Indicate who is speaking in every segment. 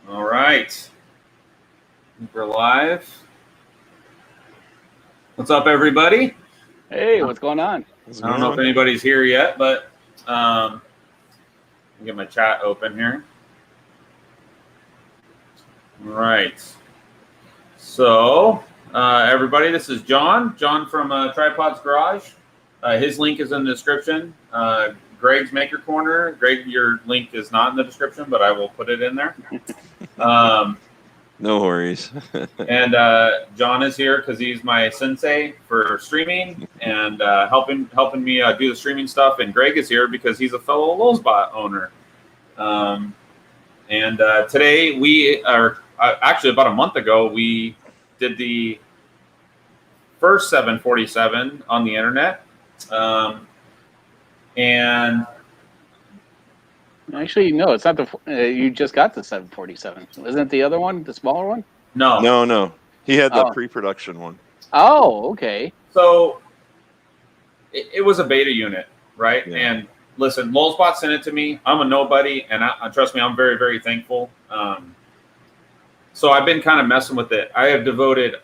Speaker 1: All right. We're live. What's up, everybody?
Speaker 2: Hey, what's going on?
Speaker 1: I don't know if anybody's here yet, but let me get my chat open here. All right. So, everybody, this is John. John from Tripod's Garage. His link is in the description. Greg's Maker Corner. Greg, your link is not in the description, but I will put it in there.
Speaker 3: No worries.
Speaker 1: And John is here because he's my sensei for streaming and helping me do the streaming stuff. And Greg is here because he's a fellow Lulzbot owner. And today we are actually about a month ago we did the first 747 on the internet. And
Speaker 2: actually, no, it's not the. You just got the 747. Isn't it the other one, the smaller one?
Speaker 3: No. He had the pre-production one.
Speaker 2: Oh, okay.
Speaker 1: So it was a beta unit, right?
Speaker 3: Yeah.
Speaker 1: And listen, Lulzbot sent it to me. I'm a nobody, and trust me, I'm very, very thankful. So I've been kind of messing with it. I have devoted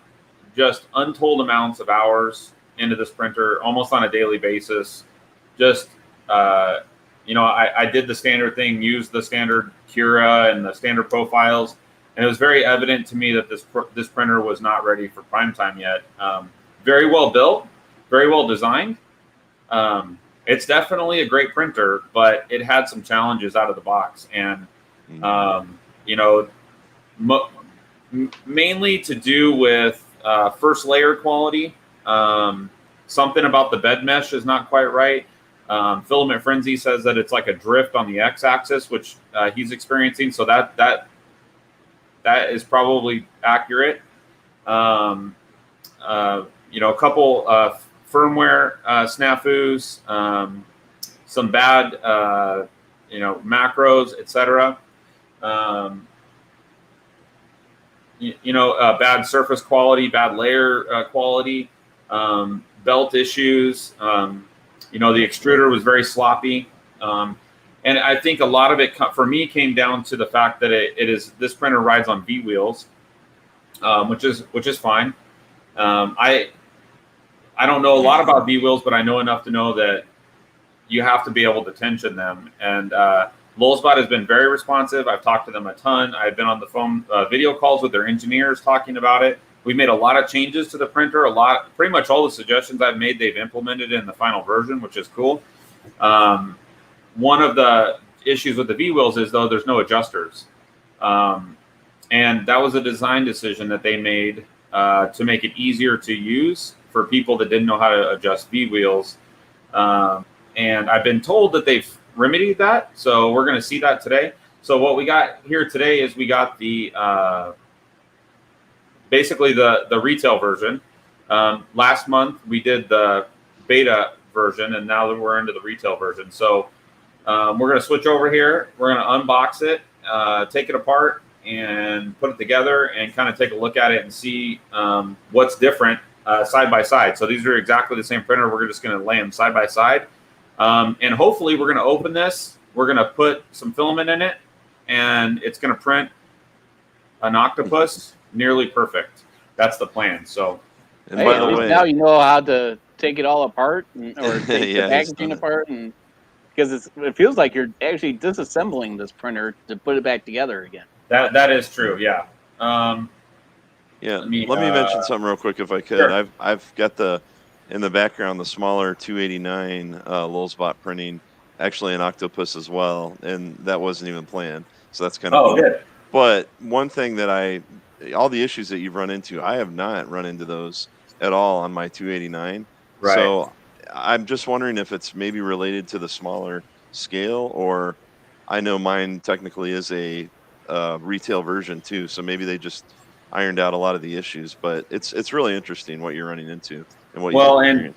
Speaker 1: just untold amounts of hours into this printer, almost on a daily basis. Just I did the standard thing, used the standard Cura and the standard profiles, and it was very evident to me that this printer was not ready for prime time yet. Very well built, very well designed. It's definitely a great printer, but it had some challenges out of the box, and mainly to do with first layer quality. Something about the bed mesh is not quite right. Filament Frenzy says that it's like a drift on the x-axis, which he's experiencing. So that is probably accurate. A couple firmware snafus, some bad macros, etc. Bad surface quality, bad layer quality, belt issues. The extruder was very sloppy. And I think a lot of it for me came down to the fact that this printer rides on V wheels, which is fine. I don't know a lot about V wheels, but I know enough to know that you have to be able to tension them. And Lulzbot has been very responsive. I've talked to them a ton. I've been on the phone video calls with their engineers talking about it. We made a lot of changes to the printer. Pretty much all the suggestions I've made, they've implemented in the final version, which is cool. One of the issues with the V wheels is though there's no adjusters, and that was a design decision that they made to make it easier to use for people that didn't know how to adjust V wheels. And I've been told that they've remedied that, so we're going to see that today. So what we got here today is we got the basically the retail version. Last month we did the beta version, and now that we're into the retail version. So we're going to switch over here. We're going to unbox it, take it apart, and put it together, and kind of take a look at it and see what's different side by side. So these are exactly the same printer. We're just going to lay them side by side, and hopefully we're going to open this. We're going to put some filament in it, and it's going to print an octopus nearly perfect. That's the plan. So,
Speaker 3: and by the way,
Speaker 2: now you know how to take it all apart or take the packaging apart, and because it feels like you're actually disassembling this printer to put it back together again.
Speaker 1: That is true. Yeah.
Speaker 3: Let me mention something real quick if I could.
Speaker 1: Sure.
Speaker 3: I've got in the background the smaller 289 Lulzbot printing, actually an octopus as well, and that wasn't even planned. So that's kind of cool.
Speaker 1: Good.
Speaker 3: But one thing that all the issues that you've run into, I have not run into those at all on my 289.
Speaker 1: Right.
Speaker 3: So I'm just wondering if it's maybe related to the smaller scale, or I know mine technically is a retail version too. So maybe they just ironed out a lot of the issues, but it's really interesting what you're running into and what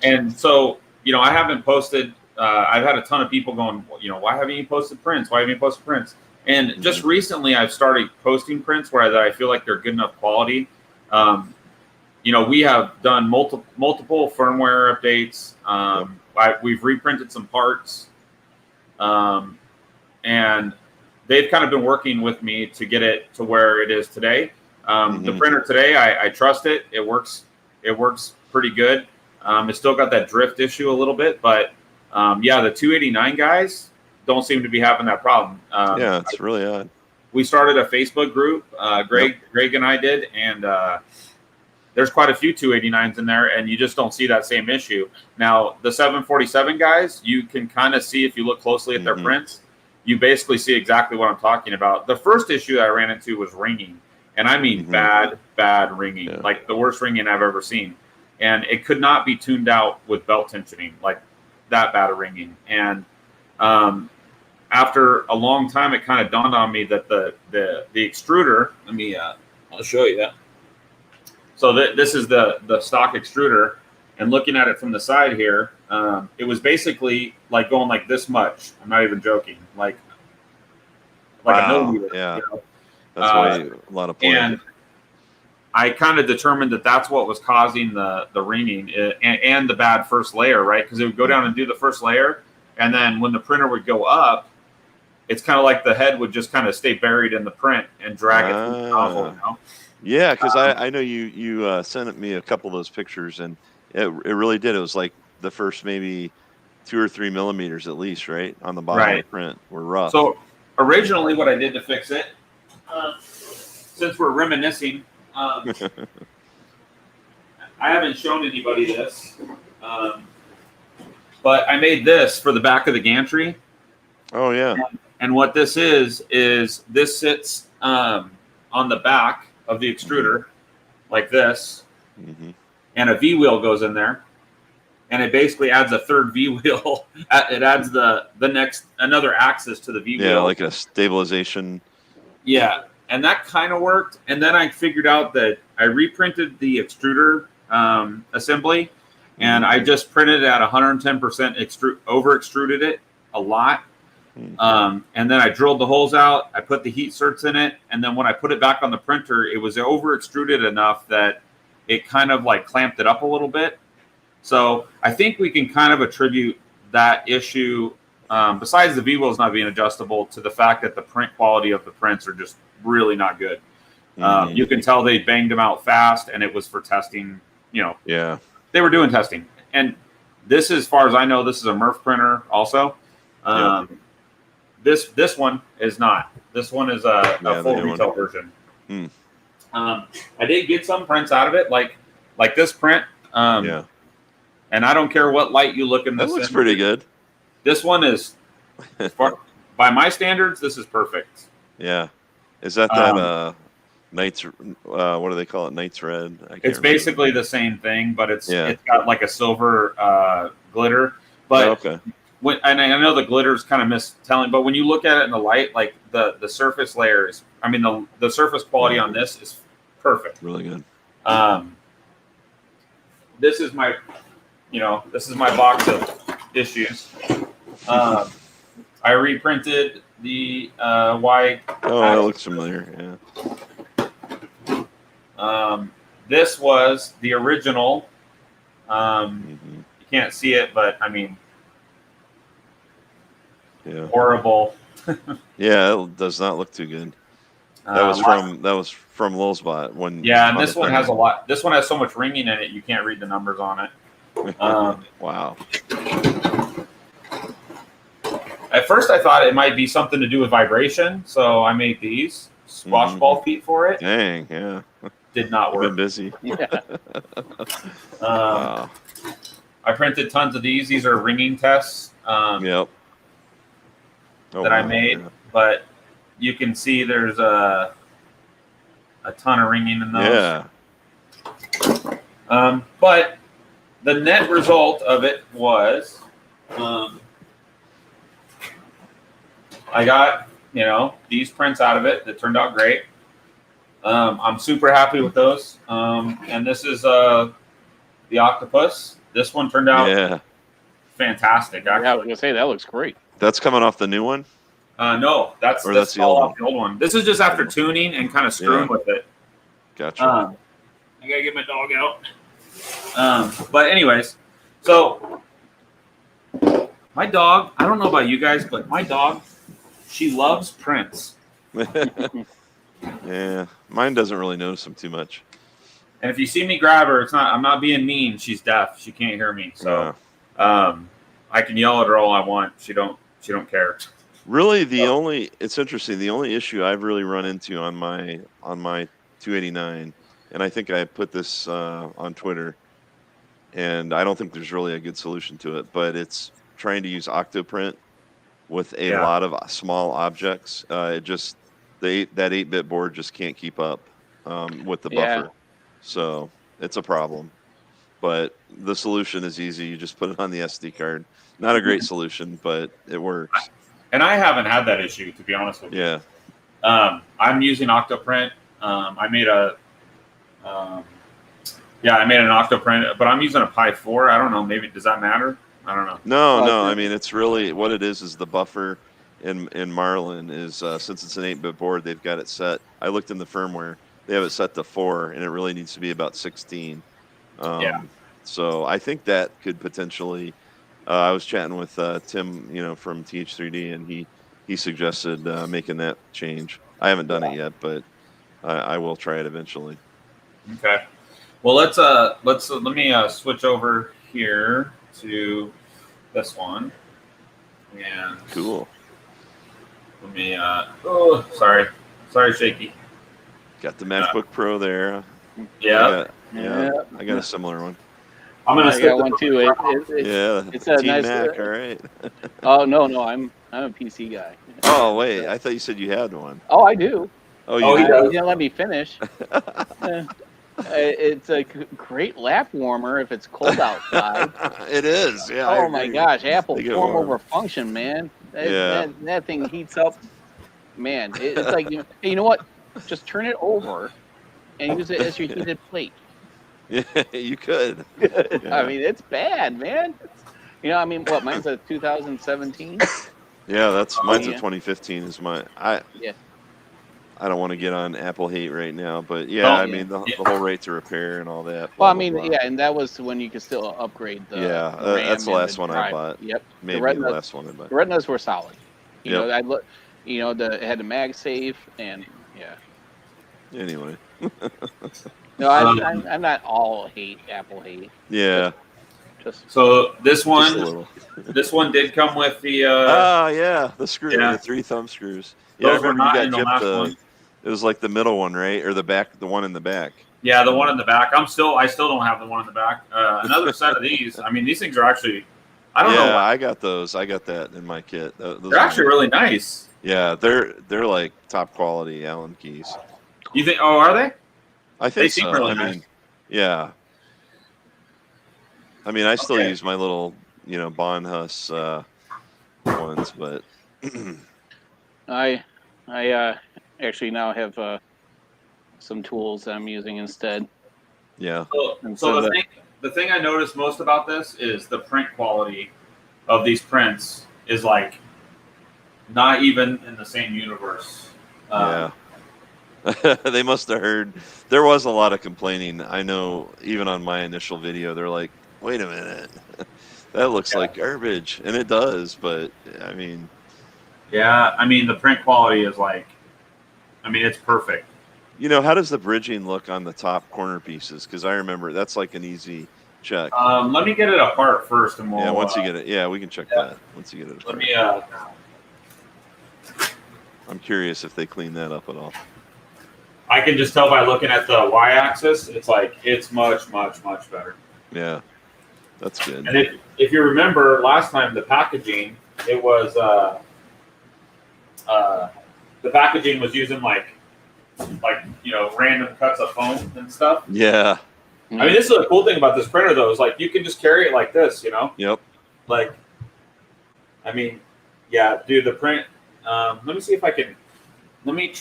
Speaker 1: and so I haven't posted. I've had a ton of people going, why haven't you posted prints? Why haven't you posted prints? And just recently, I've started posting prints where I feel like they're good enough quality. We have done multiple firmware updates. We've reprinted some parts, and they've kind of been working with me to get it to where it is today. The printer today, I trust it. It works pretty good. It's still got that drift issue a little bit, but yeah, the 289 guys don't seem to be having that problem.
Speaker 3: Yeah, it's really odd.
Speaker 1: We started a Facebook group, Greg and I did, and there's quite a few 289s in there, and you just don't see that same issue. Now, the 747 guys, you can kind of see if you look closely at their prints, you basically see exactly what I'm talking about. The first issue that I ran into was ringing, and I mean bad ringing, like the worst ringing I've ever seen. And it could not be tuned out with belt tensioning, like that bad of ringing. And after a long time, it kind of dawned on me that the extruder, I'll show you that. So this is the stock extruder, and looking at it from the side here, it was basically like going like this much. I'm not even joking, like a millimeter.
Speaker 3: Yeah,
Speaker 1: you know?
Speaker 3: That's why a lot of play.
Speaker 1: And I kind of determined that that's what was causing the ringing and the bad first layer, right? Because it would go down and do the first layer, and then when the printer would go up, it's kind of like the head would just kind of stay buried in the print and drag it through the nozzle, you know?
Speaker 3: Yeah, because I know you sent me a couple of those pictures, and it really did. It was like the first maybe 2 or 3 millimeters at least, right, on the bottom of the print were rough.
Speaker 1: So originally what I did to fix it, since we're reminiscing, I haven't shown anybody this, but I made this for the back of the gantry.
Speaker 3: Oh, yeah.
Speaker 1: And what this is this sits on the back of the extruder like this, and a V-wheel goes in there, and it basically adds a third V-wheel. It adds another axis to the V-wheel.
Speaker 3: Yeah, like a stabilization. Yeah.
Speaker 1: And that kind of worked. And then I figured out that I reprinted the extruder assembly, and I just printed it at 110% over extruded it a lot. And then I drilled the holes out. I put the heat certs in it. And then when I put it back on the printer, it was over extruded enough that it kind of like clamped it up a little bit. So I think we can kind of attribute that issue, besides the V-wheels not being adjustable, to the fact that the print quality of the prints are just really not good. You can tell they banged them out fast, and it was for testing. You know, they were doing testing. And this, as far as I know, this is a Murph printer also. This one is not. This one is a full retail version. I did get some prints out of it, like this print. And I don't care what light you look in this.
Speaker 3: That looks pretty good.
Speaker 1: This one is, by my standards, this is perfect.
Speaker 3: Yeah. Is that Knight's, what do they call it? Knight's Red?
Speaker 1: It's basically the same thing, but it's got like a silver glitter. But and I know the glitter is kind of mistelling, but when you look at it in the light, like the surface layers, I mean, the surface quality on this is perfect.
Speaker 3: Really good.
Speaker 1: This is my box of issues. I reprinted the Y.
Speaker 3: Oh, that looks familiar.
Speaker 1: Yeah. This was the original. You can't see it, but I mean, horrible.
Speaker 3: Yeah, it does not look too good. That was from Lulzbot when.
Speaker 1: Yeah, and this one has a lot. This one has so much ringing in it, you can't read the numbers on it.
Speaker 3: Wow.
Speaker 1: At first, I thought it might be something to do with vibration, so I made these squash ball feet for it.
Speaker 3: Dang, yeah.
Speaker 1: Did not work.
Speaker 3: Been busy.
Speaker 1: Wow. I printed tons of these. These are ringing tests. That I made, but you can see there's a ton of ringing in those. Yeah. But the net result of it was, I got, these prints out of it that turned out great. I'm super happy with those. And this is the octopus. This one turned out fantastic. Actually.
Speaker 2: Yeah, I was gonna say that looks great.
Speaker 3: That's coming off the new one?
Speaker 1: No, that's
Speaker 3: the old
Speaker 1: one. This is just after tuning and kind of screwing with it.
Speaker 3: Gotcha.
Speaker 1: I gotta get my dog out. But anyways, so my dog, I don't know about you guys, but my dog She loves prints.
Speaker 3: Yeah, mine doesn't really notice them too much.
Speaker 1: And if you see me grab her, I'm not being mean. She's deaf. She can't hear me. So I can yell at her all I want. She don't care.
Speaker 3: Really, it's interesting. The only issue I've really run into on my 289, and I think I put this on Twitter, and I don't think there's really a good solution to it, but it's trying to use Octoprint with a lot of small objects. It just that 8-bit board just can't keep up with the buffer, so it's a problem. But the solution is easy. You just put it on the SD card. Not a great solution, but it works.
Speaker 1: And I haven't had that issue, to be honest with you.
Speaker 3: Yeah.
Speaker 1: I'm using Octoprint. I made an Octoprint, but I'm using a Pi 4. I don't know. Maybe does that matter? I don't know.
Speaker 3: No. I mean, it's really what it is the buffer in Marlin is since it's an 8-bit board, they've got it set. I looked in the firmware. They have it set to 4, and it really needs to be about 16. So I think that could potentially. I was chatting with Tim, from TH3D, and he suggested making that change. I haven't done it yet, but I will try it eventually.
Speaker 1: Okay. Well, let me switch over here to this one. And
Speaker 3: cool.
Speaker 1: Let me. Sorry, shaky.
Speaker 3: Got the MacBook Pro there.
Speaker 1: Yeah.
Speaker 3: I got a similar one.
Speaker 1: I'm gonna.
Speaker 2: I got one too. It's a
Speaker 3: Team
Speaker 2: nice
Speaker 3: Mac. All right.
Speaker 2: Oh no, I'm a PC guy.
Speaker 3: Oh wait, I thought you said you had one.
Speaker 2: Oh, I do.
Speaker 3: Oh, you
Speaker 2: didn't let me finish. It's a great lap warmer if it's cold outside.
Speaker 3: It is. Yeah.
Speaker 2: Oh my gosh, Apple form over function, man. That thing heats up. Man, it's like you know what? Just turn it over and use it as your heated plate.
Speaker 3: Yeah, you could.
Speaker 2: I mean, it's bad, man. What? Mine's a 2017.
Speaker 3: Yeah, mine's a 2015. Is my I don't want to get on Apple hate right now, but the whole rate to repair and all that.
Speaker 2: Well, and that was when you could still upgrade the. the RAM
Speaker 3: that's the last one
Speaker 2: drive.
Speaker 3: I bought.
Speaker 2: Yep,
Speaker 3: maybe the last one I bought.
Speaker 2: The Retinas were solid. I look. It had the MagSafe and
Speaker 3: Anyway.
Speaker 2: No, I'm not all Apple hate.
Speaker 3: Yeah.
Speaker 1: So this one did come with the.
Speaker 3: The screw, the 3 thumb screws. Yeah,
Speaker 1: Those
Speaker 3: I remember
Speaker 1: were not
Speaker 3: you
Speaker 1: in
Speaker 3: got
Speaker 1: the last
Speaker 3: gypped
Speaker 1: one.
Speaker 3: It was like the middle one, right, or the one in the back.
Speaker 1: Yeah, the one in the back. I still don't have the one in the back. Another set of these. I mean, these things are actually. I don't know.
Speaker 3: Yeah, I got those. I got that in my kit.
Speaker 1: They're actually really nice.
Speaker 3: Yeah, they're like top quality Allen keys.
Speaker 1: You think? Oh, are they?
Speaker 3: I think
Speaker 1: they
Speaker 3: so.
Speaker 1: Seem really nice.
Speaker 3: Yeah. I still use my little, Bonhus ones, but
Speaker 2: I actually now have some tools that I'm using instead.
Speaker 3: Yeah.
Speaker 1: So the thing I noticed most about this is the print quality of these prints is like not even in the same universe.
Speaker 3: Yeah. They must have heard. There was a lot of complaining. I know even on my initial video, they're like, wait a minute. That looks like garbage. And it does, but
Speaker 1: Yeah, the print quality is like, it's perfect.
Speaker 3: How does the bridging look on the top corner pieces? Because I remember that's like an easy check.
Speaker 1: Let me get it apart first, and we'll.
Speaker 3: Once you get it, we can check that. Once you get it apart.
Speaker 1: Let me.
Speaker 3: I'm curious if they clean that up at all.
Speaker 1: I can just tell by looking at the y-axis. It's much, much, much better.
Speaker 3: Yeah, that's good.
Speaker 1: And if you remember last time, the packaging, it was the packaging was using like random cuts of foam and stuff.
Speaker 3: Yeah.
Speaker 1: This is the cool thing about this printer though, is like you can just carry it like this,
Speaker 3: Yep.
Speaker 1: Like, dude, the print. Let me see if I can. Let me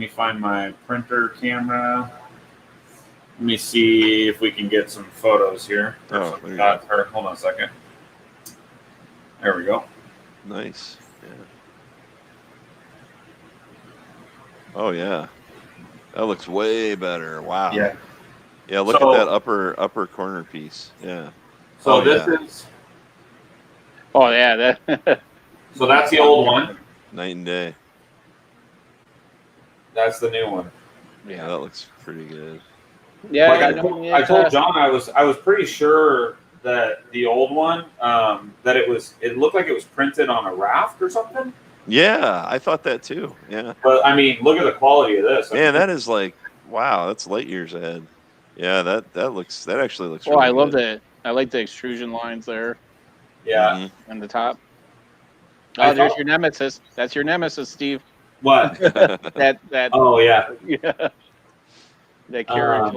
Speaker 1: find my printer camera. Let me see if we can get some photos here.
Speaker 3: Oh, there you go.
Speaker 1: Hold on a second. There we go.
Speaker 3: Nice. Yeah. Oh yeah, that looks way better. Wow.
Speaker 1: Yeah.
Speaker 3: Yeah. Look at that upper corner piece. Yeah.
Speaker 1: So this is.
Speaker 2: Oh yeah, that
Speaker 1: So that's the old one.
Speaker 3: Night and day.
Speaker 1: That's the new one.
Speaker 3: Yeah, that looks pretty good.
Speaker 2: Yeah,
Speaker 1: like I told John I was pretty sure that the old one that it looked like it was printed on a raft or something.
Speaker 3: Yeah, I thought that too. Yeah.
Speaker 1: But I mean, look at the quality of this.
Speaker 3: Man, that is like, wow, that's light years ahead. Yeah, that actually looks.
Speaker 2: Well,
Speaker 3: really
Speaker 2: I love
Speaker 3: good.
Speaker 2: I like the extrusion lines there.
Speaker 1: Yeah.
Speaker 2: On the top. Oh, there's your nemesis. That's your nemesis, Steve.
Speaker 1: What?
Speaker 2: that.
Speaker 1: Oh yeah.
Speaker 2: Yeah. That carriage.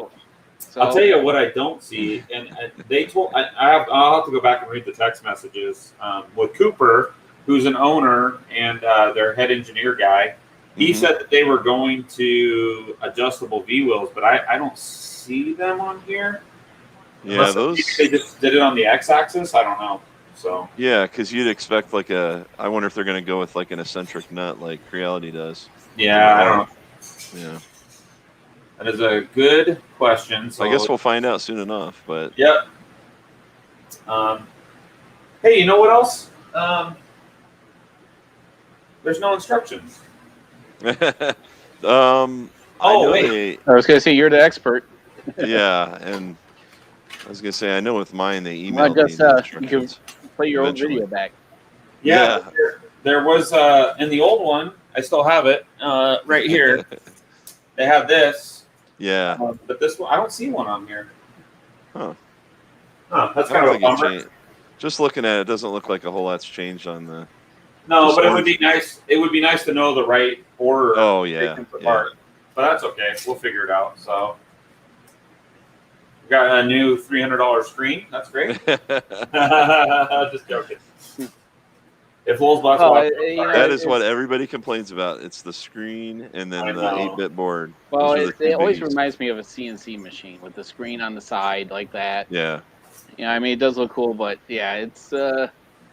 Speaker 2: So,
Speaker 1: I'll tell you what I don't see, and they told I'll have to go back and read the text messages with Cooper, who's an owner and their head engineer guy. He said that they were going to adjustable V wheels, but I don't see them on here.
Speaker 3: Yeah,
Speaker 1: Unless they just did it on the X-axis. I don't know. So
Speaker 3: yeah, because you'd expect like I wonder if they're going to go with like an eccentric nut like Creality does.
Speaker 1: Yeah, I don't know.
Speaker 3: Yeah.
Speaker 1: That is a good question. So
Speaker 3: I guess we'll find out soon enough. But
Speaker 1: yep. Hey, you know what else? There's no instructions.
Speaker 3: I was
Speaker 2: gonna say you're the expert.
Speaker 3: Yeah, and I was gonna say I know with mine they emailed me
Speaker 2: the
Speaker 3: instructions.
Speaker 2: You can play your old video back.
Speaker 1: Yeah. There was in the old one. I still have it right here. They have this.
Speaker 3: Yeah.
Speaker 1: But this one, I don't see one on here.
Speaker 3: Huh.
Speaker 1: That's kind of a bummer.
Speaker 3: Just looking at it, doesn't look like a whole lot's changed on the.
Speaker 1: No, but it would be nice. It would be nice to know the right order.
Speaker 3: Oh yeah.
Speaker 1: But that's okay. We'll figure it out. So we got a new $300 screen. That's great. Just joking. If Lulzbot's
Speaker 3: that is what everybody complains about. It's the screen and then the 8-bit board.
Speaker 2: Well, it always reminds me of a CNC machine with the screen on the side like that.
Speaker 3: Yeah.
Speaker 2: Yeah, I mean, it does look cool, but yeah, it's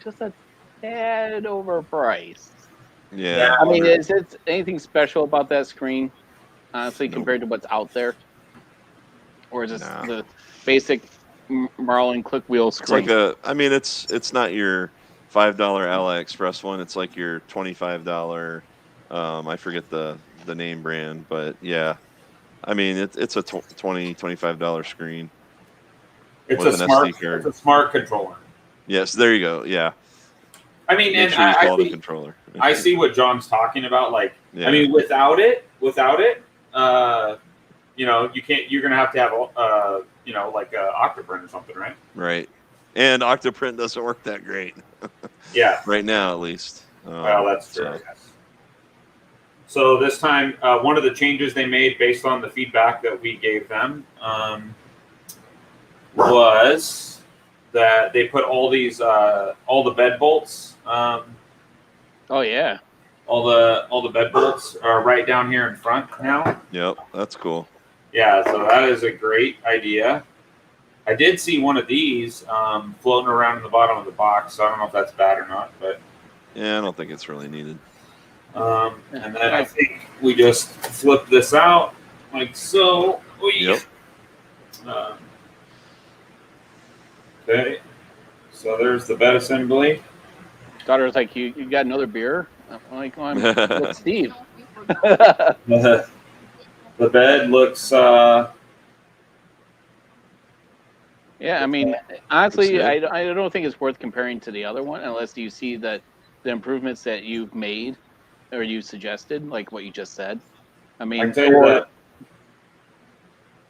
Speaker 2: just a tad overpriced.
Speaker 3: Yeah.
Speaker 2: I mean, is it anything special about that screen, honestly, compared to what's out there? Or is it the basic Marlin click wheel screen?
Speaker 3: It's like it's not your $5 AliExpress one. It's like your $25. I forget the name brand, but yeah, I mean it's a $25 screen.
Speaker 1: It's a smart controller.
Speaker 3: Yes, there you go. Yeah.
Speaker 1: I mean, and
Speaker 3: I controller.
Speaker 1: I see what John's talking about. Like, I mean, without it, you know, you can't. You're gonna have to have you know, like Octoprint or something, right?
Speaker 3: Right. And Octoprint doesn't work that great.
Speaker 1: Yeah.
Speaker 3: Right now, at least.
Speaker 1: Well, that's true. Yes. So this time, one of the changes they made based on the feedback that we gave them was that they put all these, all the bed bolts. Oh
Speaker 2: yeah.
Speaker 1: All the bed bolts are right down here in front now.
Speaker 3: Yep, that's cool.
Speaker 1: Yeah, so that is a great idea. I did see one of these floating around in the bottom of the box, so I don't know if that's bad or not, but
Speaker 3: yeah, I don't think it's really needed.
Speaker 1: And then I think we just flip this out like so.
Speaker 3: Yep.
Speaker 1: Okay, so there's the bed assembly.
Speaker 2: Daughter's like, you got another beer? I'm like, oh, I'm Steve.
Speaker 1: The bed looks.
Speaker 2: Yeah, I mean, honestly, I don't think it's worth comparing to the other one unless you see that the improvements that you've made or you suggested, like what you just said. I mean,
Speaker 1: I can tell you that.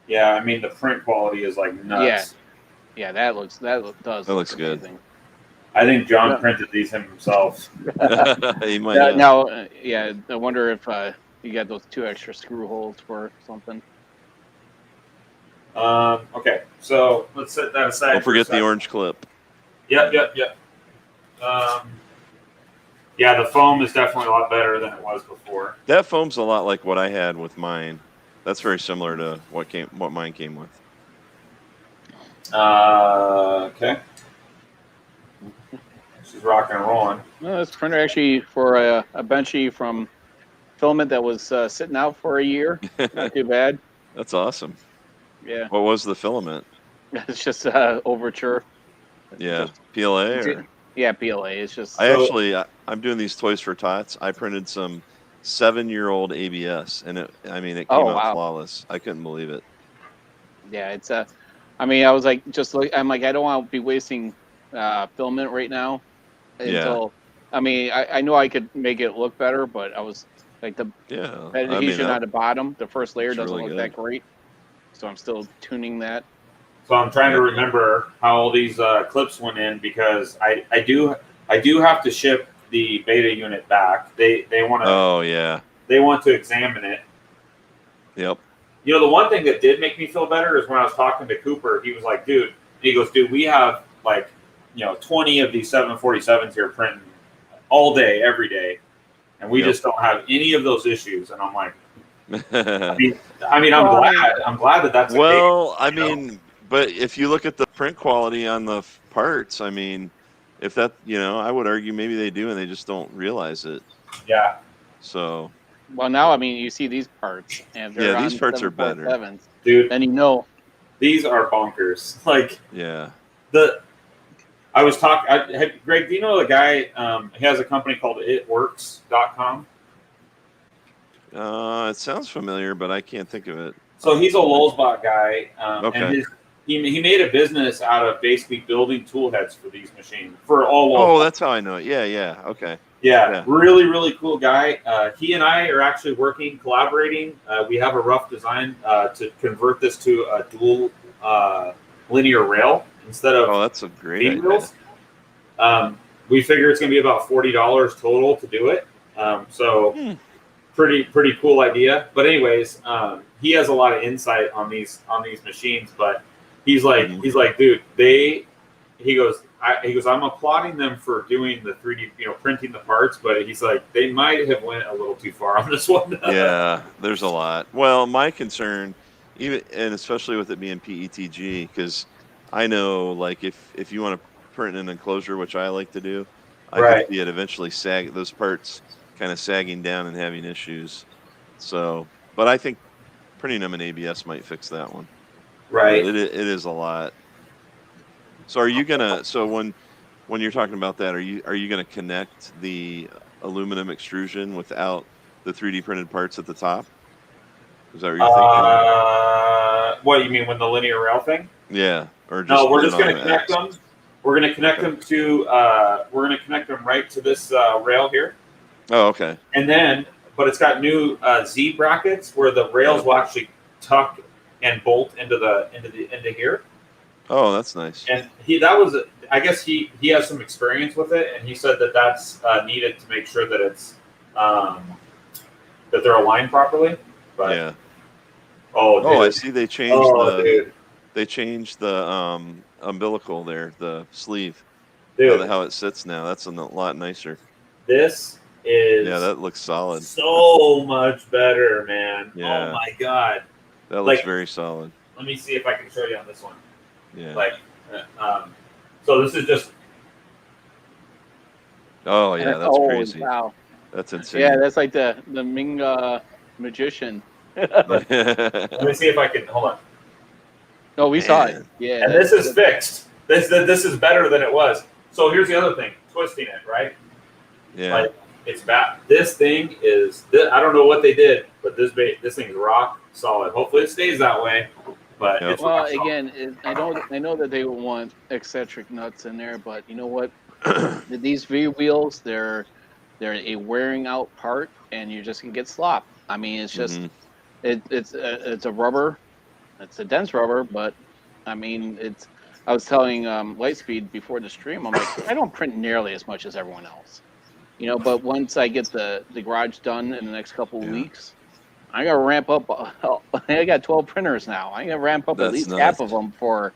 Speaker 1: Yeah, I mean the print quality is like nuts.
Speaker 2: Yeah, that looks
Speaker 3: good.
Speaker 1: I think John printed these himself.
Speaker 3: He might.
Speaker 2: Now, I wonder if you got those 2 extra screw holes for something.
Speaker 1: Okay, so let's set that aside.
Speaker 3: Don't forget the orange clip.
Speaker 1: Yep. Yeah, the foam is definitely a lot better than it was before.
Speaker 3: That foam's a lot like what I had with mine. That's very similar to what mine came with.
Speaker 1: Okay. This is rocking and rolling.
Speaker 2: Well, this printer actually for a Benchy from filament that was sitting out for a year. Not too bad.
Speaker 3: That's awesome.
Speaker 2: Yeah.
Speaker 3: What was the filament?
Speaker 2: It's just Overture.
Speaker 3: Yeah, PLA.
Speaker 2: Yeah, PLA. It's just.
Speaker 3: I'm doing these Toys for Tots. I printed some 7-year-old ABS, and it came
Speaker 2: Oh,
Speaker 3: out
Speaker 2: wow.
Speaker 3: flawless. I couldn't believe it.
Speaker 2: Yeah, it's a. I mean, I was like, I'm like, I don't want to be wasting filament right now
Speaker 3: Yeah.
Speaker 2: until. I mean, I know I could make it look better, but I was like the
Speaker 3: Yeah.
Speaker 2: adhesion on the bottom, the first layer
Speaker 3: it's
Speaker 2: doesn't
Speaker 3: really
Speaker 2: look
Speaker 3: good.
Speaker 2: that great, so I'm still tuning that.
Speaker 1: So I'm trying to remember how all these clips went in, because I do have to ship the beta unit back. They want to.
Speaker 3: Oh yeah.
Speaker 1: They want to examine it.
Speaker 3: Yep.
Speaker 1: You know, the one thing that did make me feel better is when I was talking to Cooper. He was like, "Dude," he goes, "Dude, we have like 20 of these 747s here printing all day, every day, and we just don't have any of those issues." And I'm like, I'm glad that that's the case.
Speaker 3: I mean, but if you look at the print quality on the parts, I mean, if that, I would argue maybe they do and they just don't realize it.
Speaker 1: Yeah.
Speaker 3: So.
Speaker 2: Well, now I mean, you see these parts, and they're
Speaker 3: these parts are better,
Speaker 1: dude.
Speaker 2: Then
Speaker 1: these are bonkers. Like,
Speaker 3: yeah.
Speaker 1: I was talking. Greg, do you know the guy? He has a company called itworks.com.
Speaker 3: It sounds familiar, but I can't think of it.
Speaker 1: So he's a Lulzbot guy,
Speaker 3: okay.
Speaker 1: and he made a business out of basically building tool heads for these machines for all.
Speaker 3: Oh, that's how I know it. Yeah. Okay.
Speaker 1: Yeah, really, really cool guy. He and I are actually collaborating. We have a rough design to convert this to a dual linear rail instead of.
Speaker 3: Oh, that's a great idea.
Speaker 1: Wheels. We figure it's going to be about $40 total to do it. Pretty cool idea. But anyways, he has a lot of insight on these machines. But he's like, dude, he goes, I'm applauding them for doing the 3D, printing the parts, but he's like, they might have went a little too far on this one.
Speaker 3: Yeah, there's a lot. Well, my concern, and especially with it being PETG, because I know, like, if you want to print an enclosure, which I like to do, I can see it eventually those parts kind of sagging down and having issues. So, but I think printing them in ABS might fix that one.
Speaker 1: Right.
Speaker 3: But it is a lot. So are you gonna? So when you're talking about that, are you gonna connect the aluminum extrusion without the 3D printed parts at the top? Is that what you're thinking?
Speaker 1: What you mean, when the linear rail thing?
Speaker 3: Yeah. Or just
Speaker 1: no, we're just gonna connect them. We're gonna connect them to. We're gonna connect them right to this rail here.
Speaker 3: Oh, okay.
Speaker 1: And then, but it's got new Z brackets where the rails will actually tuck and bolt into here.
Speaker 3: Oh, that's nice.
Speaker 1: And I guess he has some experience with it, and he said that that's needed to make sure that it's that they're aligned properly. But
Speaker 3: yeah.
Speaker 1: Oh,
Speaker 3: I see. They changed they changed the umbilical there, the sleeve.
Speaker 1: Dude,
Speaker 3: how it sits now. That's a lot nicer.
Speaker 1: This is
Speaker 3: that looks solid.
Speaker 1: So much better, man.
Speaker 3: Yeah.
Speaker 1: Oh my god.
Speaker 3: That looks very solid.
Speaker 1: Let me see if I can show you on this one.
Speaker 3: Yeah.
Speaker 1: So this is just.
Speaker 3: Oh yeah, that's crazy.
Speaker 2: Wow.
Speaker 3: That's insane.
Speaker 2: Yeah, that's like the Ming magician.
Speaker 1: Let me see if I can. Hold on.
Speaker 2: No, we saw it. Yeah.
Speaker 1: And this is fixed. This is better than it was. So here's the other thing: twisting it, right?
Speaker 3: Yeah.
Speaker 1: Like, it's bad. This thing is. I don't know what they did, but this thing is rock solid. Hopefully, it stays that way. But it's
Speaker 2: again, I know that they want eccentric nuts in there, but you know what? These V wheels, they're a wearing out part, and you're just gonna get slop. I mean, it's just it's a rubber, it's a dense rubber, but I mean, I was telling Lightspeed before the stream, I'm like, I don't print nearly as much as everyone else, but once I get the garage done in the next couple of weeks, I got to ramp up. I got 12 printers now. I got to ramp up at least half of them for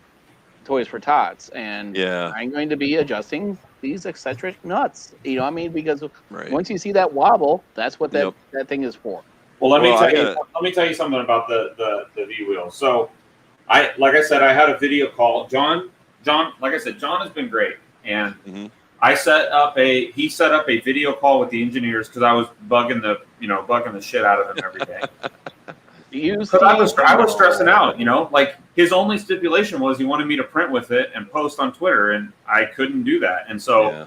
Speaker 2: Toys for Tots, and I'm going to be adjusting these eccentric nuts. Because once you see that wobble, that's what that thing is for.
Speaker 1: Well, let me tell you something about the V wheel. So, like I said, I had a video call. John, like I said, John has been great, and he set up a video call with the engineers because I was bugging the shit out of them every day.
Speaker 2: use
Speaker 1: But I was stressing out, like his only stipulation was he wanted me to print with it and post on Twitter, and I couldn't do that. And so,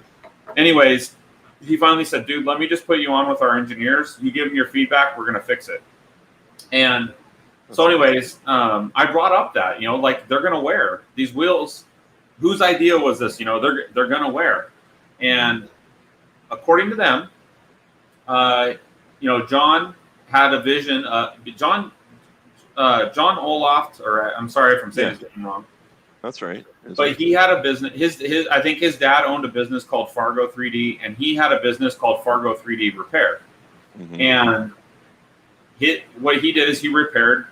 Speaker 1: anyways, he finally said, "Dude, let me just put you on with our engineers. You give them your feedback, we're gonna fix it." And so, anyways, I brought up that like they're gonna wear these wheels. Whose idea was this? They're gonna wear, and according to them, John had a vision. John Olaf, or I'm sorry if I'm saying his name wrong.
Speaker 3: That's right.
Speaker 1: But he had a business. I think his dad owned a business called Fargo 3D, and he had a business called Fargo 3D Repair. Mm-hmm. And what he did is he repaired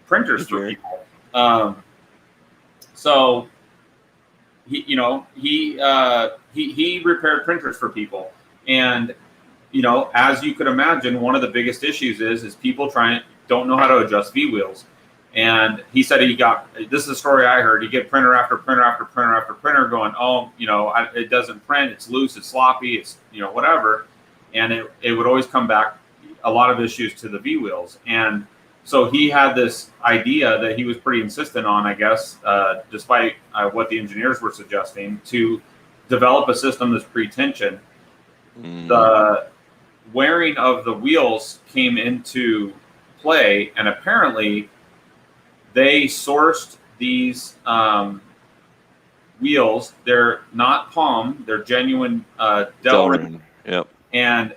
Speaker 1: printers for people. So he repaired printers for people, and as you could imagine, one of the biggest issues is people don't know how to adjust V wheels. And he said this is a story I heard, you get printer after printer after printer after printer going, it doesn't print, it's loose, it's sloppy, it's whatever. And it would always come back, a lot of issues to the V wheels. And so he had this idea that he was pretty insistent on, I guess, despite what the engineers were suggesting, to develop a system that's pre-tension. The wearing of the wheels came into play, and apparently they sourced these wheels. They're not Palm, they're genuine Delrin.
Speaker 3: Yep.
Speaker 1: And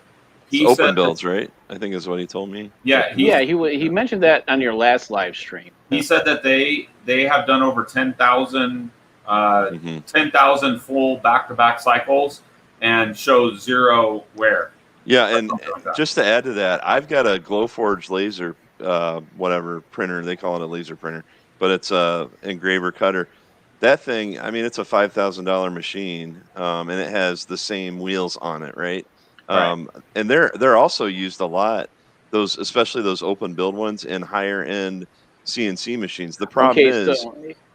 Speaker 1: he
Speaker 3: it's
Speaker 1: said
Speaker 3: open builds, right? I think is what he told me.
Speaker 1: Yeah.
Speaker 2: He mentioned that on your last live stream.
Speaker 1: He said that they have done over 10,000 full back-to-back cycles and shows zero wear.
Speaker 3: Yeah, and just to add to that, I've got a Glowforge laser, whatever printer, they call it a laser printer, but it's a engraver cutter. That thing, I mean, it's a $5,000 machine, and it has the same wheels on it, right? And they're also used a lot, especially those open build ones, in higher end CNC machines. The problem is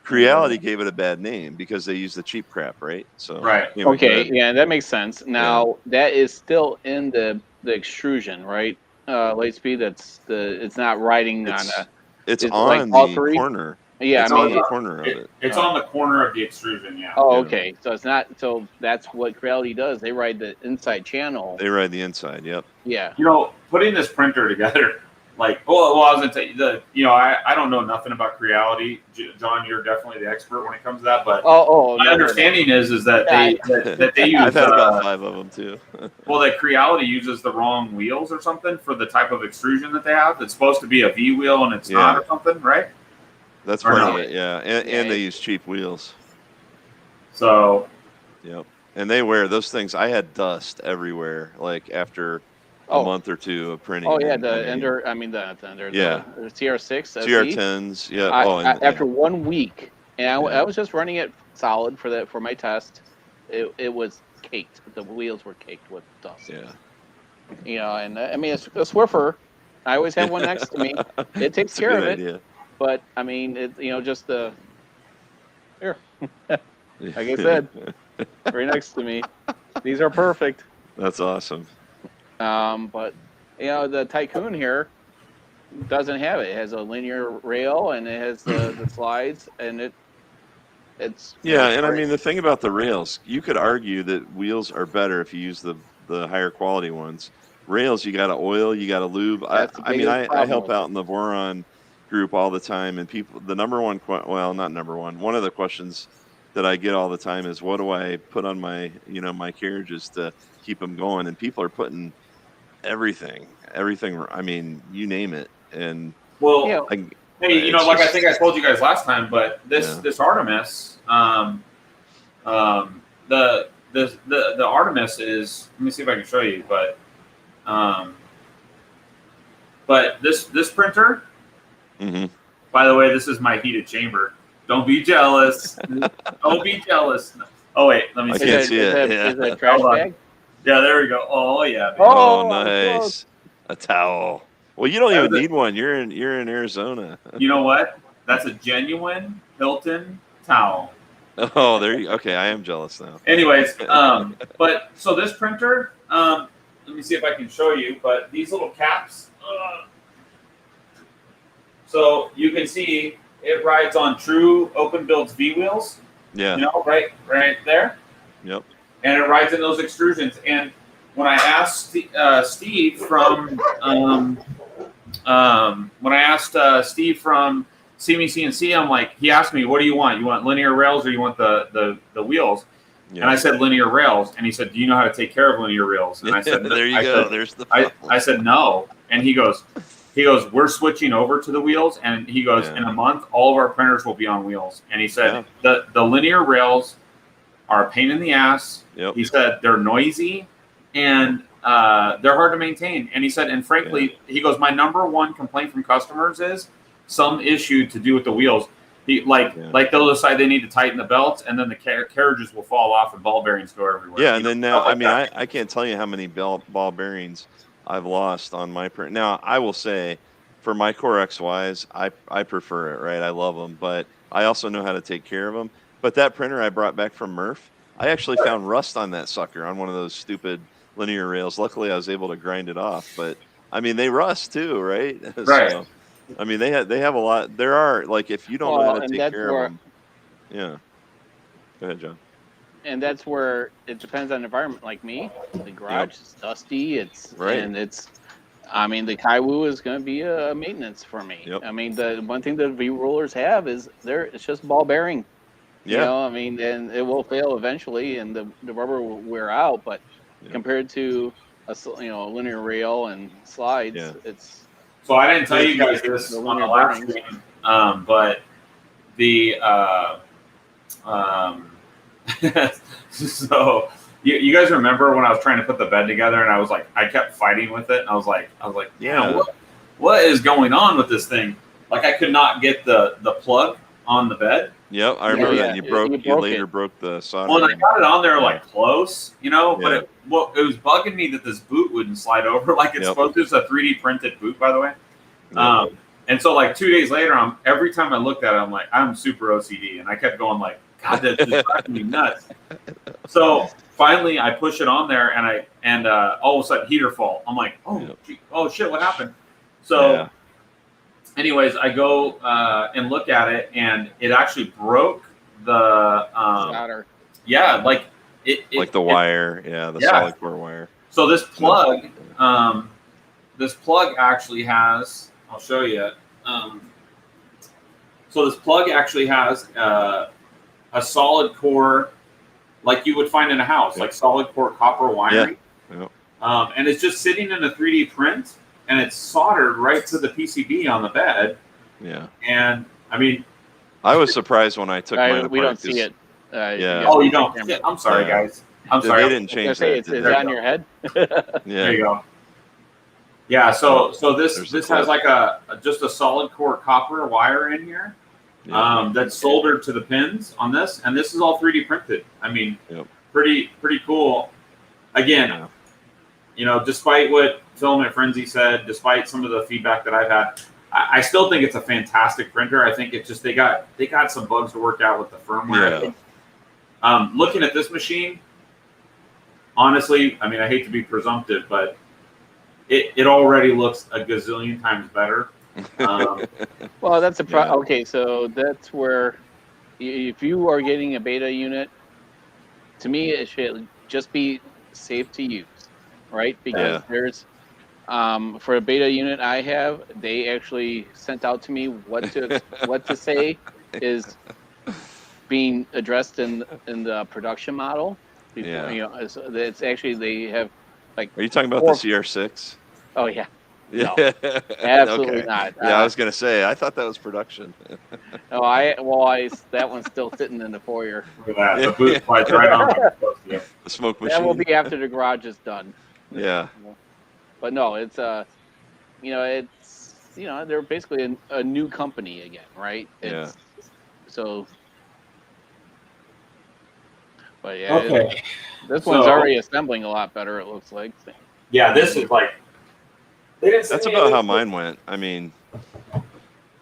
Speaker 3: Creality gave it a bad name because they use the cheap crap, right? So
Speaker 2: that makes sense. Now that is still in the extrusion, right? Lightspeed. It's not riding on a.
Speaker 3: It's on the corner.
Speaker 2: Yeah,
Speaker 3: it's on the corner of it.
Speaker 1: It's on the corner of the extrusion. Yeah.
Speaker 2: Oh, okay. So it's not. So that's what Creality does. They ride the inside channel.
Speaker 3: They ride the inside. Yep.
Speaker 2: Yeah.
Speaker 1: Putting this printer together. I was going to tell you, I don't know nothing about Creality. John, you're definitely the expert when it comes to that. But my understanding is that they use.
Speaker 3: I've had about 5 of them too.
Speaker 1: Well, that Creality uses the wrong wheels or something for the type of extrusion that they have. It's supposed to be a V wheel and it's not or something, right?
Speaker 3: That's part of it, yeah. And they use cheap wheels.
Speaker 1: So.
Speaker 3: Yep. And they wear those things. I had dust everywhere, after a month or two of printing.
Speaker 2: Oh yeah, the Ender. I mean the Ender.
Speaker 3: Yeah.
Speaker 2: The CR6.
Speaker 3: CR10s. Yeah.
Speaker 2: After 1 week, and I was just running it solid for my test. It was caked. The wheels were caked with dust.
Speaker 3: Yeah.
Speaker 2: And I mean a Swiffer. I always have one next to me. It takes care of it.
Speaker 3: Idea.
Speaker 2: But I mean, just the here. Like I said, right next to me. These are perfect.
Speaker 3: That's awesome.
Speaker 2: But the Tycoon here doesn't have it. It has a linear rail and it has the slides, and it's
Speaker 3: and I mean the thing about the rails, you could argue that wheels are better if you use the higher quality ones. Rails, you got to oil, you got to lube. I help out in the Voron group all the time, and people, the one of the questions that I get all the time is, what do I put on my my carriages to keep them going? And people are putting everything, I mean, you name it. And
Speaker 1: hey, like I think I told you guys last time, but this Artemis, the Artemis is, let me see if I can show you, but this printer, by the way, this is my heated chamber. Don't be jealous. Don't be jealous. Oh wait, let me see.
Speaker 3: I can't see it.
Speaker 2: Is that a trash bag?
Speaker 1: Yeah, there we go. Oh yeah. Baby.
Speaker 3: Oh, nice. A towel. Well, you don't even need one. You're in Arizona.
Speaker 1: You know what? That's a genuine Hilton towel.
Speaker 3: Oh, there you go. Okay, I am jealous now.
Speaker 1: Anyways, but so this printer, let me see if I can show you, but these little caps, So you can see it rides on true Open Builds V wheels.
Speaker 3: Yeah.
Speaker 1: You know, right there.
Speaker 3: Yep.
Speaker 1: And it rides in those extrusions. And when I asked Steve from Steve from CME, I'm like, he asked me, what do you want? You want linear rails or you want the wheels?
Speaker 3: Yep.
Speaker 1: And I said linear rails. And he said, do you know how to take care of linear rails? And I said,
Speaker 3: there you go. There's the
Speaker 1: problem. I said, no. And he goes, we're switching over to the wheels. And he goes, in a month, all of our printers will be on wheels. And he said, the linear rails are a pain in the ass.
Speaker 3: Yep.
Speaker 1: He said, they're noisy and they're hard to maintain. And he said, and frankly, he goes, my number one complaint from customers is some issue to do with the wheels. Like they'll decide they need to tighten the belts, and then the carriages will fall off and ball bearings go everywhere.
Speaker 3: Yeah, and then now, I mean, I can't tell you how many ball bearings I've lost on my print. Now, I will say, for my Core XYs, I prefer it, right? I love them, but I also know how to take care of them. But that printer I brought back from Murph, I actually found rust on that sucker on one of those stupid linear rails. Luckily, I was able to grind it off, but I mean, they rust too, right?
Speaker 1: Right.
Speaker 3: So, I mean, they have a lot. There are, like, if you don't know how to take care of them. Yeah. Go ahead, John.
Speaker 2: And that's where it depends on the environment. Like me, the garage is dusty. I mean, the Kaiwu is going to be a maintenance for me.
Speaker 3: Yep.
Speaker 2: I mean, the one thing that V rollers have is it's just ball bearing.
Speaker 3: Yeah.
Speaker 2: You know, I mean, and it will fail eventually, and the rubber will wear out. But compared to a linear rail and slides, it's. So
Speaker 1: I didn't tell you guys this on the last stream, but the so you guys remember when I was trying to put the bed together and I was like, I kept fighting with it, and I was like, yeah, what is going on with this thing? Like, I could not get the plug on the bed.
Speaker 3: Yep, I remember that. You later broke the solder.
Speaker 1: Well, and I got it on there like close, but it was bugging me that this boot wouldn't slide over like it's supposed to. It's a 3D printed boot, by the way. And so like 2 days later, every time I looked at it, I'm like, I'm super OCD, and I kept going like, God, that's just driving me nuts. So finally, I push it on there, and all of a sudden, heater fault. I'm like, oh shit, what happened? So. Anyways, I go and look at it, and it actually broke the
Speaker 2: solder.
Speaker 1: Yeah, like
Speaker 3: the wire, the solid core wire.
Speaker 1: So this plug, actually has. I'll show you. So this plug actually has a solid core, like you would find in a house, like solid core copper wiring. And it's just sitting in a 3D print. And it's soldered right to the PCB on the bed. Yeah. And I mean,
Speaker 3: I was surprised when I took mine apart.
Speaker 2: We don't see it.
Speaker 1: Oh, you don't? Yeah, I'm sorry, guys. I'm sorry.
Speaker 3: They didn't change that.
Speaker 2: It's on your head.
Speaker 1: There you go. Yeah. So this has like just a solid core copper wire in here. That's soldered to the pins on this, and this is all 3D printed. I mean, pretty cool. Again, despite what Filament Frenzy said, despite some of the feedback that I've had, I still think it's a fantastic printer. I think it's just they got some bugs to work out with the firmware. Looking at this machine, honestly, I mean, I hate to be presumptive, but it already looks a gazillion times better.
Speaker 2: Well, that's a okay. So that's where, if you are getting a beta unit, to me, it should just be safe to use, right? Because there's for a beta unit I have, they actually sent out to me what to say is being addressed in the production model. Before, it's actually they have like.
Speaker 3: Are you talking about the CR6?
Speaker 2: Oh yeah. No, absolutely not.
Speaker 3: Yeah, I was gonna say I thought that was production.
Speaker 2: No, that one's still sitting in the foyer.
Speaker 1: Look at that. The boot slides right on.
Speaker 3: The smoke machine.
Speaker 2: That will be after the garage is done.
Speaker 3: Yeah.
Speaker 2: But no, it's they're basically a new company again, right? So. But this one's already assembling a lot better. It looks like.
Speaker 1: Yeah, this is like.
Speaker 3: That's about how mine went. I mean,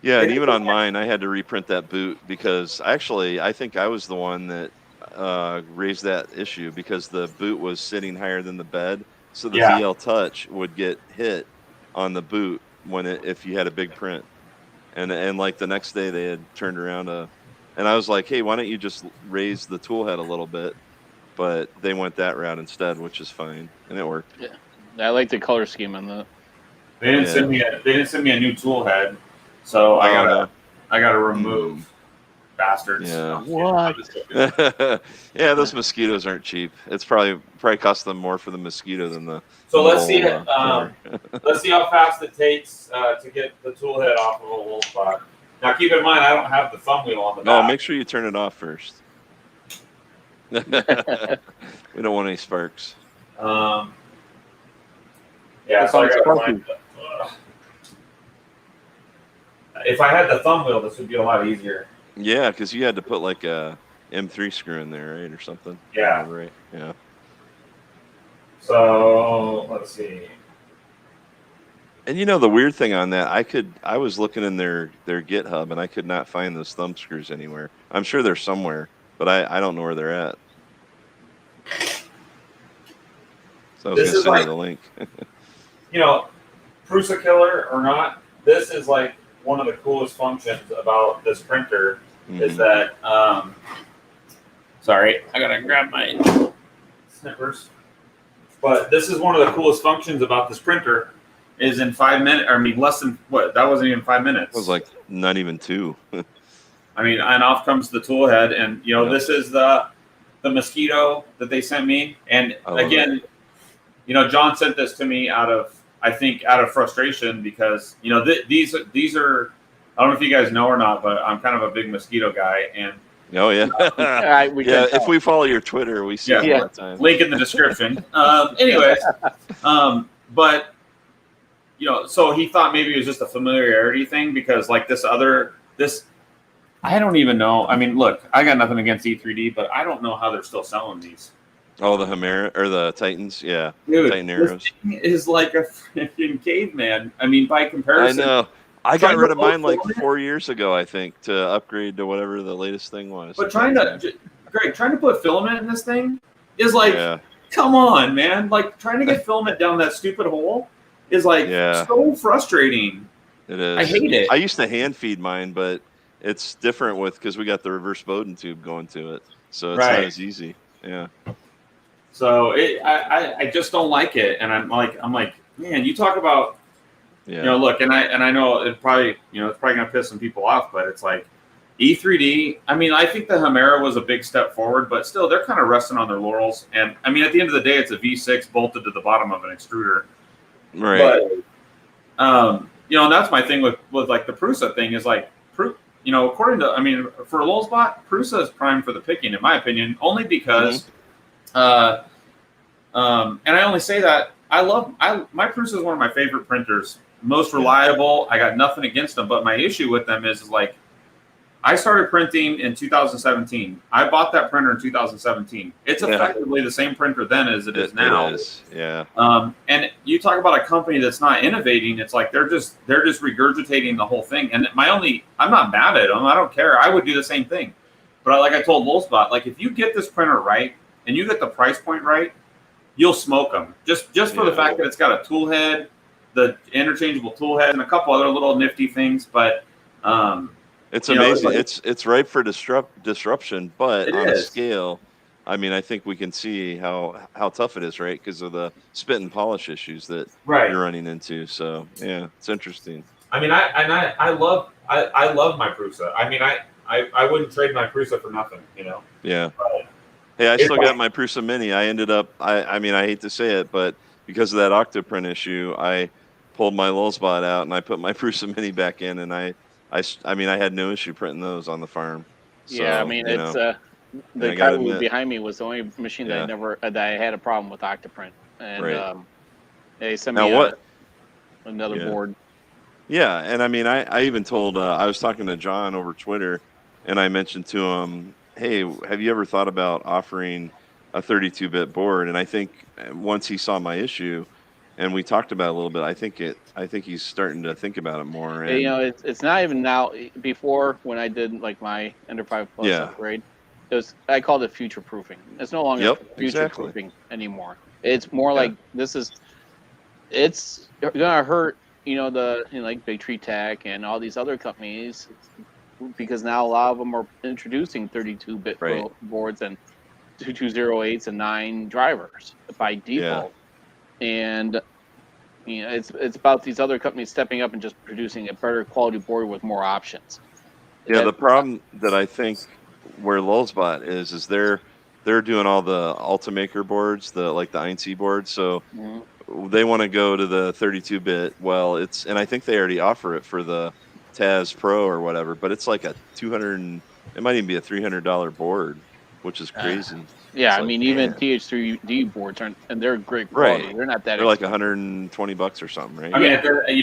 Speaker 3: and even on mine, I had to reprint that boot because actually, I think I was the one that raised that issue because the boot was sitting higher than the bed, so the VL Touch would get hit on the boot if you had a big print. and like the next day they had turned around and I was like, hey, why don't you just raise the tool head a little bit? But they went that route instead, which is fine, and it worked.
Speaker 2: Yeah, I like the color scheme on that.
Speaker 1: They didn't send me a new tool head, so I gotta remove bastards.
Speaker 3: Yeah.
Speaker 2: What?
Speaker 3: Yeah, those mosquitoes aren't cheap. It's probably cost them more for the mosquito than the.
Speaker 1: So let's see it. Let's see how fast it takes to get the tool head off of a Lulzbot. Now, keep in mind, I don't have the thumb wheel on the back.
Speaker 3: No, make sure you turn it off first. We don't want any sparks.
Speaker 1: Yeah, so I gotta find if I had the thumb wheel, this would be a lot easier.
Speaker 3: Yeah, because you had to put like a M3 screw in there, right, or something.
Speaker 1: Yeah.
Speaker 3: Right. Yeah.
Speaker 1: So let's see.
Speaker 3: And you know the weird thing on that, I was looking in their GitHub and I could not find those thumb screws anywhere. I'm sure they're somewhere, but I don't know where they're at. So I was gonna send you the link.
Speaker 1: You know, Prusa killer or not, this is like one of the coolest functions about this printer is that sorry, I gotta grab my snippers. But this is one of the coolest functions about this printer is in 5 minutes, I mean less than what, that wasn't even 5 minutes.
Speaker 3: It was like not even 2.
Speaker 1: I mean, and off comes the tool head, and you know, this is the mosquito that they sent me. And again, you know, John sent this to me out of frustration because, you know, these are, I don't know if you guys know or not, but I'm kind of a big mosquito guy. And
Speaker 3: oh yeah,
Speaker 2: yeah.
Speaker 3: If we follow your Twitter, we see it all the time.
Speaker 1: Link in the description. Anyways, but you know, so he thought maybe it was just a familiarity thing because like this, I don't even know. I mean, look, I got nothing against E3D, but I don't know how they're still selling these.
Speaker 3: Oh, the Hamera or the Titans, yeah.
Speaker 1: Dude,
Speaker 3: Titan Arrows.
Speaker 1: This thing is like a freaking caveman. I mean, by comparison.
Speaker 3: I know. I got rid of mine like 4 years ago, I think, to upgrade to whatever the latest thing was.
Speaker 1: But trying to put filament in this thing is like, come on, man. Like trying to get filament down that stupid hole is like so frustrating.
Speaker 3: It is.
Speaker 1: I hate it.
Speaker 3: I used to hand feed mine, but it's different because we got the reverse Bowden tube going to it, so it's not as easy. Yeah.
Speaker 1: So I just don't like it, and I'm like, man, you talk about, you know, look, and I know it's probably gonna piss some people off, but it's like E3D. I mean, I think the Hamera was a big step forward, but still, they're kind of resting on their laurels. And I mean, at the end of the day, it's a V6 bolted to the bottom of an extruder.
Speaker 3: Right.
Speaker 1: But you know, and that's my thing with like the Prusa thing is like, you know, according to, I mean, for a Lulzbot, Prusa is prime for the picking, in my opinion, only because, and I only say that my Prusa is one of my favorite printers, most reliable. I got nothing against them, but my issue with them is like, I started printing in 2017. I bought that printer in 2017. It's effectively the same printer then as it is now.
Speaker 3: It is, yeah.
Speaker 1: And you talk about a company that's not innovating. It's like they're just regurgitating the whole thing. And I'm not mad at them. I don't care. I would do the same thing. But like I told Lulzbot, like if you get this printer right and you get the price point right, you'll smoke them. Just for the fact that it's got a tool head, the interchangeable tool head, and a couple other little nifty things. But
Speaker 3: it's amazing. It's ripe for disruption, but on a scale, I mean, I think we can see how tough it is, right? Because of the spit and polish issues that you're running into. So yeah, it's interesting.
Speaker 1: I mean, I love my Prusa. I mean, I wouldn't trade my Prusa for nothing, you know.
Speaker 3: Yeah. But hey, I still got my Prusa Mini. I ended up. I mean, I hate to say it, but because of that Octoprint issue, I pulled my Lulzbot out and I put my Prusa Mini back in, and I mean, I had no issue printing those on the farm. So,
Speaker 2: I mean, it's the guy behind me was the only machine that I had a problem with Octoprint, and they sent me another board.
Speaker 3: Yeah, and I mean, I even told I was talking to John over Twitter, and I mentioned to him, hey, have you ever thought about offering a 32-bit board? And I think once he saw my issue, and we talked about it a little bit, I think he's starting to think about it more. And,
Speaker 2: you know, it's not even now. Before, when I did like my Ender 5 Plus upgrade, I called it future proofing. It's no longer future proofing anymore. It's more like it's gonna hurt, like Big Tree Tech and all these other companies, because now a lot of them are introducing 32-bit boards and 2208s and 9 drivers by default. And it's about these other companies stepping up and just producing a better quality board with more options.
Speaker 3: Yeah, the problem that I think where Lulzbot is they're doing all the Ultimaker boards, the INC boards. So they want to go to the 32-bit. Well, and I think they already offer it for the Taz Pro or whatever, but it's like it might even be a $300 board, which is crazy.
Speaker 2: Yeah, I mean, even TH3D boards aren't, and they're great quality. Right. They're not that.
Speaker 3: They're like $120 or something, right?
Speaker 1: I mean,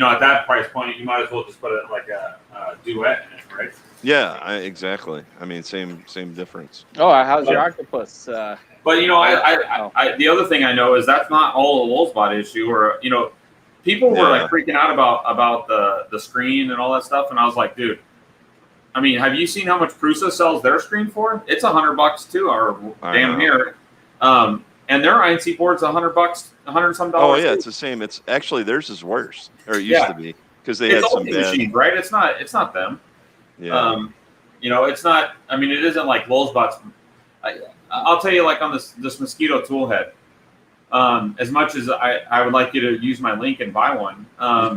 Speaker 1: at that price point, you might as well just put it like a duet in it, right?
Speaker 3: Yeah, exactly. I mean, same difference.
Speaker 2: Oh, how's your octopus?
Speaker 1: But the other thing I know is that's not all a Lulzbot issue, or people were like freaking out about the screen and all that stuff, and I was like, dude. I mean, have you seen how much Prusa sells their screen for? It's $100 too, or damn near. And their INC board's $100, $100 some dollars.
Speaker 3: Oh yeah, it's the same. It's actually theirs is worse, or it used to be, because they had some bad
Speaker 1: machines, right? It's not them.
Speaker 3: Yeah.
Speaker 1: It's not. I mean, it isn't like Lulzbot's. I'll tell you, like on this mosquito tool head. As much as I would like you to use my link and buy one. I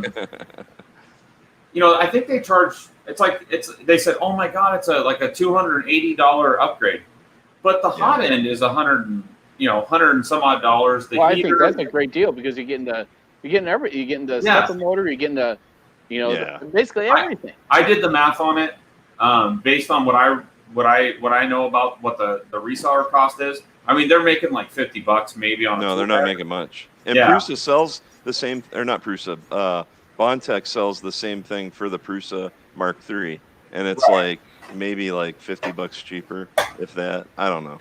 Speaker 1: think they charge. They said, oh my God, it's a $280 upgrade, but the hot end is $100 and some odd dollars. The
Speaker 2: I think that's a great deal, because you're getting the stepper motor, you're getting the basically everything.
Speaker 1: I did the math on it based on what I know about what the reseller cost is. I mean, they're making like $50 maybe on.
Speaker 3: No, they're not making much. And Prusa sells the same, or not Prusa. Bondtech sells the same thing for the Prusa Mark III, and it's like maybe like $50 cheaper, if that. I don't know,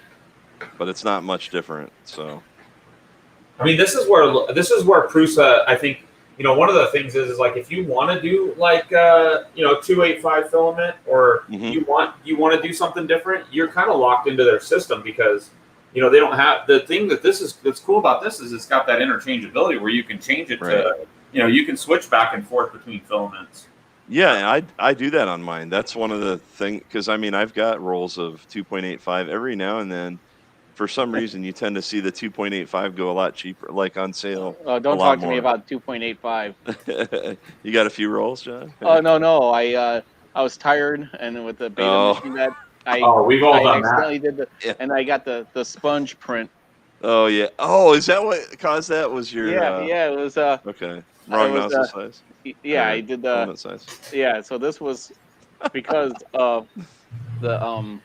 Speaker 3: but it's not much different. So,
Speaker 1: I mean, this is where Prusa. I think one of the things is like if you want to do like 285 filament, or you want to do something different, you're kind of locked into their system, because they don't have the thing that's cool about this is it's got that interchangeability where you can change it to. You can switch back and forth between filaments.
Speaker 3: Yeah, I do that on mine. That's one of the things, because I mean, I've got rolls of 2.85 every now and then. For some reason, you tend to see the 2.85 go a lot cheaper, like on sale.
Speaker 2: Oh, don't talk to me about 2.85.
Speaker 3: You got a few rolls, John?
Speaker 2: Oh no, I was tired, and with the beta machine that
Speaker 1: we've all done
Speaker 2: accidentally
Speaker 1: that.
Speaker 2: And I got the sponge print.
Speaker 3: Oh yeah. Oh, is that what caused that? Was your
Speaker 2: it was
Speaker 3: okay. Wrong nozzle size.
Speaker 2: Yeah, I did the
Speaker 3: size.
Speaker 2: Yeah, so this was because of the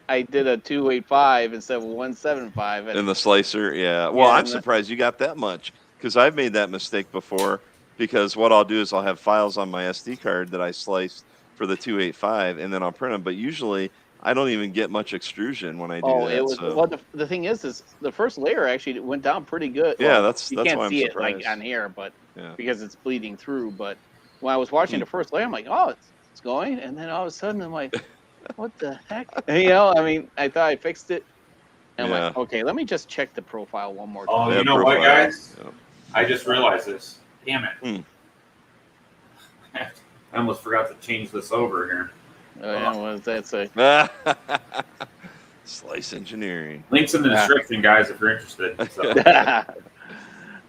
Speaker 2: I did a 285 instead of 175.
Speaker 3: In the slicer, yeah. Well, I'm surprised you got that much, because I've made that mistake before, because what I'll do is I'll have files on my SD card that I sliced for the 285, and then I'll print them, but usually I don't even get much extrusion when I do that.
Speaker 2: It was, well, the thing is the first layer actually went down pretty good.
Speaker 3: Yeah,
Speaker 2: well,
Speaker 3: that's
Speaker 2: why I'm surprised. You can't see it like on here, but because it's bleeding through. But when I was watching the first layer, I'm like, oh, it's going, and then all of a sudden I'm like, what the heck? I mean, I thought I fixed it, and I'm like, okay, let me just check the profile one more time.
Speaker 1: Oh, you know what, guys? I just realized this. Damn it! I almost forgot to change this over here.
Speaker 2: What does that say?
Speaker 3: Slice engineering.
Speaker 1: Links in the description, guys, if you're interested. So.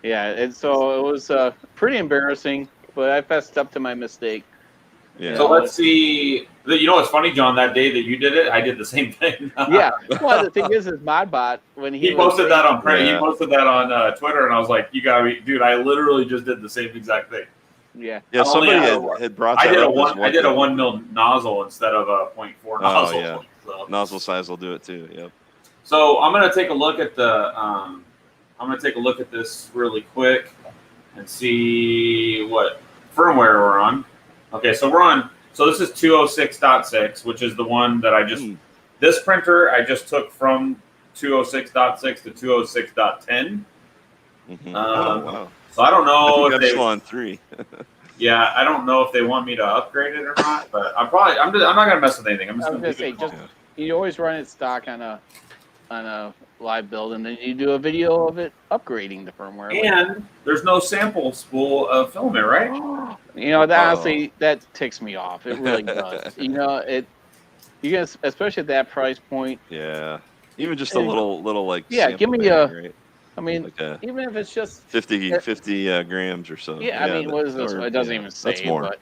Speaker 2: Yeah, and so it was pretty embarrassing, but I fessed up to my mistake.
Speaker 3: Yeah.
Speaker 1: So let's see. You know what's funny, John? That day that you did it, I did the same thing.
Speaker 2: Yeah. Well, the thing is ModBot, when he
Speaker 1: posted that on print, he posted that on Twitter, and I was like, "You got me, dude! I literally just did the same exact thing."
Speaker 2: Yeah.
Speaker 3: Yeah. Somebody had brought that up.
Speaker 1: I did a 1 mil nozzle instead of a 0.4 nozzle.
Speaker 3: Yeah. So. Nozzle size will do it too. Yep.
Speaker 1: So I'm gonna take a look at this really quick and see what firmware we're on. Okay, so we're on. So this is 206.6, which is the one that I just. This printer I just took from 206.6 to 206.10.
Speaker 3: Wow.
Speaker 1: So I don't know if
Speaker 3: they're on 3.
Speaker 1: Yeah, I don't know if they want me to upgrade it or not, but I'm not gonna mess with anything. I'm just gonna
Speaker 2: say, you always run it stock on a on a live build, and then you do a video of it upgrading the firmware.
Speaker 1: And there's no sample spool of filament, right?
Speaker 2: You know, that, honestly, that ticks me off. It really does. You know, you guys, especially at that price point.
Speaker 3: Yeah. Even just a little like
Speaker 2: yeah,
Speaker 3: sample
Speaker 2: give me
Speaker 3: bag, right?
Speaker 2: I mean,
Speaker 3: like
Speaker 2: even if it's just
Speaker 3: 50 grams or so.
Speaker 2: yeah, I mean, what is this?
Speaker 3: Or,
Speaker 2: It doesn't
Speaker 3: yeah,
Speaker 2: even say,
Speaker 3: that's more.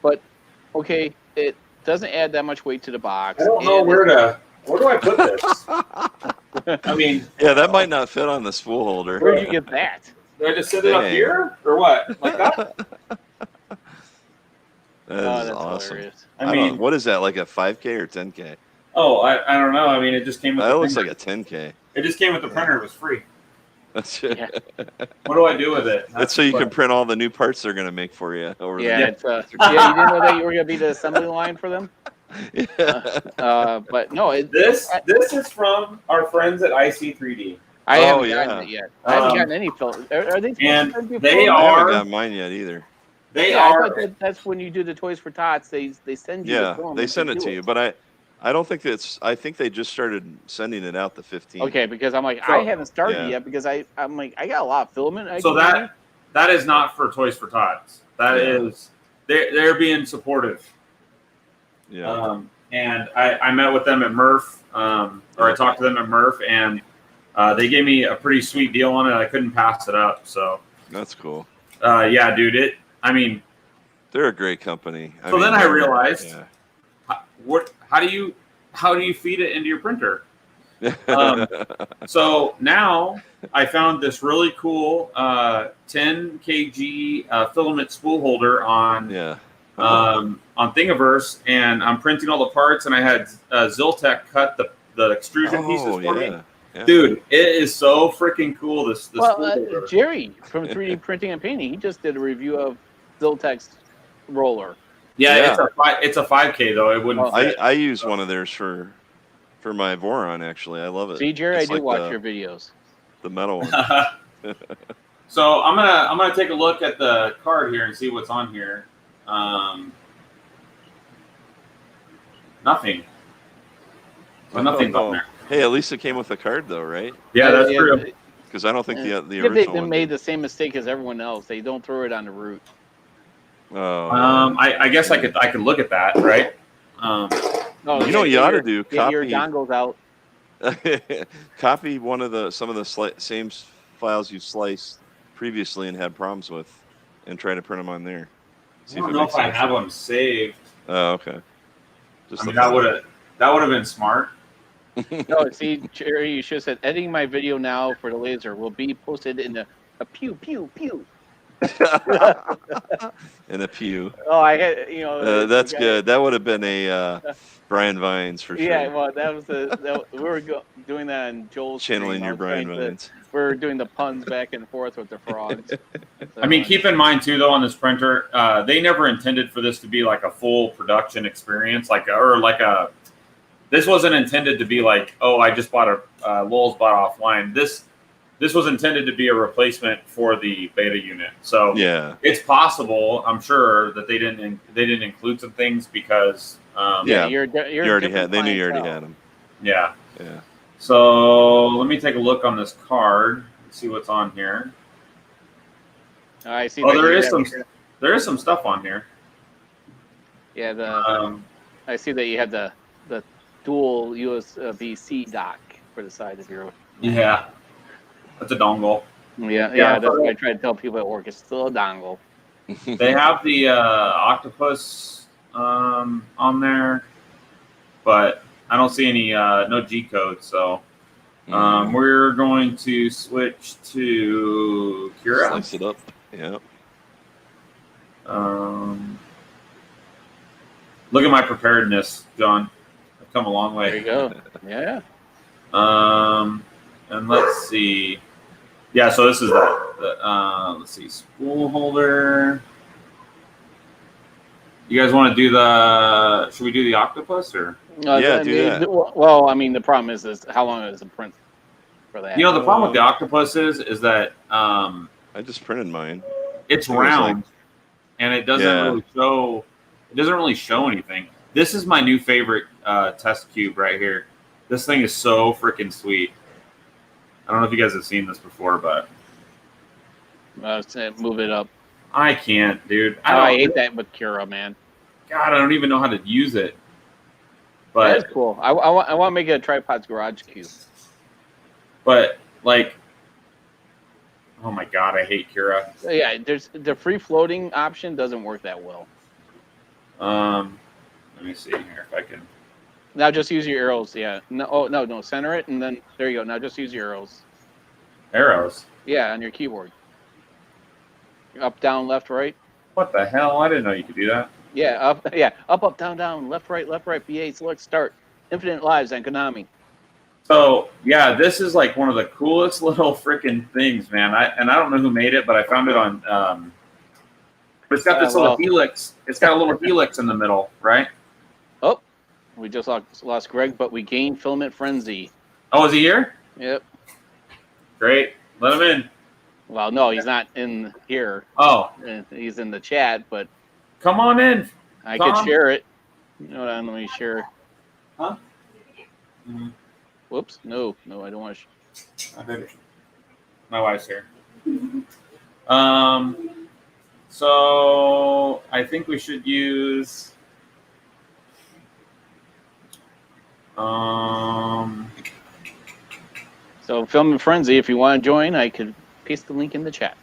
Speaker 2: but okay, it doesn't add that much weight to the box.
Speaker 1: I don't know where do I put this? I mean,
Speaker 3: yeah, that might not fit on the spool holder.
Speaker 2: Where'd you get that?
Speaker 1: Do I just sit it up here or what? Like that?
Speaker 3: That is awesome.
Speaker 2: Hilarious.
Speaker 1: I mean,
Speaker 3: what is that, like a 5K or 10K?
Speaker 1: Oh, I don't know. I mean, it just came with
Speaker 3: That
Speaker 1: the
Speaker 3: looks
Speaker 1: printer.
Speaker 3: like a 10K.
Speaker 1: It just came with the printer. It was free.
Speaker 3: That's
Speaker 2: Yeah.
Speaker 1: What do I do with it?
Speaker 3: That's so you can print all the new parts they're going to make for you. Over
Speaker 2: Yeah,
Speaker 3: there.
Speaker 2: it's yeah. You didn't know that you were gonna be the assembly line for them.
Speaker 3: Yeah.
Speaker 2: But no,
Speaker 1: This is from our friends at IC3D.
Speaker 2: I haven't
Speaker 3: yeah.
Speaker 2: gotten it yet. I haven't gotten any film. Are they?
Speaker 1: And
Speaker 2: supposed to
Speaker 1: they
Speaker 3: I
Speaker 1: are-
Speaker 3: haven't got mine yet either.
Speaker 1: They
Speaker 2: Yeah, I
Speaker 1: are.
Speaker 2: thought that's when you do the Toys for Tots. They send you.
Speaker 3: Yeah,
Speaker 2: the film
Speaker 3: they
Speaker 2: and
Speaker 3: send it
Speaker 2: do
Speaker 3: to you, but I don't think it's. I think they just started sending it out the 15th.
Speaker 2: Okay, because I'm like,
Speaker 1: So-
Speaker 2: I haven't started
Speaker 3: Yeah.
Speaker 2: yet because I'm like, I got a lot of filament.
Speaker 1: So that is not for Toys for Tots. That is they're being supportive.
Speaker 3: Yeah.
Speaker 1: And I met with them at Murph, or I talked to them at Murph, and they gave me a pretty sweet deal on it. I couldn't pass it up. So
Speaker 3: That's cool.
Speaker 1: yeah, dude. I mean,
Speaker 3: They're a great company.
Speaker 1: So then I realized,
Speaker 3: Yeah.
Speaker 1: how do you feed it into your printer? So now I found this really cool 10 kg filament spool holder on
Speaker 3: Yeah.
Speaker 1: on Thingiverse, and I'm printing all the parts, and I had Ziltech cut the extrusion pieces for me.
Speaker 3: Yeah.
Speaker 1: Dude, it is so freaking cool. This spool holder.
Speaker 2: Jerry from 3D Printing and Painting, he just did a review of Ziltech's roller.
Speaker 1: Yeah, it's a 5K though. It wouldn't. Fit.
Speaker 3: I use one of theirs for my Voron. Actually, I love it.
Speaker 2: See, Jerry,
Speaker 3: It's
Speaker 2: I do
Speaker 3: like
Speaker 2: watch your videos.
Speaker 3: The metal one.
Speaker 1: So I'm gonna take a look at the card here and see what's on here. Nothing. Well, nothing's on there.
Speaker 3: Hey, at least it came with a card, though, right?
Speaker 1: Yeah, that's true.
Speaker 3: Because I don't think the
Speaker 2: If
Speaker 3: original
Speaker 2: they
Speaker 3: one
Speaker 2: made the same mistake as everyone else, they don't throw it on the root.
Speaker 3: Oh.
Speaker 1: I guess I could look at that, right?
Speaker 2: No,
Speaker 3: You know what you ought to do?
Speaker 2: Get your
Speaker 3: Copy
Speaker 2: dongles out.
Speaker 3: copy some of the same files you sliced previously and had problems with, and try to print them on there.
Speaker 1: I don't know if I have them saved.
Speaker 3: Oh, okay.
Speaker 1: I mean, that would have been smart.
Speaker 2: No, see, Jerry, you should have said, editing my video now for the laser will be posted in a pew, pew, pew.
Speaker 3: In a pew.
Speaker 2: Oh, I had,
Speaker 3: that's good. That would have been a Brian Vines for sure.
Speaker 2: Yeah, well, that was we were doing that on Joel's
Speaker 3: channeling
Speaker 2: stream.
Speaker 3: your Brian Vines.
Speaker 2: We were doing the puns back and forth with the frogs. So,
Speaker 1: I mean, keep in mind too, though, on this printer, they never intended for this to be like a full production experience, this wasn't intended to be like, oh, I just bought a Lulzbot offline. This was intended to be a replacement for the beta unit. So
Speaker 3: yeah,
Speaker 1: it's possible, I'm sure, that they didn't include some things because
Speaker 3: yeah,
Speaker 2: you
Speaker 3: already had. They knew you already had them.
Speaker 1: Yeah.
Speaker 3: Yeah.
Speaker 1: So let me take a look on this card and see what's on here.
Speaker 2: I see.
Speaker 1: Oh, there is some stuff on here.
Speaker 2: Yeah, I see that you have the dual USB-C dock for the side of your.
Speaker 1: Yeah, that's a dongle.
Speaker 2: Yeah, that's what I try to tell people at work. It's still a dongle.
Speaker 1: They have the octopus on there, but I don't see any no G code. So we're going to switch to Cura.
Speaker 3: Slice it up. Yeah.
Speaker 1: Look at my preparedness, John. I've come a long way.
Speaker 2: There you go. Yeah.
Speaker 1: And let's see. Yeah, so this is let's see, spool holder. You guys want to do should we do the octopus or?
Speaker 3: Yeah, do that.
Speaker 2: Well, I mean, the problem is how long is the print for that?
Speaker 1: The problem with the octopus is that
Speaker 3: I just printed mine.
Speaker 1: it's round, and it doesn't really show anything. This is my new favorite test cube right here. This thing is so freaking sweet. I don't know if you guys have seen this before, but
Speaker 2: Move it up.
Speaker 1: I can't, dude.
Speaker 2: I hate that with Cura, man.
Speaker 1: God, I don't even know how to use it. But
Speaker 2: that's cool. I want to make it a tripod's garage cube.
Speaker 1: But like, oh my God, I hate Cura.
Speaker 2: Yeah, there's the free floating option doesn't work that well.
Speaker 1: Let me see here if I can.
Speaker 2: Now just use your arrows. Yeah. No. Center it, and then there you go. Now just use your arrows.
Speaker 1: Arrows?
Speaker 2: Yeah, on your keyboard. Up, down, left, right.
Speaker 1: What the hell? I didn't know you could do that.
Speaker 2: Yeah, up. Yeah, up, down, down, left, right, B8. Select start. Infinite lives on Konami.
Speaker 1: So yeah, this is like one of the coolest little freaking things, man. I don't know who made it, but I found it on. But it's got this little helix. It's got a little helix in the middle, right?
Speaker 2: Oh, we just lost Greg, but we gained Filament Frenzy.
Speaker 1: Oh, is he here?
Speaker 2: Yep.
Speaker 1: Great. Let him in.
Speaker 2: Well, no, he's not in here.
Speaker 1: Oh.
Speaker 2: He's in the chat, but.
Speaker 1: Come on in.
Speaker 2: I could share it. Hold on, let me share.
Speaker 1: Huh? Mm-hmm.
Speaker 2: Whoops. No, I don't want to.
Speaker 1: My wife's here. So I think we should use.
Speaker 2: So Film Frenzy, if you want to join, I could paste the link in the chat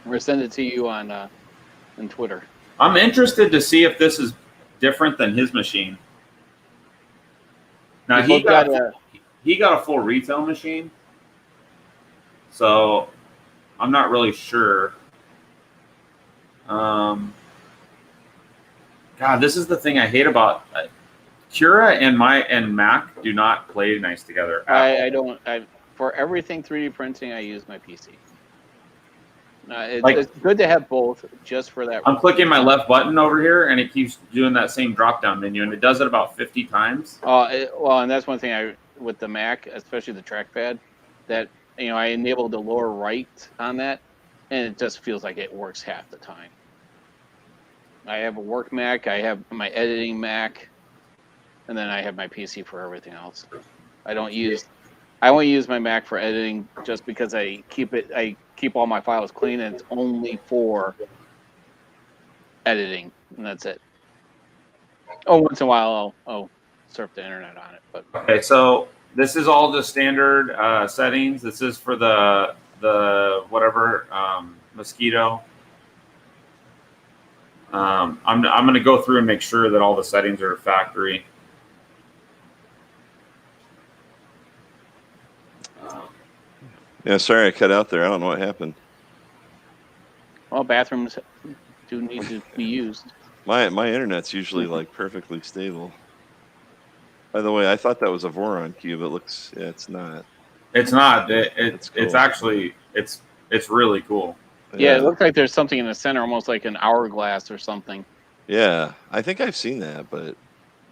Speaker 2: or send it to you on Twitter.
Speaker 1: I'm interested to see if this is different than his machine. Now he got a full retail machine, so I'm not really sure. God, this is the thing I hate about Cura and Mac do not play nice together.
Speaker 2: I don't. For everything 3D printing, I use my PC. It's good to have both, just for that.
Speaker 1: I'm clicking my left button over here, and it keeps doing that same drop-down menu, and it does it about 50 times.
Speaker 2: Well, and that's one thing with the Mac, especially the trackpad, that I enabled the lower right on that, and it just feels like it works half the time. I have a work Mac, I have my editing Mac, and then I have my PC for everything else. I only use my Mac for editing just because I keep all my files clean, and it's only for editing, and that's it. Once in a while I'll surf the internet on it. But
Speaker 1: okay, so this is all the standard settings. This is for the whatever mosquito. I'm going to go through and make sure that all the settings are factory.
Speaker 3: Yeah, sorry I cut out there. I don't know what happened.
Speaker 2: Well, bathrooms do need to be used.
Speaker 3: My internet's usually like perfectly stable. By the way, I thought that was a Voron cube. It looks, it's not.
Speaker 1: It's not.
Speaker 3: It's cool.
Speaker 1: It's actually it's really cool.
Speaker 2: Yeah, it looks like there's something in the center, almost like an hourglass or something.
Speaker 3: Yeah, I think I've seen that, but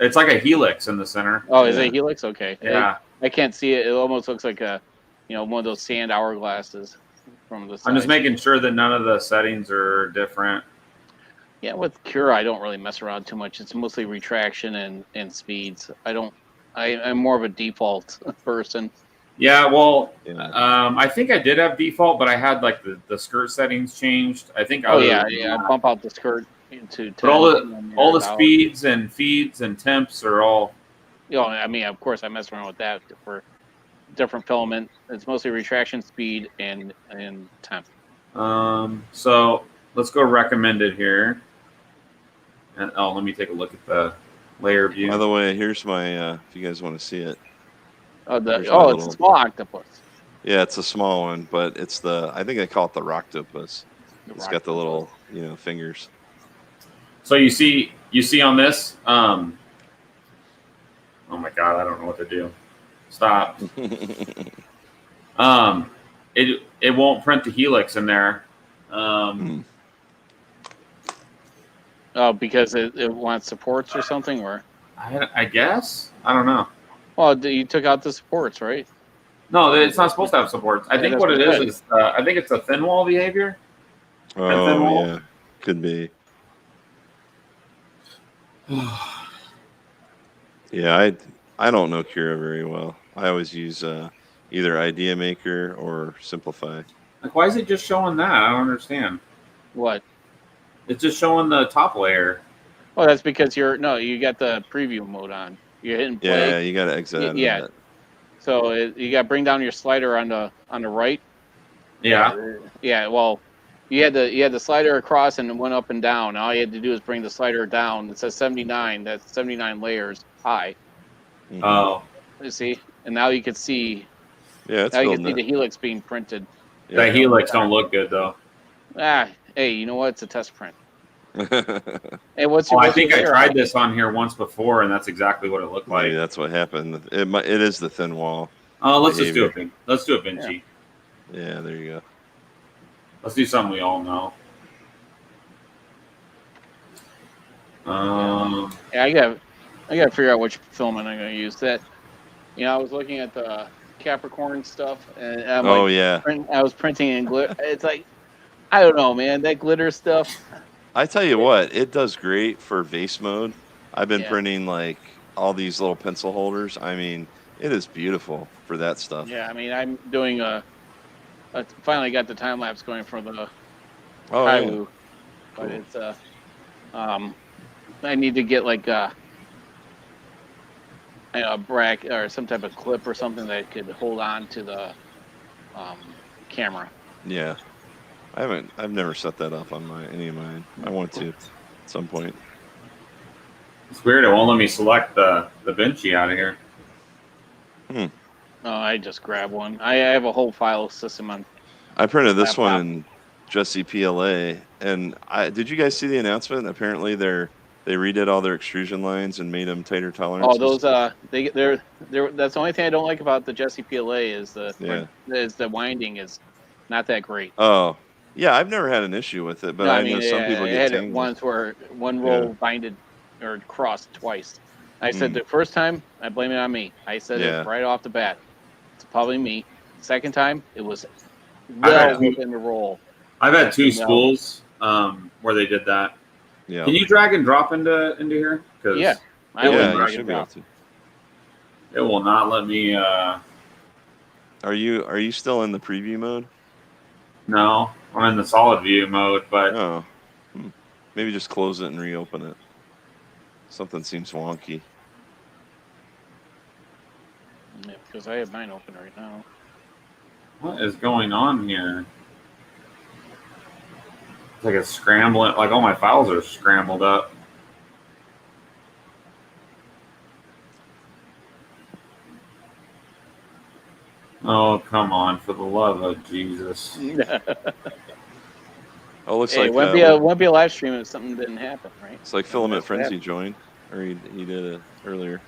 Speaker 1: it's like a helix in the center.
Speaker 2: Oh, is it a helix? Okay.
Speaker 1: Yeah.
Speaker 2: I can't see it. It almost looks like a, one of those sand hourglasses from the side.
Speaker 1: I'm just making sure that none of the settings are different.
Speaker 2: Yeah, with Cura, I don't really mess around too much. It's mostly retraction and speeds. I'm more of a default person.
Speaker 1: Yeah, well, I think I did have default, but I had like the skirt settings changed. I think.
Speaker 2: I bump out the skirt into 10.
Speaker 1: But all the speeds and feeds and temps are all.
Speaker 2: I mean, of course, I mess around with that for different filament. It's mostly retraction, speed, and temp.
Speaker 1: So let's go recommended here. And let me take a look at the layer view.
Speaker 3: By the way, here's my. If you guys want to see it.
Speaker 2: It's a small octopus.
Speaker 3: Yeah, it's a small one, but it's I think they call it the rocktopus. It's got the little, fingers.
Speaker 1: So you see on this, oh my God, I don't know what to do. Stop. It won't print the helix in there.
Speaker 2: Oh, because it wants supports or something, or?
Speaker 1: I guess. I don't know.
Speaker 2: Well, you took out the supports, right?
Speaker 1: No, it's not supposed to have supports. I think what it is I think it's a thin wall behavior.
Speaker 3: Oh, yeah. Could be. Yeah, I don't know Cura very well. I always use either Idea Maker or Simplify.
Speaker 1: Like, why is it just showing that? I don't understand.
Speaker 2: What?
Speaker 1: It's just showing the top layer.
Speaker 2: Well, that's because you got the preview mode on. You're hitting play.
Speaker 3: Yeah, you got to exit out of
Speaker 2: Yeah.
Speaker 3: that.
Speaker 2: So you got to bring down your slider on the right.
Speaker 1: Yeah.
Speaker 2: Yeah. Well, you had the slider across and it went up and down. All you had to do is bring the slider down. It says 79. That's 79 layers high.
Speaker 3: Mhm.
Speaker 1: Oh.
Speaker 2: You see, and now you can see.
Speaker 3: Yeah, it's
Speaker 2: Now you can
Speaker 3: building
Speaker 2: see
Speaker 3: it.
Speaker 2: the helix being printed.
Speaker 3: Yeah.
Speaker 1: That helix don't look good though.
Speaker 2: Hey, you know what? It's a test print. Hey, what's
Speaker 1: Oh,
Speaker 2: your?
Speaker 1: I think I tried this on here once before, and that's exactly what it looked like.
Speaker 3: Maybe that's what happened. It is the thin wall.
Speaker 1: Oh, let's just
Speaker 3: behavior.
Speaker 1: do it. Let's do it, Vinci.
Speaker 3: Yeah, there you go.
Speaker 1: Let's do something we all know.
Speaker 2: Yeah, I got to figure out which filament I'm going to use. That, I was looking at the Capricorn stuff, and I'm
Speaker 3: yeah.
Speaker 2: I was printing in glitter. It's like, I don't know, man. That glitter stuff.
Speaker 3: I tell you what, it does great for vase mode. I've been
Speaker 2: Yeah.
Speaker 3: printing like all these little pencil holders. I mean, it is beautiful for that stuff.
Speaker 2: Yeah, I mean, I'm doing I finally got the time lapse going for the
Speaker 3: Oh,
Speaker 2: Kaiwu,
Speaker 3: yeah.
Speaker 2: but
Speaker 3: Cool.
Speaker 2: it's I need to get like a bracket or some type of clip or something that could hold on to the camera.
Speaker 3: Yeah. I've never set that up on any of mine. I want to at some point.
Speaker 1: It's weird. It won't let me select the Vinci out of here.
Speaker 2: Oh, I just grab one. I have a whole file system on.
Speaker 3: I printed this
Speaker 2: laptop.
Speaker 3: one in Jesse PLA, and did you guys see the announcement? Apparently, they redid all their extrusion lines and made them tighter tolerances.
Speaker 2: Oh, those they're that's the only thing I don't like about the Jesse PLA is the winding is not that great.
Speaker 3: Oh, yeah, I've never had an issue with it, but
Speaker 2: No,
Speaker 3: I know some people
Speaker 2: I
Speaker 3: get
Speaker 2: had it
Speaker 3: tangled.
Speaker 2: once where one roll binded or crossed twice. I said the first time, I blame it on me. I said it right off the bat. It's probably me. Second time, it was well within the roll.
Speaker 1: I've had two spools where they did that.
Speaker 3: Yeah.
Speaker 1: Can you drag and drop into here?
Speaker 2: Yeah.
Speaker 3: You should be able to.
Speaker 1: It will not let me.
Speaker 3: Are you still in the preview mode?
Speaker 1: No, I'm in the solid view mode, but
Speaker 3: maybe just close it and reopen it. Something seems wonky.
Speaker 2: Yeah, because I have mine open right now.
Speaker 1: What is going on here? It's like it's scrambling. Like all my files are scrambled up. Oh, come on, for the love of Jesus.
Speaker 3: Oh, looks
Speaker 2: hey,
Speaker 3: like
Speaker 2: it won't be a live stream if something didn't happen, right?
Speaker 3: It's like Filament Frenzy joined, or he did it earlier.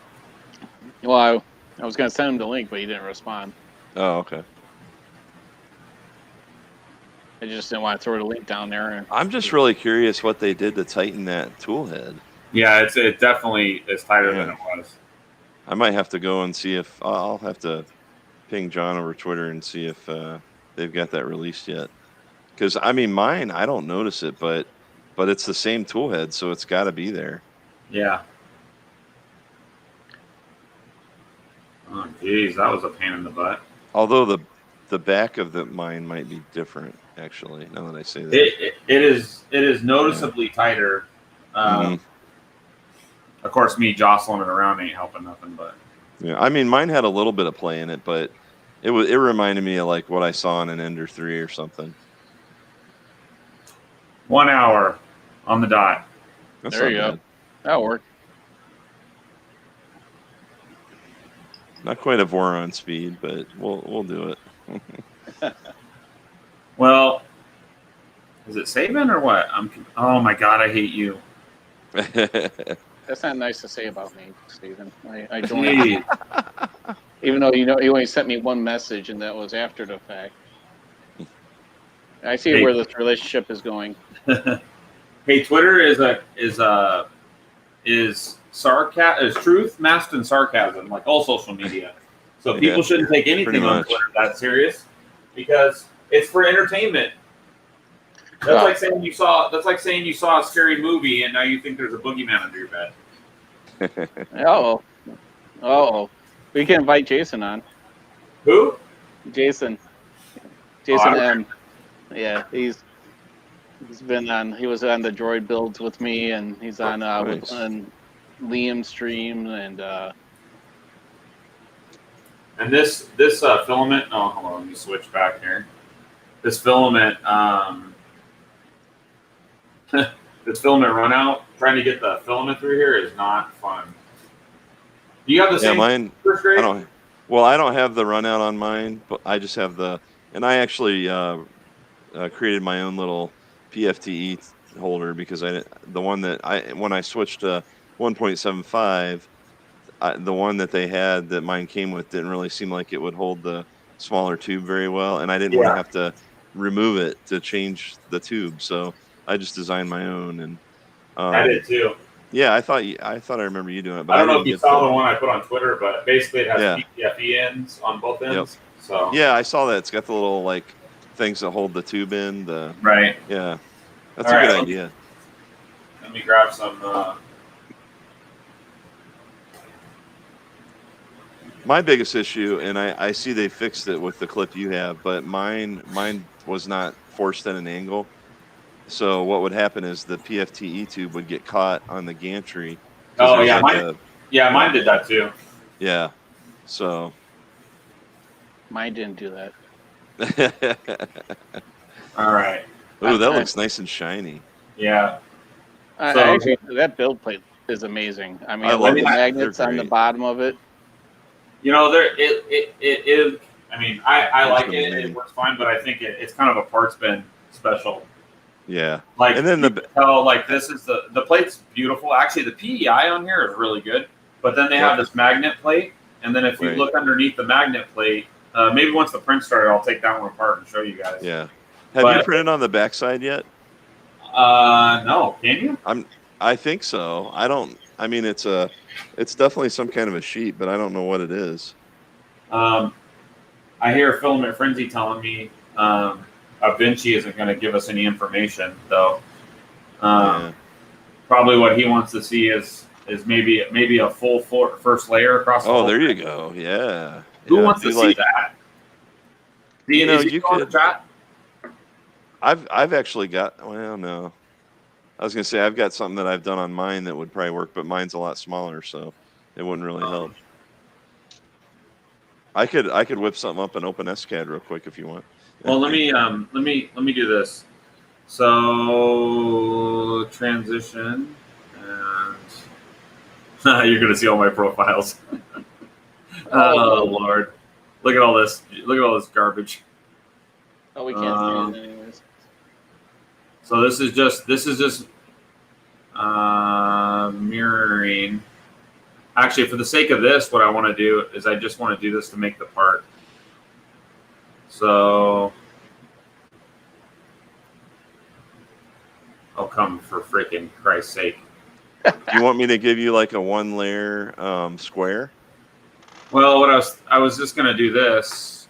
Speaker 2: Well, I was going to send him the link, but he didn't respond.
Speaker 3: Oh, okay.
Speaker 2: I just didn't want to throw the link down there.
Speaker 3: I'm just really curious what they did to tighten that tool head.
Speaker 1: Yeah, it definitely is tighter than it was.
Speaker 3: I might have to go and see if I'll have to ping John over Twitter and see if they've got that released yet. Because I mean, mine, I don't notice it, but it's the same tool head, so it's got to be there.
Speaker 1: Yeah. Oh, geez, that was a pain in the butt.
Speaker 3: Although the back of mine might be different, actually. Now that I say that,
Speaker 1: it is noticeably tighter. Of course, me jostling it around ain't helping nothing. But
Speaker 3: yeah, I mean, mine had a little bit of play in it, but it reminded me of like what I saw in an Ender 3 or something.
Speaker 1: 1 hour on the dot.
Speaker 3: That's
Speaker 2: there you go. That'll work.
Speaker 3: Not quite a Voron speed, but we'll do it.
Speaker 1: Well, is it saving or what? Oh my god, I hate you.
Speaker 2: That's not nice to say about me, Stephen. I joined. Even though you only sent me one message, and that was after the fact. I see where this relationship is going.
Speaker 1: Hey, Twitter is truth masked in sarcasm, like all social media. So people shouldn't take anything on Twitter that serious because it's for entertainment. That's like saying you saw a scary movie and now you think there's a boogeyman under your bed.
Speaker 2: Oh, Oh, we can invite Jason on.
Speaker 1: Who?
Speaker 2: Jason
Speaker 1: I-
Speaker 2: M. Yeah, he's been on. He was on the Droid builds with me, and he's on
Speaker 3: Nice.
Speaker 2: on Liam's stream, and
Speaker 1: And this filament. Oh, hold on. Let me switch back here. This filament. This filament run out. Trying to get the filament through here is not fun. Do you have the
Speaker 3: Yeah,
Speaker 1: same
Speaker 3: mine.
Speaker 1: first grade?
Speaker 3: I don't have the run out on mine, but I just have and I actually created my own little PFTE holder because the one that when I switched to 1.75, the one that they had that mine came with didn't really seem like it would hold the smaller tube very well, and I didn't want to have to remove it to change the tube, so I just designed my own. And
Speaker 1: I did too.
Speaker 3: Yeah, I thought I remember you doing it, but
Speaker 1: I don't know if
Speaker 3: didn't
Speaker 1: you saw the one I put on Twitter, but basically it has PFE ends on both ends.
Speaker 3: Yep.
Speaker 1: So
Speaker 3: yeah, I saw that. It's got the little things that hold the tube in.
Speaker 1: Right.
Speaker 3: Yeah, that's a good idea.
Speaker 1: Let me grab some.
Speaker 3: My biggest issue, and I see they fixed it with the clip you have, but mine was not forced at an angle. So what would happen is the PFTE tube would get caught on the gantry.
Speaker 1: Oh yeah, mine did that too.
Speaker 3: Yeah, so
Speaker 2: mine didn't do that.
Speaker 1: All right.
Speaker 3: Oh, that looks nice and shiny.
Speaker 1: Yeah.
Speaker 2: Actually, that build plate is amazing. I mean, I love the magnets on the bottom of it.
Speaker 1: You know, it is. I mean, I like it. It works fine, but I think it's kind of a parts bin special.
Speaker 3: Yeah.
Speaker 1: Like,
Speaker 3: and then
Speaker 1: this is the plate's beautiful. Actually, the PEI on here is really good. But then they have this magnet plate, and then if you look underneath the magnet plate, maybe once the print started, I'll take that one apart and show you guys.
Speaker 3: Yeah. Have you printed on the backside yet?
Speaker 1: No. Can you?
Speaker 3: I think so. I mean, it's definitely some kind of a sheet, but I don't know what it is.
Speaker 1: I hear Filament Frenzy telling me Vinci isn't going to give us any information, though. Probably what he wants to see is maybe a full first layer across the whole
Speaker 3: there
Speaker 1: thing.
Speaker 3: you go. Yeah.
Speaker 1: Who wants to see that?
Speaker 3: You could. Chat? I've actually got. Well, no. I was gonna say I've got something that I've done on mine that would probably work, but mine's a lot smaller, so it wouldn't really help. I could whip something up in OpenSCAD real quick if you want.
Speaker 1: Well, let me do this. So transition, and you're gonna see all my profiles. Oh Lord, look at all this! Look at all this garbage.
Speaker 2: Oh, we can't see it anyways.
Speaker 1: So this is just mirroring. Actually, for the sake of this, what I want to do is I just want to do this to make the part. So, oh, come for freaking Christ's sake!
Speaker 3: Do you want me to give you like a one layer square?
Speaker 1: Well, what I was just gonna do this,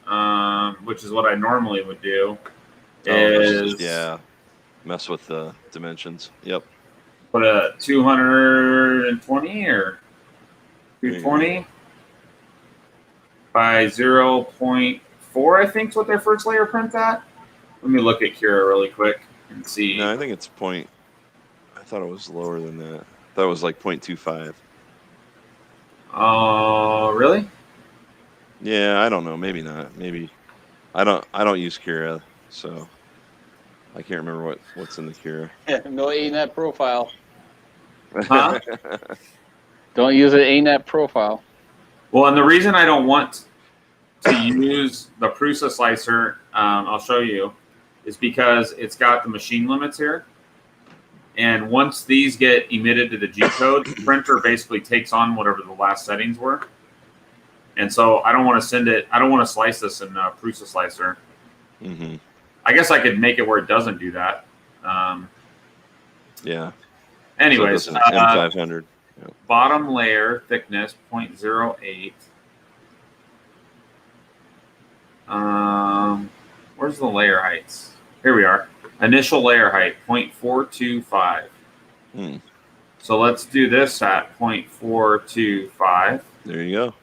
Speaker 1: which is what I normally would do.
Speaker 3: Mess with the dimensions. Yep.
Speaker 1: Put a 220 or 220 by 0.4, I think is what their first layer prints at. Let me look at Kira really quick and see.
Speaker 3: No, I think it's I thought it was lower than that. I thought it was like 0.25.
Speaker 1: Oh, really?
Speaker 3: Yeah, I don't know. Maybe not. Maybe I don't use Kira, so I can't remember what's in the Kira.
Speaker 2: No ANET profile.
Speaker 1: Huh?
Speaker 2: Don't use an ANET profile.
Speaker 1: Well, and the reason I don't want to use the Prusa slicer, I'll show you, is because it's got the machine limits here. And once these get emitted to the G code, the printer basically takes on whatever the last settings were. And so I don't want to slice this in Prusa slicer.
Speaker 3: Mm-hmm.
Speaker 1: I guess I could make it where it doesn't do that.
Speaker 3: Yeah.
Speaker 1: Anyways,
Speaker 3: so M500. Yep.
Speaker 1: Bottom layer thickness 0.08. Where's the layer heights? Here we are. Initial layer height 0.425. So let's do this at 0.425.
Speaker 3: There you go.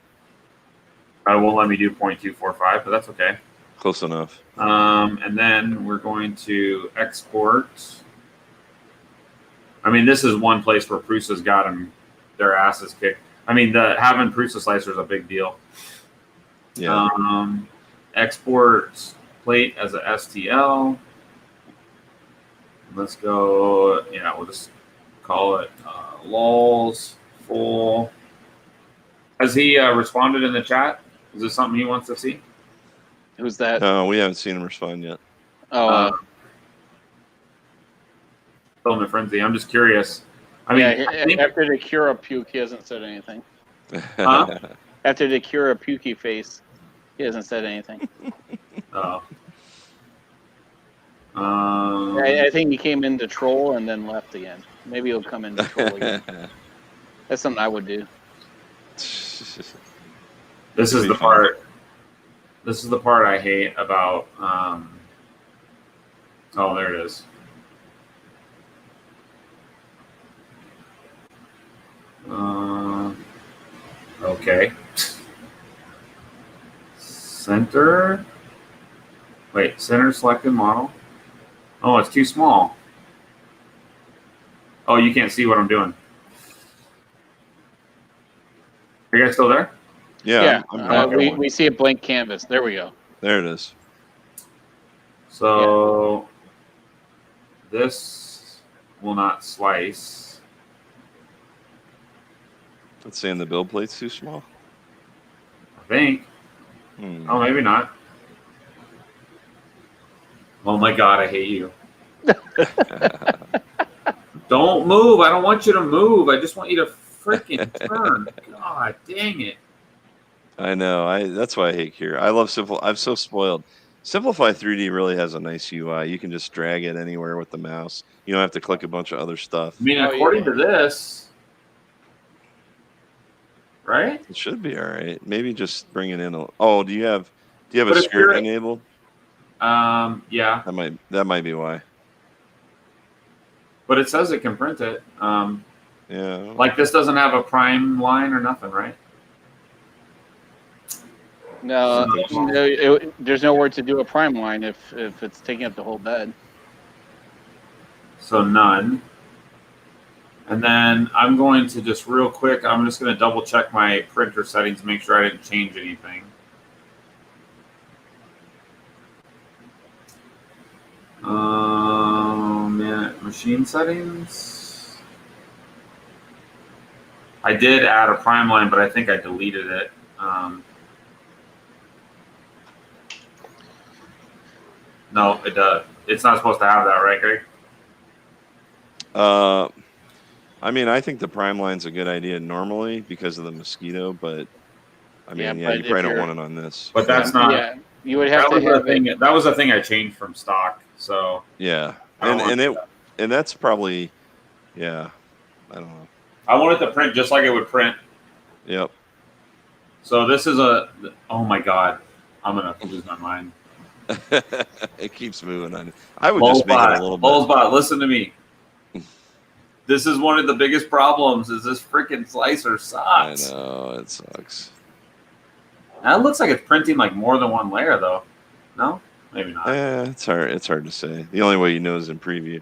Speaker 1: It won't let me do 0.245, but that's okay.
Speaker 3: Close enough.
Speaker 1: And then we're going to export. I mean, this is one place where Prusa's got them their asses kicked. I mean, having Prusa slicer is a big deal.
Speaker 3: Yeah.
Speaker 1: Export plate as a STL. Let's go. Yeah, we'll just call it Lulz full. Has he responded in the chat? Is this something he wants to see?
Speaker 2: Who's that?
Speaker 3: No, we haven't seen him respond yet.
Speaker 2: Oh,
Speaker 1: Filament Frenzy. I'm just curious. I mean,
Speaker 2: after the Cura puke, he hasn't said anything.
Speaker 1: Huh?
Speaker 2: After the Cura pukey face, he hasn't said anything.
Speaker 1: Oh.
Speaker 2: I think he came in to troll and then left again. Maybe he'll come in to troll again. That's something I would do.
Speaker 1: This is the part. This is the part I hate about. Oh, there it is. Okay. Center. Wait, center selected model. Oh, it's too small. Oh, you can't see what I'm doing. Are you guys still there?
Speaker 2: Yeah.
Speaker 3: I'm
Speaker 2: we see a blank canvas. There we go.
Speaker 3: There it is.
Speaker 1: So this will not slice.
Speaker 3: Let's saying the build plate's too small.
Speaker 1: I think. Oh, maybe not. Oh my God, I hate you. Don't move. I don't want you to move. I just want you to freaking turn. God dang it.
Speaker 3: I know. That's why I hate Cure. I love Simple. I'm so spoiled. Simplify 3D really has a nice UI. You can just drag it anywhere with the mouse. You don't have to click a bunch of other stuff.
Speaker 1: I mean, according to this, right?
Speaker 3: It should be all right. Maybe just bring it in. Oh, do you have a script enabled?
Speaker 1: Yeah.
Speaker 3: That might be why.
Speaker 1: But it says it can print it.
Speaker 3: Yeah.
Speaker 1: Like this doesn't have a prime line or nothing, right?
Speaker 2: No, there's nowhere to do a prime line if it's taking up the whole bed.
Speaker 1: So none. And then I'm going to just real quick, I'm just going to double check my printer settings to make sure I didn't change anything. Machine settings. I did add a prime line, but I think I deleted it. No, it does. It's not supposed to have that, right, Greg?
Speaker 3: I mean, I think the prime line's a good idea normally because of the mosquito, but I mean, you probably don't want it on this.
Speaker 1: But that's not.
Speaker 2: Yeah, you would have to have it.
Speaker 1: That was the thing I changed from stock. So
Speaker 3: yeah, and that's probably, yeah, I don't know.
Speaker 1: I want it to print just like it would print.
Speaker 3: Yep.
Speaker 1: So this is oh my God, I'm gonna lose my mind.
Speaker 3: It keeps moving on. I would just make it a little bit.
Speaker 1: Lulzbot, listen to me. This is one of the biggest problems. Is this freaking slicer sucks?
Speaker 3: I know it sucks.
Speaker 1: That looks like it's printing like more than one layer, though. No, maybe not.
Speaker 3: Yeah, it's hard. It's hard to say. The only way you know is in preview.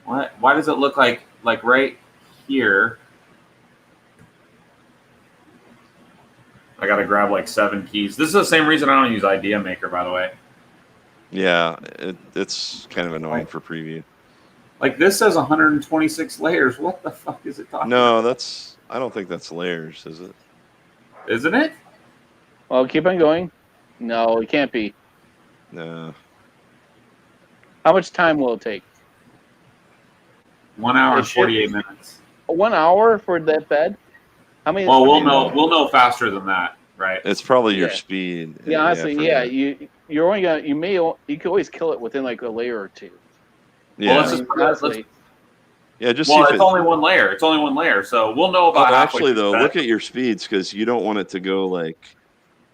Speaker 1: What? Why does it look like right here? I got to grab like 7 keys. This is the same reason I don't use Idea Maker, by the way.
Speaker 3: Yeah, it's kind of annoying for preview.
Speaker 1: Like this says 126 layers. What the fuck is it talking
Speaker 3: about?
Speaker 1: No,
Speaker 3: I don't think that's layers, is it?
Speaker 1: Isn't it?
Speaker 2: Well, keep on going. No, it can't be.
Speaker 3: No.
Speaker 2: How much time will it take?
Speaker 1: 1 hour and 48 minutes.
Speaker 2: 1 hour for that bed? How many?
Speaker 1: Well, we'll know faster than that, right?
Speaker 3: It's probably your speed.
Speaker 2: Yeah, honestly, you're only gonna you can always kill it within like a layer or two.
Speaker 3: Yeah.
Speaker 1: Well, it's only one layer. It's only one layer, so we'll know about.
Speaker 3: Actually, though, look at your speeds because you don't want it to go like.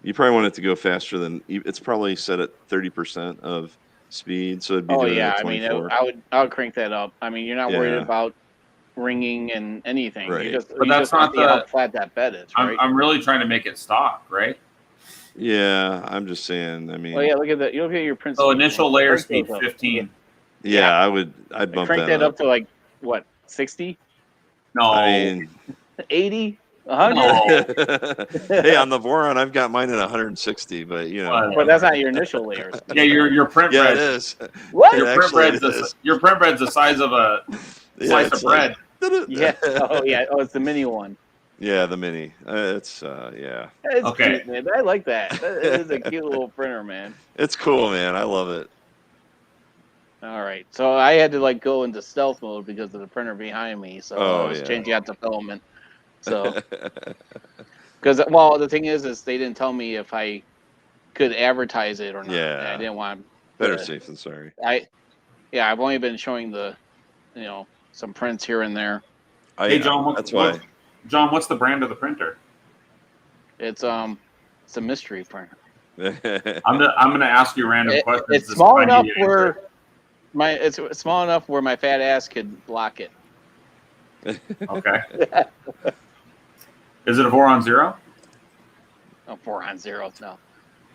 Speaker 3: You probably want it to go faster than. It's probably set at 30% of speed, so it'd be.
Speaker 2: Oh yeah, I mean, I would crank that up. I mean, you're not worried about ringing and anything.
Speaker 3: Right.
Speaker 2: You just,
Speaker 1: But
Speaker 2: you
Speaker 1: that's
Speaker 2: just want
Speaker 1: not
Speaker 2: to see how
Speaker 1: the-
Speaker 2: flat that bed is, right?
Speaker 1: I'm really trying to make it stock, right?
Speaker 3: Yeah, I'm just saying. I mean,
Speaker 2: Well, yeah, look at that. You look at your print.
Speaker 1: So
Speaker 2: speed.
Speaker 1: initial layer
Speaker 2: Crank
Speaker 1: speed
Speaker 2: those up.
Speaker 1: 15.
Speaker 3: yeah, I'd bump
Speaker 2: Crank
Speaker 3: that
Speaker 2: that up to like what, 60,
Speaker 1: No,
Speaker 3: I mean,
Speaker 2: 80, 100?
Speaker 1: No.
Speaker 3: hey, on the Voron, I've got mine at 160, but you know,
Speaker 2: But that's not your initial layer speed.
Speaker 1: yeah, your print
Speaker 3: yeah,
Speaker 1: bread.
Speaker 3: it is.
Speaker 2: What?
Speaker 3: It actually is.
Speaker 1: Your print bread's the size of a slice
Speaker 3: it's
Speaker 1: of bread.
Speaker 2: Yeah. Oh, yeah. Oh, it's the mini one.
Speaker 3: Yeah, the mini. It's yeah,
Speaker 2: It's
Speaker 1: Okay.
Speaker 2: cute, man. I like that. That is a cute little printer, man.
Speaker 3: it's cool, man. I love it.
Speaker 2: All right. So I had to like go into stealth mode because of the printer behind me. So
Speaker 3: Oh,
Speaker 2: I was
Speaker 3: yeah.
Speaker 2: changing out the filament. So, because, well, the thing is they didn't tell me if I could advertise it or not.
Speaker 3: Yeah.
Speaker 2: I didn't want
Speaker 3: Better
Speaker 2: to-
Speaker 3: safe than sorry.
Speaker 2: I've only been showing some prints here and there.
Speaker 1: Hey, John,
Speaker 3: That's why.
Speaker 1: John, what's the brand of the printer?
Speaker 2: It's a mystery printer.
Speaker 1: I'm gonna ask you random questions.
Speaker 2: It's
Speaker 1: to
Speaker 2: small
Speaker 1: try and
Speaker 2: enough
Speaker 1: give you an answer.
Speaker 2: where it's small enough where my fat ass could block it.
Speaker 1: Okay. Is it a 4 on 0?
Speaker 2: Oh, 4 on 0, no.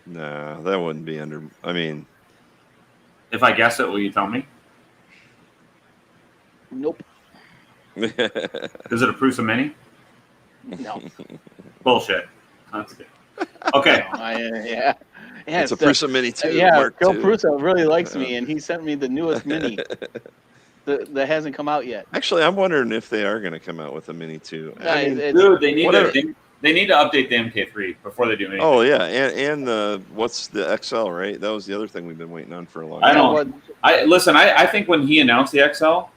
Speaker 3: No, that wouldn't be under. I mean,
Speaker 1: If I guess it, will you tell me?
Speaker 2: Nope.
Speaker 3: yeah,
Speaker 1: Is it a Prusa Mini?
Speaker 2: No.
Speaker 1: Bullshit. That's good. Okay.
Speaker 2: Yeah.
Speaker 3: it's a Prusa Mini too.
Speaker 2: Yeah,
Speaker 3: Mark
Speaker 2: Phil
Speaker 3: II.
Speaker 2: Prusa really likes me, and he sent me the newest Mini that hasn't come out yet.
Speaker 3: Actually, I'm wondering if they are going to come out with a Mini too.
Speaker 2: Yeah,
Speaker 3: I mean,
Speaker 1: Dude, they need
Speaker 3: whatever.
Speaker 1: to they need to update the MK3 before they do anything.
Speaker 3: oh yeah, and the what's the XL, right? That was the other thing we've been waiting on for a long
Speaker 1: I
Speaker 3: time.
Speaker 1: don't. I think when he announced the XL,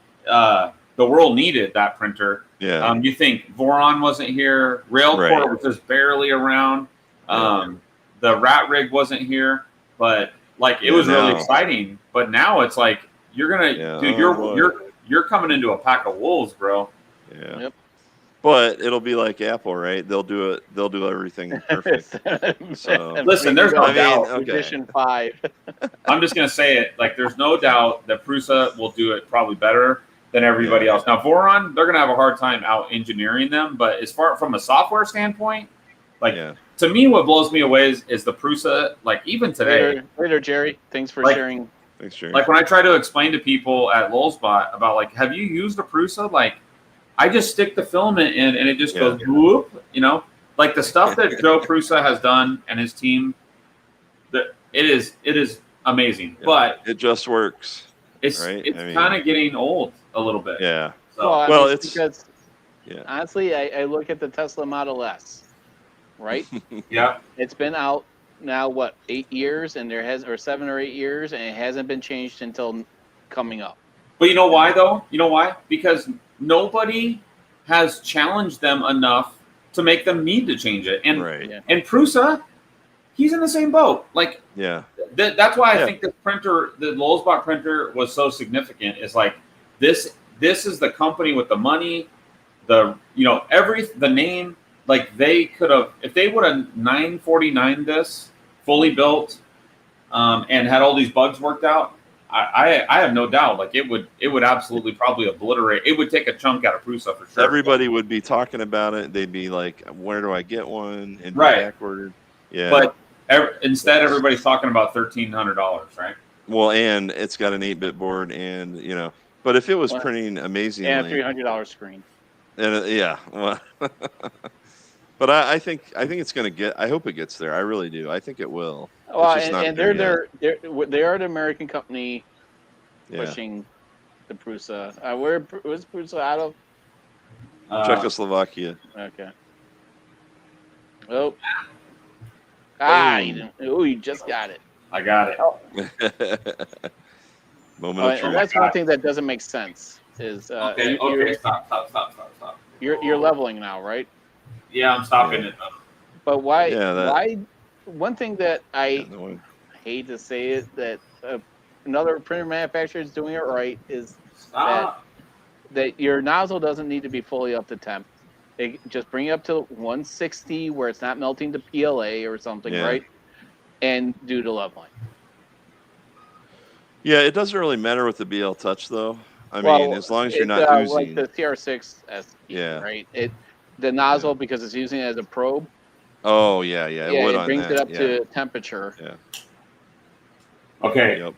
Speaker 1: the world needed that printer.
Speaker 3: Yeah,
Speaker 1: You think Voron wasn't here, Railcore
Speaker 3: Right.
Speaker 1: was just barely around. The Rat Rig wasn't here, but like it
Speaker 3: Yeah,
Speaker 1: was really
Speaker 3: now.
Speaker 1: exciting. But now it's like you're gonna,
Speaker 3: Yeah,
Speaker 1: dude,
Speaker 3: oh, boy.
Speaker 1: you're coming into a pack of wolves, bro.
Speaker 3: yeah.
Speaker 2: Yep.
Speaker 3: But it'll be like Apple, right? They'll do it. They'll do everything perfect. So-
Speaker 1: Listen, there's no
Speaker 3: I mean,
Speaker 1: doubt.
Speaker 3: okay.
Speaker 2: Edition 5.
Speaker 1: I'm just gonna say it. Like, there's no doubt that Prusa will do it probably better than everybody
Speaker 3: Yeah.
Speaker 1: else. Now, Voron, they're gonna have a hard time out engineering them. But as far from a software standpoint, like
Speaker 3: yeah,
Speaker 1: to me, what blows me away is the Prusa. Like even today,
Speaker 2: Later, Jerry. Thanks for
Speaker 1: Like-
Speaker 2: sharing.
Speaker 3: thanks, Jerry.
Speaker 1: like when I try to explain to people at Lulzbot about like, have you used a Prusa? Like, I just stick the filament in and it just
Speaker 3: Yeah.
Speaker 1: goes whoop. You know, like the stuff that Joe Prusa has done and his team. That it is amazing,
Speaker 3: Yeah.
Speaker 1: but
Speaker 3: It just works.
Speaker 1: it's
Speaker 3: Right?
Speaker 1: it's
Speaker 3: I mean-
Speaker 1: kind of getting old a little bit.
Speaker 3: Yeah,
Speaker 1: So
Speaker 2: I
Speaker 3: Well,
Speaker 2: mean,
Speaker 3: it's-
Speaker 2: because
Speaker 3: yeah,
Speaker 2: honestly, I look at the Tesla Model S, right?
Speaker 1: yeah,
Speaker 2: It's been out now, what, 8 years, and or 7 or 8 years, and it hasn't been changed until coming up.
Speaker 1: but you know why though? You know why? Because nobody has challenged them enough to make them need to change it. And
Speaker 3: right.
Speaker 2: Yeah.
Speaker 1: and Prusa, he's in the same boat. Like
Speaker 3: Yeah,
Speaker 1: that's why I
Speaker 3: Yeah.
Speaker 1: think the printer, the Lulzbot printer, was so significant. Is like this is the company with the money, the name. Like they could have, if they would have 949 this fully built, and had all these bugs worked out. I have no doubt. Like it would absolutely probably obliterate. It would take a chunk out of Prusa for sure.
Speaker 3: everybody would be talking about it. They'd be like, "Where do I get one?" And be
Speaker 1: Right.
Speaker 3: back ordered. Yeah,
Speaker 1: But instead, everybody's talking about $1,300, right?
Speaker 3: well, and it's got an 8-bit board, and But if it was
Speaker 2: Well,
Speaker 3: printing amazingly,
Speaker 2: And a $300 screen.
Speaker 3: and yeah, well, but I think it's going to get. I hope it gets there. I really do. I think it will.
Speaker 2: Well,
Speaker 3: just not
Speaker 2: and
Speaker 3: there
Speaker 2: they are the American company
Speaker 3: Yeah,
Speaker 2: pushing the Prusa. Where's Prusa out of?
Speaker 3: Czechoslovakia.
Speaker 2: Okay. Oh. You just got it.
Speaker 1: I got it.
Speaker 3: Moment of
Speaker 2: And
Speaker 3: truth.
Speaker 2: that's one thing that doesn't make sense. Is
Speaker 1: Okay. Stop.
Speaker 2: you're leveling now, right?
Speaker 1: Yeah, I'm stopping
Speaker 3: Yeah.
Speaker 1: it though.
Speaker 2: But why?
Speaker 3: Yeah,
Speaker 2: Why? One thing that I
Speaker 3: Yeah, no one-
Speaker 2: hate to say it that another printer manufacturer is doing it right is
Speaker 1: Stop.
Speaker 2: that your nozzle doesn't need to be fully up to temp. They just bring it up to 160 where it's not melting to PLA or something,
Speaker 3: Yeah.
Speaker 2: right? And do the leveling.
Speaker 3: Yeah, it doesn't really matter with the BL Touch though. I mean, as long as you're not
Speaker 2: like
Speaker 3: oozing.
Speaker 2: the CR6 SP,
Speaker 3: Yeah.
Speaker 2: right? The nozzle, because it's using it as a probe.
Speaker 3: Oh yeah, it would
Speaker 2: it
Speaker 3: on
Speaker 2: brings
Speaker 3: that.
Speaker 2: it up
Speaker 3: yeah.
Speaker 2: to temperature.
Speaker 3: Yeah.
Speaker 1: Okay.
Speaker 3: Yep.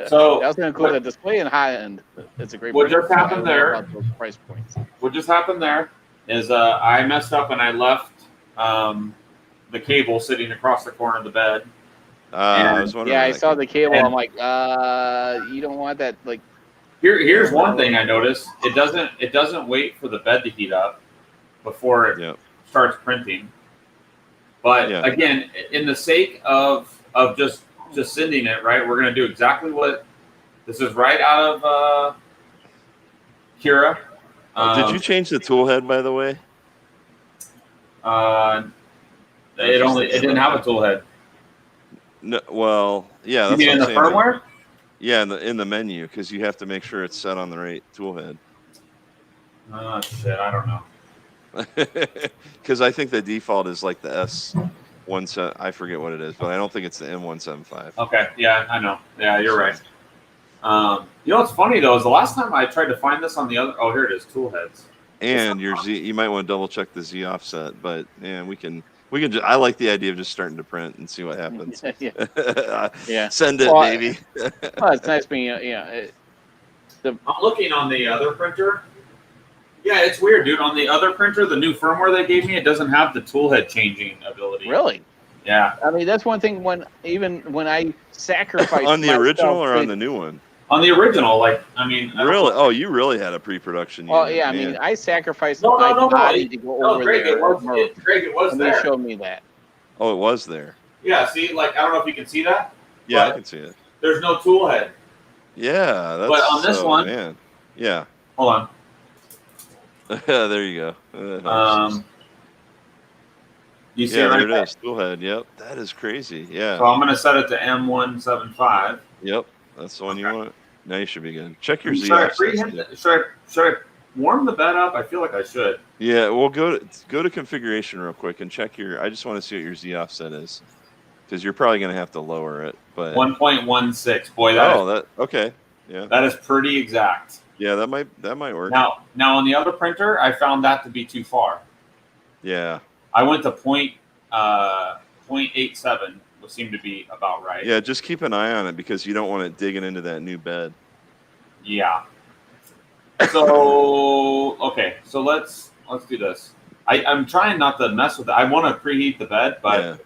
Speaker 1: So
Speaker 2: They also include a display and high end. It's a great.
Speaker 1: What
Speaker 2: brand,
Speaker 1: just
Speaker 2: so I
Speaker 1: happened
Speaker 2: don't know
Speaker 1: there?
Speaker 2: about those price points.
Speaker 1: What just happened there is I messed up and I left the cable sitting across the corner of the bed.
Speaker 3: I was wondering.
Speaker 2: Yeah,
Speaker 3: where
Speaker 2: I
Speaker 3: that
Speaker 2: saw
Speaker 3: came
Speaker 2: the cable. I'm like, you don't want that. Like,
Speaker 1: here's one thing I noticed. It doesn't wait for the bed to heat up before it
Speaker 3: Yep.
Speaker 1: starts printing. But
Speaker 3: Yeah.
Speaker 1: again, in the sake of just sending it, right, we're going to do exactly what this is right out of Kira.
Speaker 3: Did you change the tool head, by the way?
Speaker 1: It didn't have a tool head.
Speaker 3: No, well, yeah,
Speaker 1: You
Speaker 3: that's
Speaker 1: mean
Speaker 3: what
Speaker 1: in
Speaker 3: I'm
Speaker 1: the
Speaker 3: saying.
Speaker 1: firmware?
Speaker 3: Yeah, in the menu, because you have to make sure it's set on the right tool head.
Speaker 1: Oh shit, I don't know.
Speaker 3: Because I think the default is like the S17. I forget what it is, but I don't think it's the M175.
Speaker 1: Okay, yeah, I know. Yeah, you're right. You know what's funny though is the last time I tried to find this on the other. Oh, here it is, tool heads.
Speaker 3: And your Z, you might want to double check the Z offset, but man, we can. Just, I like the idea of just starting to print and see what happens.
Speaker 2: Yeah.
Speaker 3: Send it, baby.
Speaker 2: Well, it's nice being
Speaker 1: I'm looking on the other printer. Yeah, it's weird, dude. On the other printer, the new firmware they gave me, it doesn't have the tool head changing ability.
Speaker 2: Really?
Speaker 1: Yeah.
Speaker 2: I mean, that's one thing. When I sacrifice
Speaker 3: on the original or on the new one.
Speaker 1: On the original, like I mean.
Speaker 3: Really? Oh, you really had a pre-production unit.
Speaker 2: Well, yeah.
Speaker 3: man.
Speaker 2: I mean, I sacrificed my body to go over
Speaker 1: Greg,
Speaker 2: there.
Speaker 1: Greg, it was there.
Speaker 2: They showed me that.
Speaker 3: Oh, it was there.
Speaker 1: Yeah. See, like I don't know if you can see that.
Speaker 3: Yeah, I can see it.
Speaker 1: There's no tool head.
Speaker 3: Yeah, that's.
Speaker 1: But on this one,
Speaker 3: man. Yeah.
Speaker 1: Hold on.
Speaker 3: There you go.
Speaker 1: You see
Speaker 3: there
Speaker 1: right
Speaker 3: it
Speaker 1: there?
Speaker 3: is. Tool head. Yep, that is crazy. Yeah.
Speaker 1: So I'm gonna set it to M175.
Speaker 3: Yep, that's the one you want. Now you should be good. Check your Z.
Speaker 1: Should I warm the bed up? I feel like I should.
Speaker 3: Yeah, well, go to configuration real quick and check your. I just want to see what your Z offset is, because you're probably gonna have to lower it. But
Speaker 1: 1.16. Boy,
Speaker 3: okay. Yeah.
Speaker 1: That is pretty exact.
Speaker 3: Yeah, that might work.
Speaker 1: Now on the other printer, I found that to be too far.
Speaker 3: Yeah.
Speaker 1: I went to 0.87, which seemed to be about right.
Speaker 3: Yeah, just keep an eye on it because you don't want it digging into that new bed.
Speaker 1: Yeah. So okay, so let's do this. I'm trying not to mess with it. I want to preheat the bed, but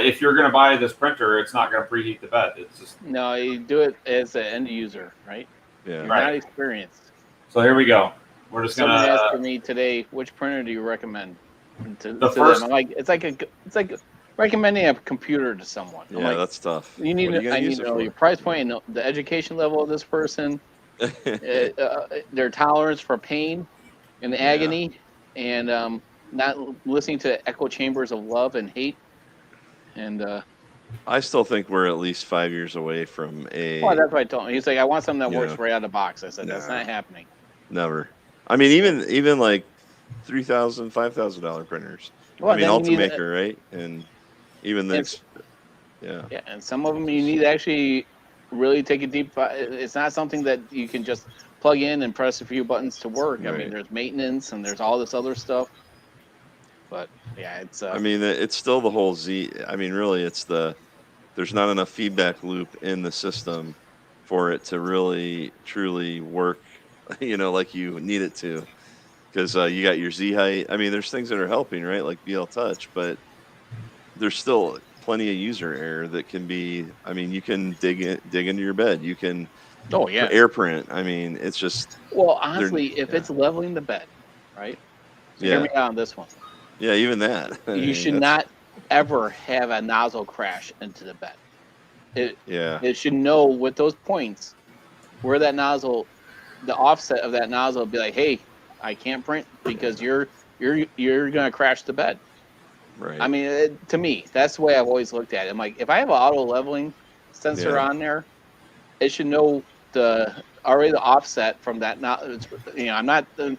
Speaker 1: if you're gonna buy this printer, it's not gonna preheat the bed. It's just
Speaker 2: no. You do it as an end user, right?
Speaker 3: Yeah.
Speaker 2: You're not experienced.
Speaker 1: So here we go. We're just
Speaker 2: Someone
Speaker 1: gonna.
Speaker 2: asked me today, which printer do you recommend?
Speaker 1: The first.
Speaker 2: Them. I'm like, it's like recommending a computer to someone.
Speaker 3: Yeah,
Speaker 2: I'm like,
Speaker 3: that's tough.
Speaker 2: I need to know your price point and the education level of this person, their tolerance for pain and agony, and not listening to echo chambers of love and hate. And
Speaker 3: I still think we're at least 5 years away from a.
Speaker 2: Well, that's what I told him. He's like, I want something that works right out of the box. I said, that's not happening.
Speaker 3: Never. I mean, even like $3,000, $5,000 printers.
Speaker 2: Well,
Speaker 3: I mean, Ultimaker, right? And even this. Yeah.
Speaker 2: Yeah, and some of them you need to actually really take a deep. It's not something that you can just plug in and press a few buttons to work.
Speaker 3: Right.
Speaker 2: I mean, there's maintenance and there's all this other stuff. But yeah, it's.
Speaker 3: I mean, it's still the whole Z. I mean, really, there's not enough feedback loop in the system for it to really truly work, like you need it to. Because you got your Z height. I mean, there's things that are helping, right? Like BL Touch, but there's still plenty of user error that can be. I mean, you can dig into your bed. You can.
Speaker 2: Oh yeah.
Speaker 3: Air print. I mean, it's just.
Speaker 2: Well, honestly, if it's leveling the bed, right? So hear me out on this one.
Speaker 3: Yeah, even that.
Speaker 2: You should not ever have a nozzle crash into the bed. It should know with those points where that nozzle, the offset of that nozzle, be like, hey, I can't print because you're gonna crash the bed.
Speaker 3: Right.
Speaker 2: I mean, to me, that's the way I've always looked at it. I'm like, if I have an auto leveling sensor on there, it should know the offset from that. I'm not a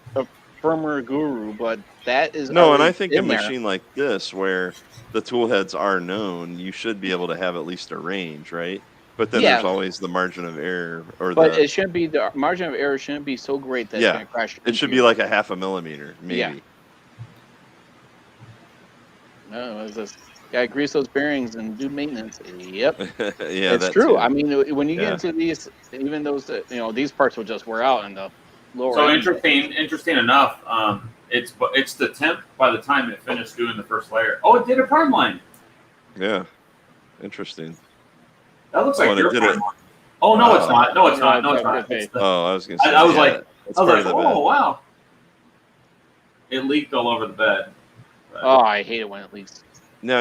Speaker 2: firmware guru, but that is
Speaker 3: no. And I think a
Speaker 2: there.
Speaker 3: machine like this, where the tool heads are known, you should be able to have at least a range, right? But then
Speaker 2: Yeah.
Speaker 3: there's always the margin of error, or
Speaker 2: But
Speaker 3: the
Speaker 2: it shouldn't be, the margin of error shouldn't be so great that it's
Speaker 3: Yeah.
Speaker 2: going to crash.
Speaker 3: It should be like a half a millimeter, maybe.
Speaker 2: Yeah. No, it's just gotta grease those bearings and do maintenance. Yep,
Speaker 3: Yeah,
Speaker 2: it's
Speaker 3: that
Speaker 2: true.
Speaker 3: too.
Speaker 2: I mean, when you
Speaker 3: Yeah.
Speaker 2: get into these, even those, these parts will just wear out in the lower
Speaker 1: So
Speaker 2: end.
Speaker 1: interesting enough. It's the temp by the time it finished doing the first layer. Oh, it did a prime line.
Speaker 3: Yeah. Interesting.
Speaker 1: That looks
Speaker 3: Oh,
Speaker 1: like
Speaker 3: and it
Speaker 1: your
Speaker 3: did
Speaker 1: prime
Speaker 3: it.
Speaker 1: line. Oh no, it's
Speaker 3: Wow.
Speaker 1: not. No, it's
Speaker 2: No,
Speaker 1: not. No,
Speaker 2: it's
Speaker 1: it's
Speaker 2: not.
Speaker 1: not. It's the,
Speaker 3: Oh, I was gonna say.
Speaker 1: I was
Speaker 3: yeah,
Speaker 1: like,
Speaker 3: it's
Speaker 1: I was
Speaker 3: part
Speaker 1: like,
Speaker 3: of the bed.
Speaker 1: oh wow. It leaked all over the bed.
Speaker 2: Oh, I hate it when it leaks.
Speaker 3: Now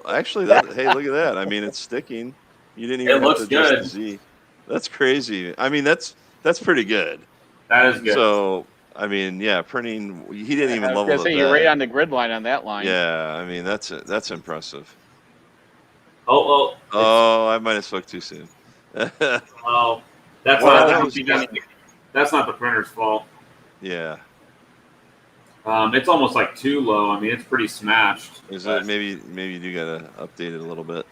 Speaker 3: actually hey, look at that. I mean, it's sticking. You didn't
Speaker 1: It
Speaker 3: even have
Speaker 1: looks
Speaker 3: to adjust
Speaker 1: good.
Speaker 3: the Z. That's crazy. I mean, that's pretty good.
Speaker 1: That is good.
Speaker 3: So I mean, yeah, printing. He didn't even
Speaker 2: I was
Speaker 3: level
Speaker 2: gonna
Speaker 3: the
Speaker 2: say
Speaker 3: bed.
Speaker 2: you're right on the grid line on that line.
Speaker 3: Yeah, I mean that's impressive.
Speaker 1: Oh,
Speaker 3: Oh, I might have spoke too soon.
Speaker 1: well, that's
Speaker 3: Well,
Speaker 1: not.
Speaker 3: that was
Speaker 1: That's not the printer's fault.
Speaker 3: yeah.
Speaker 1: It's almost like too low. I mean, it's pretty smashed.
Speaker 3: Is
Speaker 1: but-
Speaker 3: it maybe you gotta update it a little bit,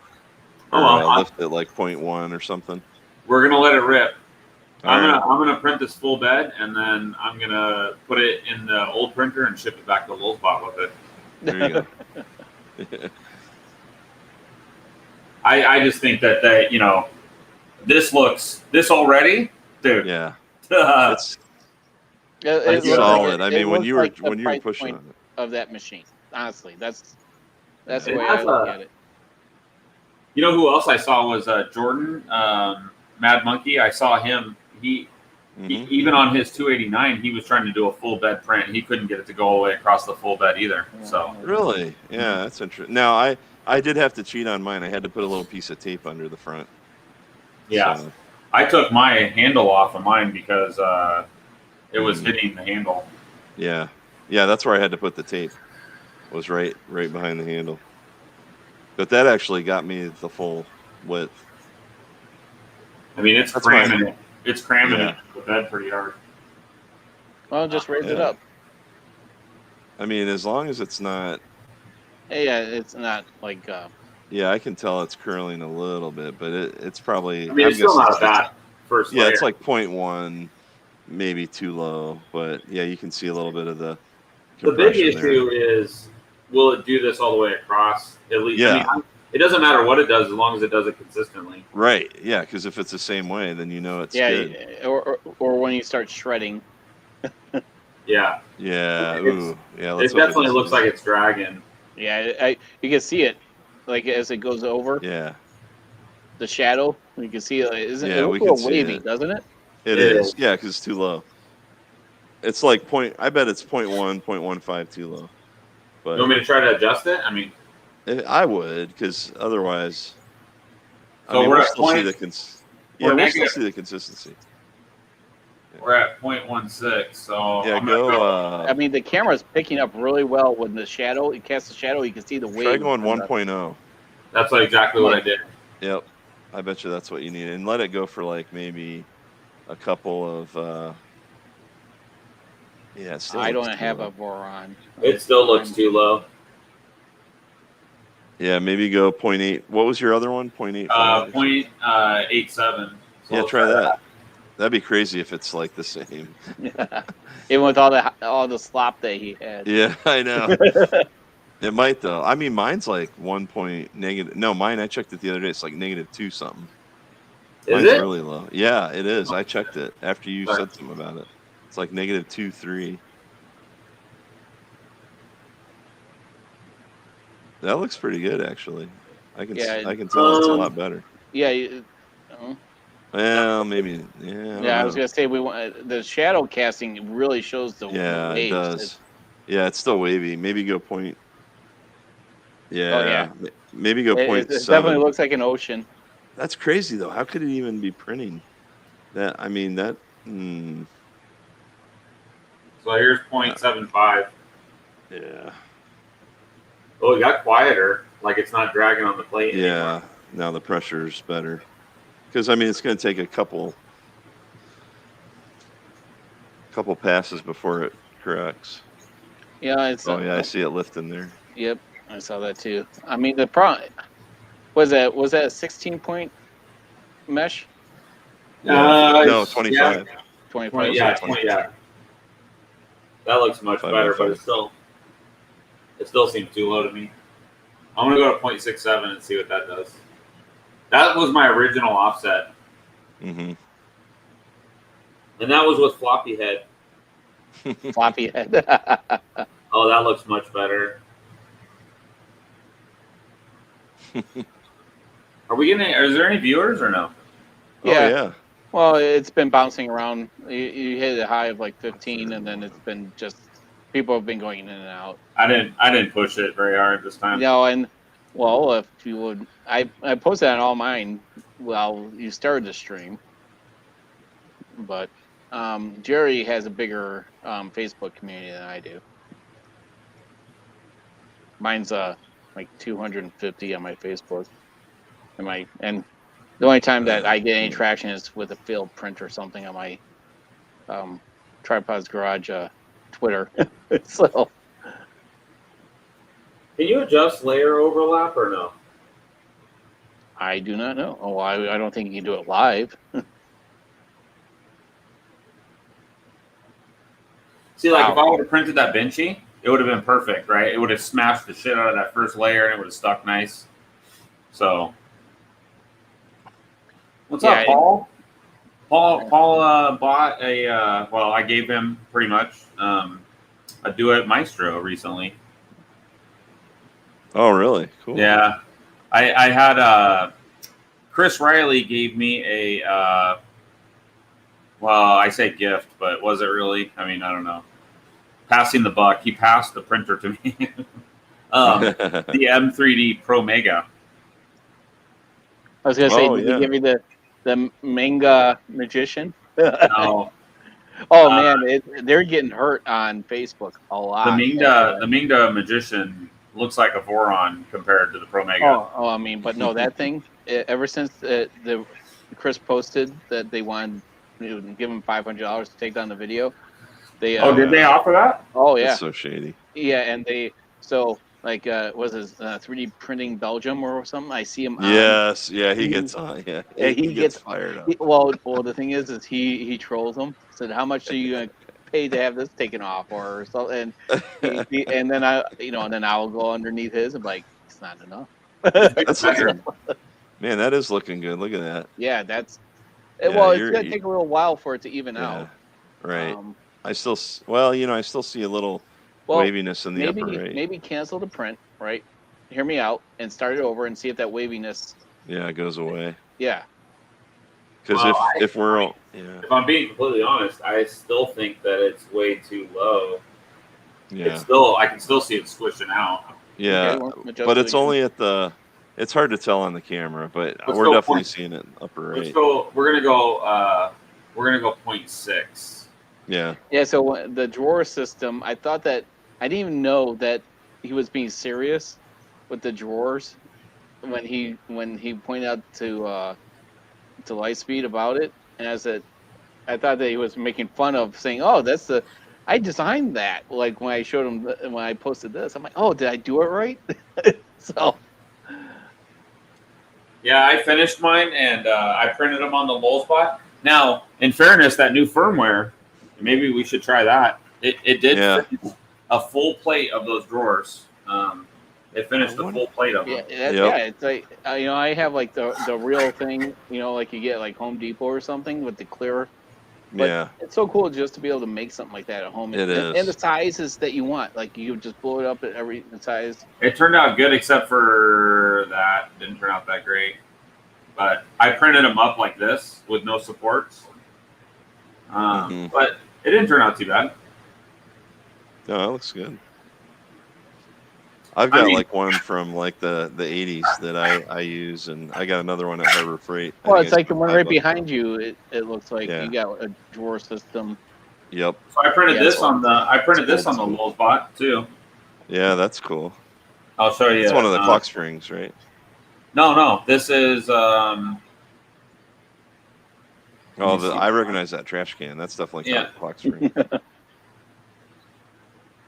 Speaker 1: Oh,
Speaker 3: or
Speaker 1: well,
Speaker 3: lift it like 0.1 or something?
Speaker 1: We're gonna let it rip.
Speaker 3: All
Speaker 1: I'm
Speaker 3: right.
Speaker 1: gonna print this full bed, and then I'm gonna put it in the old printer and ship it back to Lulzbot with it.
Speaker 3: There you go.
Speaker 1: I just think that this already, dude.
Speaker 3: Yeah,
Speaker 1: It's
Speaker 2: It
Speaker 1: It's
Speaker 2: looks
Speaker 3: solid.
Speaker 2: Like
Speaker 3: I mean, when
Speaker 2: looks
Speaker 3: you were
Speaker 2: like the price
Speaker 3: pushing
Speaker 2: point
Speaker 3: on it.
Speaker 2: of that machine. Honestly, that's
Speaker 3: Yeah.
Speaker 2: the
Speaker 1: It
Speaker 2: way I
Speaker 1: has
Speaker 2: look
Speaker 1: a-
Speaker 2: at it.
Speaker 1: You know who else I saw was Jordan Mad Monkey. I saw him. He even on his 289, he was trying to do a full bed print. He couldn't get it to go all the way across the full bed either. So
Speaker 3: Really? Yeah, that's interesting. Now, I did have to cheat on mine. I had to put a little piece of tape under the front.
Speaker 1: yeah,
Speaker 3: So,
Speaker 1: I took my handle off of mine because it was hitting the handle.
Speaker 3: yeah, that's where I had to put the tape. Was right behind the handle. But that actually got me the full width.
Speaker 1: I mean, it's
Speaker 3: That's
Speaker 1: cramming
Speaker 3: fine.
Speaker 1: it. It's cramming
Speaker 3: Yeah.
Speaker 1: it the bed pretty hard.
Speaker 2: Well, just raise it
Speaker 3: Yeah.
Speaker 2: up.
Speaker 3: I mean, as long as it's not.
Speaker 2: Yeah, it's not like.
Speaker 3: Yeah, I can tell it's curling a little bit, but it's probably.
Speaker 1: I mean, it's still not a bad first
Speaker 3: Yeah,
Speaker 1: layer.
Speaker 3: it's like 0.1, maybe too low, but yeah, you can see a little bit of the.
Speaker 1: The big
Speaker 3: compression there.
Speaker 1: issue is, will it do this all the way across? At least,
Speaker 3: Yeah.
Speaker 1: I mean, it doesn't matter what it does as long as it does it consistently.
Speaker 3: Right. Yeah, because if it's the same way, then it's good.
Speaker 2: Or when you start shredding.
Speaker 1: Yeah.
Speaker 3: Yeah.
Speaker 1: It's-
Speaker 3: Ooh. Yeah.
Speaker 1: It
Speaker 3: Let's hope
Speaker 1: definitely
Speaker 3: doesn't
Speaker 1: looks
Speaker 3: do
Speaker 1: like
Speaker 3: that.
Speaker 1: it's dragging.
Speaker 2: Yeah, you can see it, like as it goes over
Speaker 3: Yeah.
Speaker 2: the shadow. You can see it. It
Speaker 3: Yeah,
Speaker 2: looks
Speaker 3: we
Speaker 2: a
Speaker 3: can
Speaker 2: little
Speaker 3: see
Speaker 2: wavy,
Speaker 3: it.
Speaker 2: doesn't it?
Speaker 3: It is. Yeah, because it's too low. It's like I bet it's 0.1, 0.15 too low.
Speaker 1: You want me
Speaker 3: But
Speaker 1: to try to adjust it? I mean,
Speaker 3: I would, because otherwise,
Speaker 1: So we're
Speaker 3: we'll
Speaker 1: at
Speaker 3: still see
Speaker 1: point-
Speaker 3: the
Speaker 1: we're
Speaker 3: we'll still
Speaker 1: negative.
Speaker 3: see the consistency.
Speaker 1: we're at 0.16. So
Speaker 3: Yeah,
Speaker 1: I'm gonna
Speaker 3: go.
Speaker 2: I mean, the camera's picking up really well when the shadow. It casts the shadow. You can see the wave.
Speaker 3: Try going
Speaker 2: from the-
Speaker 3: 1.0.
Speaker 1: That's exactly what I did.
Speaker 3: Yep. I bet you that's what you need. And let it go for like maybe a couple of yeah, it still
Speaker 2: I
Speaker 3: looks
Speaker 2: don't
Speaker 3: too
Speaker 2: have
Speaker 3: low.
Speaker 2: a Voron.
Speaker 1: It still looks too low.
Speaker 3: Yeah, maybe go 0.8. What was your other one? 0.85?
Speaker 1: 0.87. So
Speaker 3: Yeah,
Speaker 1: let's
Speaker 3: try that. That'd be crazy if it's like the same.
Speaker 2: Even with all the slop that he had.
Speaker 3: Yeah, I know. It might though. I mean, mine's like negative. No, mine. I checked it the other day. It's like -2 something.
Speaker 1: Is
Speaker 3: Mine's
Speaker 1: it?
Speaker 3: really low. Yeah, it is. I checked it after you
Speaker 1: Sorry.
Speaker 3: said something about it. It's like -2.3. That looks pretty good, actually. I can tell it's a lot better.
Speaker 2: Yeah.
Speaker 3: Well, maybe. Yeah.
Speaker 2: Yeah, I was gonna say the shadow casting really shows the
Speaker 3: Yeah,
Speaker 2: waves.
Speaker 3: it does. Yeah, it's still wavy. Maybe go point. Yeah.
Speaker 2: Oh, yeah.
Speaker 3: Maybe go
Speaker 2: It
Speaker 3: 0.7.
Speaker 2: definitely looks like an ocean.
Speaker 3: That's crazy though. How could it even be printing that? I mean that.
Speaker 1: So here's 0.75.
Speaker 3: Yeah.
Speaker 1: Oh, it got quieter. Like it's not dragging on the plate.
Speaker 3: Yeah.
Speaker 1: Anymore.
Speaker 3: Now the pressure's better. Because I mean, it's going to take a couple passes before it corrects.
Speaker 2: Yeah, it's.
Speaker 3: Oh yeah, I see it lifting there.
Speaker 2: Yep, I saw that too. I mean, the problem was that a 16 point mesh?
Speaker 3: No, 25.
Speaker 1: Yeah,
Speaker 2: 25.
Speaker 1: yeah,
Speaker 3: 20.
Speaker 1: yeah. That looks much better, but it still seems too low to me. I'm gonna go to 0.67 and see what that does. That was my original offset,
Speaker 3: Mm-hmm.
Speaker 1: and that was with floppy head.
Speaker 2: Floppy head.
Speaker 1: Oh, that looks much better. Are we getting? Is there any viewers or no?
Speaker 2: Yeah.
Speaker 3: Oh, yeah.
Speaker 2: Well, it's been bouncing around. You hit a high of like 15, and then it's been just people have been going in and out.
Speaker 1: I didn't push it very hard this time.
Speaker 2: And well, if you would, I posted on all mine. Well, you started the stream, but Jerry has a bigger Facebook community than I do. Mine's like 250 on my Facebook, and the only time that I get any traction is with a failed print or something on my Tripod's Garage Twitter. So
Speaker 1: Can you adjust layer overlap or no?
Speaker 2: I do not know. Oh, I don't think you can do it live.
Speaker 1: See, like if
Speaker 2: Wow.
Speaker 1: I would have printed that Benchy, it would have been perfect, right? It would have smashed the shit out of that first layer and it would have stuck nice. So, what's up, Paul? Paul bought a, well, I gave him pretty much a Duet Maestro recently.
Speaker 3: Oh, really? Cool.
Speaker 1: Yeah. I had, Chris Riley gave me a, well, I say gift, but was it really? I mean, I don't know. Passing the buck. He passed the printer to me. The M3D Pro Mega.
Speaker 2: I was gonna say,
Speaker 3: Oh,
Speaker 2: did
Speaker 3: yeah.
Speaker 2: he give me the manga magician?
Speaker 1: No,
Speaker 2: Oh man, they're getting hurt on Facebook a lot.
Speaker 1: the Mingda Magician looks like a Voron compared to the Pro Mega.
Speaker 2: Oh, I mean, but no, that thing. Ever since the Chris posted that they wanted to give him $500 to take down the video, they
Speaker 1: Did they offer that?
Speaker 2: Oh yeah,
Speaker 3: That's so shady.
Speaker 2: yeah, and they like was his 3D printing Belgium or something. I see him.
Speaker 3: Yes. Yeah, he gets on. Yeah.
Speaker 2: Yeah, he gets
Speaker 3: fired up.
Speaker 2: Well, the thing is he trolls them. Said, "How much are you gonna pay to have this taken off?" Or something. And and then I will go underneath his and be like, it's not enough.
Speaker 3: That's looking, man, that is looking good. Look at that.
Speaker 2: Yeah, that's.
Speaker 3: Yeah,
Speaker 2: Well, it's gonna take a little while for it to even out.
Speaker 3: Right. I still, I still see a little waviness in the upper right.
Speaker 2: Maybe cancel the print, right? Hear me out and start it over and see if that waviness.
Speaker 3: Yeah, it goes away.
Speaker 2: Yeah.
Speaker 3: Because if we're all,
Speaker 1: if I'm being completely honest, I still think that it's way too low.
Speaker 3: Yeah.
Speaker 1: I can still see it squishing out.
Speaker 3: Yeah,
Speaker 2: Okay,
Speaker 3: but it's only at the. It's hard to tell on the camera, but we're definitely seeing it upper right.
Speaker 1: Let's go. We're gonna go 0.6.
Speaker 3: Yeah.
Speaker 2: Yeah. So the drawer system, I thought that I didn't even know that he was being serious with the drawers when he pointed out to Lightspeed about it, and I thought that he was making fun of saying, "Oh, that's I designed that." Like when I showed him when I posted this, I'm like, "Oh, did I do it right?" So.
Speaker 1: Yeah, I finished mine and I printed them on the Lulzbot. Now, in fairness, that new firmware, maybe we should try that. It did finish a full plate of those drawers. It finished the full plate of them.
Speaker 2: Yeah, it's like I have like the real thing, like you get like Home Depot or something with the clear. But it's so cool just to be able to make something like that at home.
Speaker 3: It is.
Speaker 2: And the sizes that you want. Like you just blow it up at every size.
Speaker 1: It turned out good except for that. Didn't turn out that great. But I printed them up like this with no supports. But it didn't turn out too bad.
Speaker 3: No, that looks good. I've got like one from like the 80s that I use, and I got another one at Harbor Freight.
Speaker 2: Well, it's like the one right behind you. It looks like you got a drawer system.
Speaker 3: Yep.
Speaker 1: So I printed this on the Lulzbot too.
Speaker 3: Yeah, that's cool.
Speaker 1: I'll show you.
Speaker 3: It's one of the clock springs, right?
Speaker 1: No. This is.
Speaker 3: I recognize that trash can. That's definitely clock spring.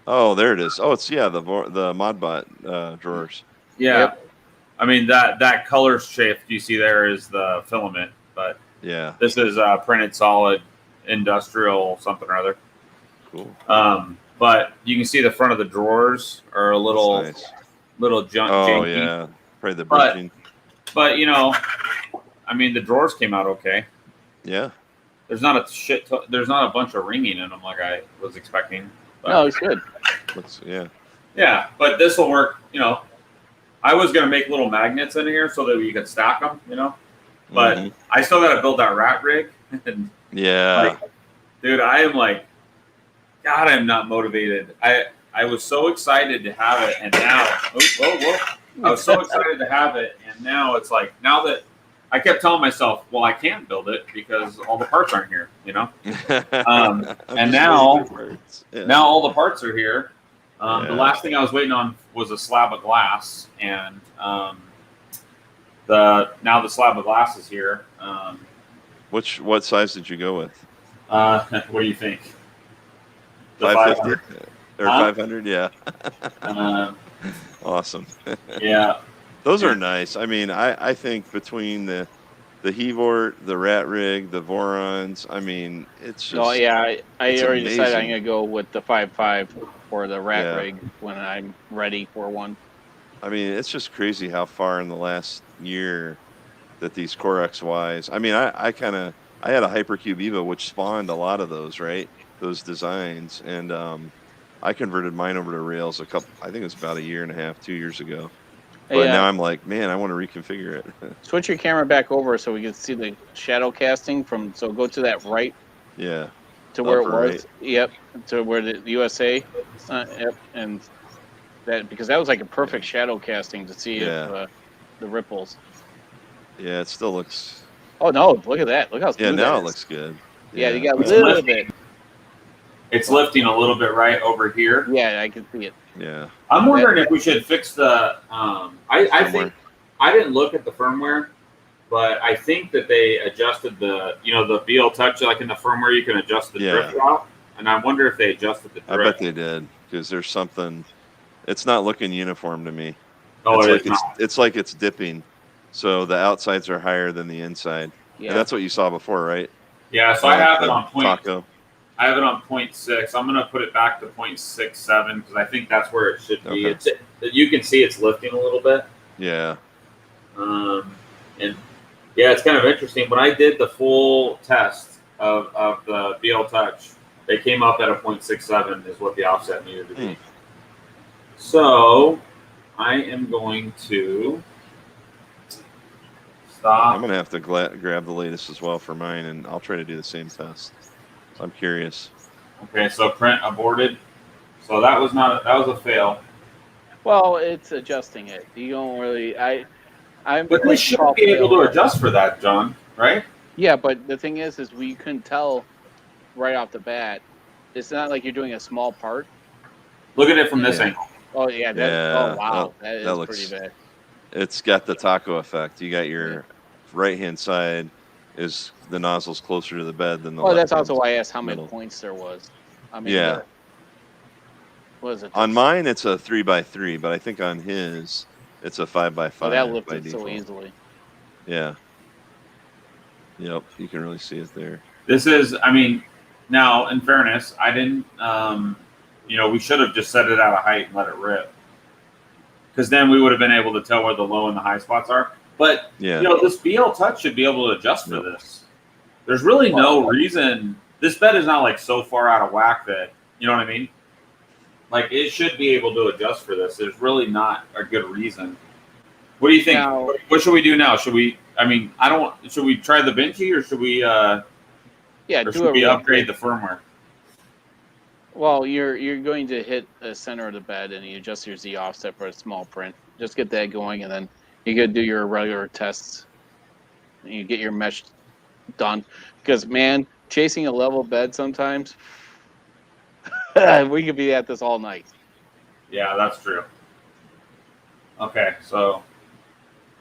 Speaker 3: Oh, there it is. Oh, it's the Modbot drawers.
Speaker 1: Yeah, I mean that color shift you see there is the filament
Speaker 3: Yeah.
Speaker 1: This is printed solid industrial something or other.
Speaker 3: Cool.
Speaker 1: But you can see the front of the drawers are a little
Speaker 3: That's nice.
Speaker 1: janky.
Speaker 3: Yeah. Probably the bridging.
Speaker 1: But I mean, the drawers came out okay.
Speaker 3: Yeah.
Speaker 1: There's not there's not a bunch of ringing in them like I was expecting. But,
Speaker 2: No, it's good.
Speaker 1: Yeah, but this will work. I was gonna make little magnets in here so that you could stack them. But I still got to build that rat rig. And dude, I am like, God, I'm not motivated. I was so excited to have it, and now, I was so excited to have it, and now it's like, now that I kept telling myself, well, I can't build it because all the parts aren't here, and now all the parts are here. The last thing I was waiting on was a slab of glass, and now the slab of glass is here.
Speaker 3: What size did you go with?
Speaker 1: What do you think?
Speaker 3: 550 or 500? Yeah. Awesome.
Speaker 1: Yeah.
Speaker 3: Those are nice. I mean, I think between the Hevort, the rat rig, the Vorons, I mean, it's just.
Speaker 2: Oh yeah, I already decided I'm
Speaker 3: amazing.
Speaker 2: gonna go with the 5.5 for the rat rig when I'm ready for one.
Speaker 3: I mean, it's just crazy how far in the last year that these Core XYs. I mean, I had a Hypercube Evo which spawned a lot of those, right? Those designs, and I converted mine over to Rails I think it was about a year and a half, 2 years ago. But now I'm like, man, I want to reconfigure it.
Speaker 2: Switch your camera back over so we can see the shadow casting from. So go to that right.
Speaker 3: Yeah.
Speaker 2: To where it was.
Speaker 3: Right.
Speaker 2: Yep. To where the USA. Yep. And that because that was like a perfect shadow casting to see if, the ripples.
Speaker 3: Yeah, it still looks.
Speaker 2: Oh no! Look at that! Look how smooth
Speaker 3: now
Speaker 2: that
Speaker 3: it
Speaker 2: is.
Speaker 3: looks good.
Speaker 2: Yeah, you got a little bit.
Speaker 1: It's lifting a little bit right over here.
Speaker 2: Yeah, I can see it.
Speaker 3: Yeah.
Speaker 1: I'm wondering if we should fix the. I think I didn't look at the firmware, but I think that they adjusted the the BL Touch, like in the firmware you can adjust the drift drop, and I wonder if they adjusted the drift.
Speaker 3: I bet they did because there's something. It's not looking uniform to me.
Speaker 1: Oh,
Speaker 3: it's like it's dipping, so the outsides are higher than the inside. Yeah, and that's what you saw before, right?
Speaker 1: Yeah. So I have it on point.
Speaker 3: Taco.
Speaker 1: I have it on 0.6. I'm going to put it back to 0.67 because I think that's where it should be.
Speaker 3: Okay.
Speaker 1: You can see it's lifting a little bit.
Speaker 3: Yeah.
Speaker 1: And yeah, it's kind of interesting. When I did the full test of the BL Touch, they came up at a 0.67 is what the offset needed to be. So I am going to stop.
Speaker 3: I'm going to have to grab the latest as well for mine, and I'll try to do the same test. I'm curious.
Speaker 1: Okay, so print aborted. So that was a fail.
Speaker 2: Well, it's adjusting it. You don't really.
Speaker 1: But we should be able to adjust for that, John. Right?
Speaker 2: Yeah, but the thing is we couldn't tell right off the bat. It's not like you're doing a small part.
Speaker 1: Look at it from this angle.
Speaker 2: Oh yeah. Oh wow, that looks pretty bad.
Speaker 3: It's got the taco effect. You got your right hand side. Is the nozzle's closer to the bed than the left.
Speaker 2: That's also why I asked how many points there was. I mean, what is it?
Speaker 3: On mine, it's a 3x3, but I think on his, it's a 5x5.
Speaker 2: Oh, that lifted so easily.
Speaker 3: Yeah. Yep, you can really see it there.
Speaker 1: This is, I mean, now in fairness, I didn't, we should have just set it at a height and let it rip. Because then we would have been able to tell where the low and the high spots are. But, this BL Touch should be able to adjust for this. There's really no reason. This bed is not like so far out of whack that, you know what I mean? Like it should be able to adjust for this. There's really not a good reason. What do you think? What should we do now? Should we try the Vinci or should we, should we upgrade the firmware?
Speaker 2: Well, you're going to hit the center of the bed and you adjust your Z offset for a small print. Just get that going and then you could do your regular tests and you get your mesh done. Because, man, chasing a level bed sometimes, we could be at this all night.
Speaker 1: Yeah, that's true. Okay, so.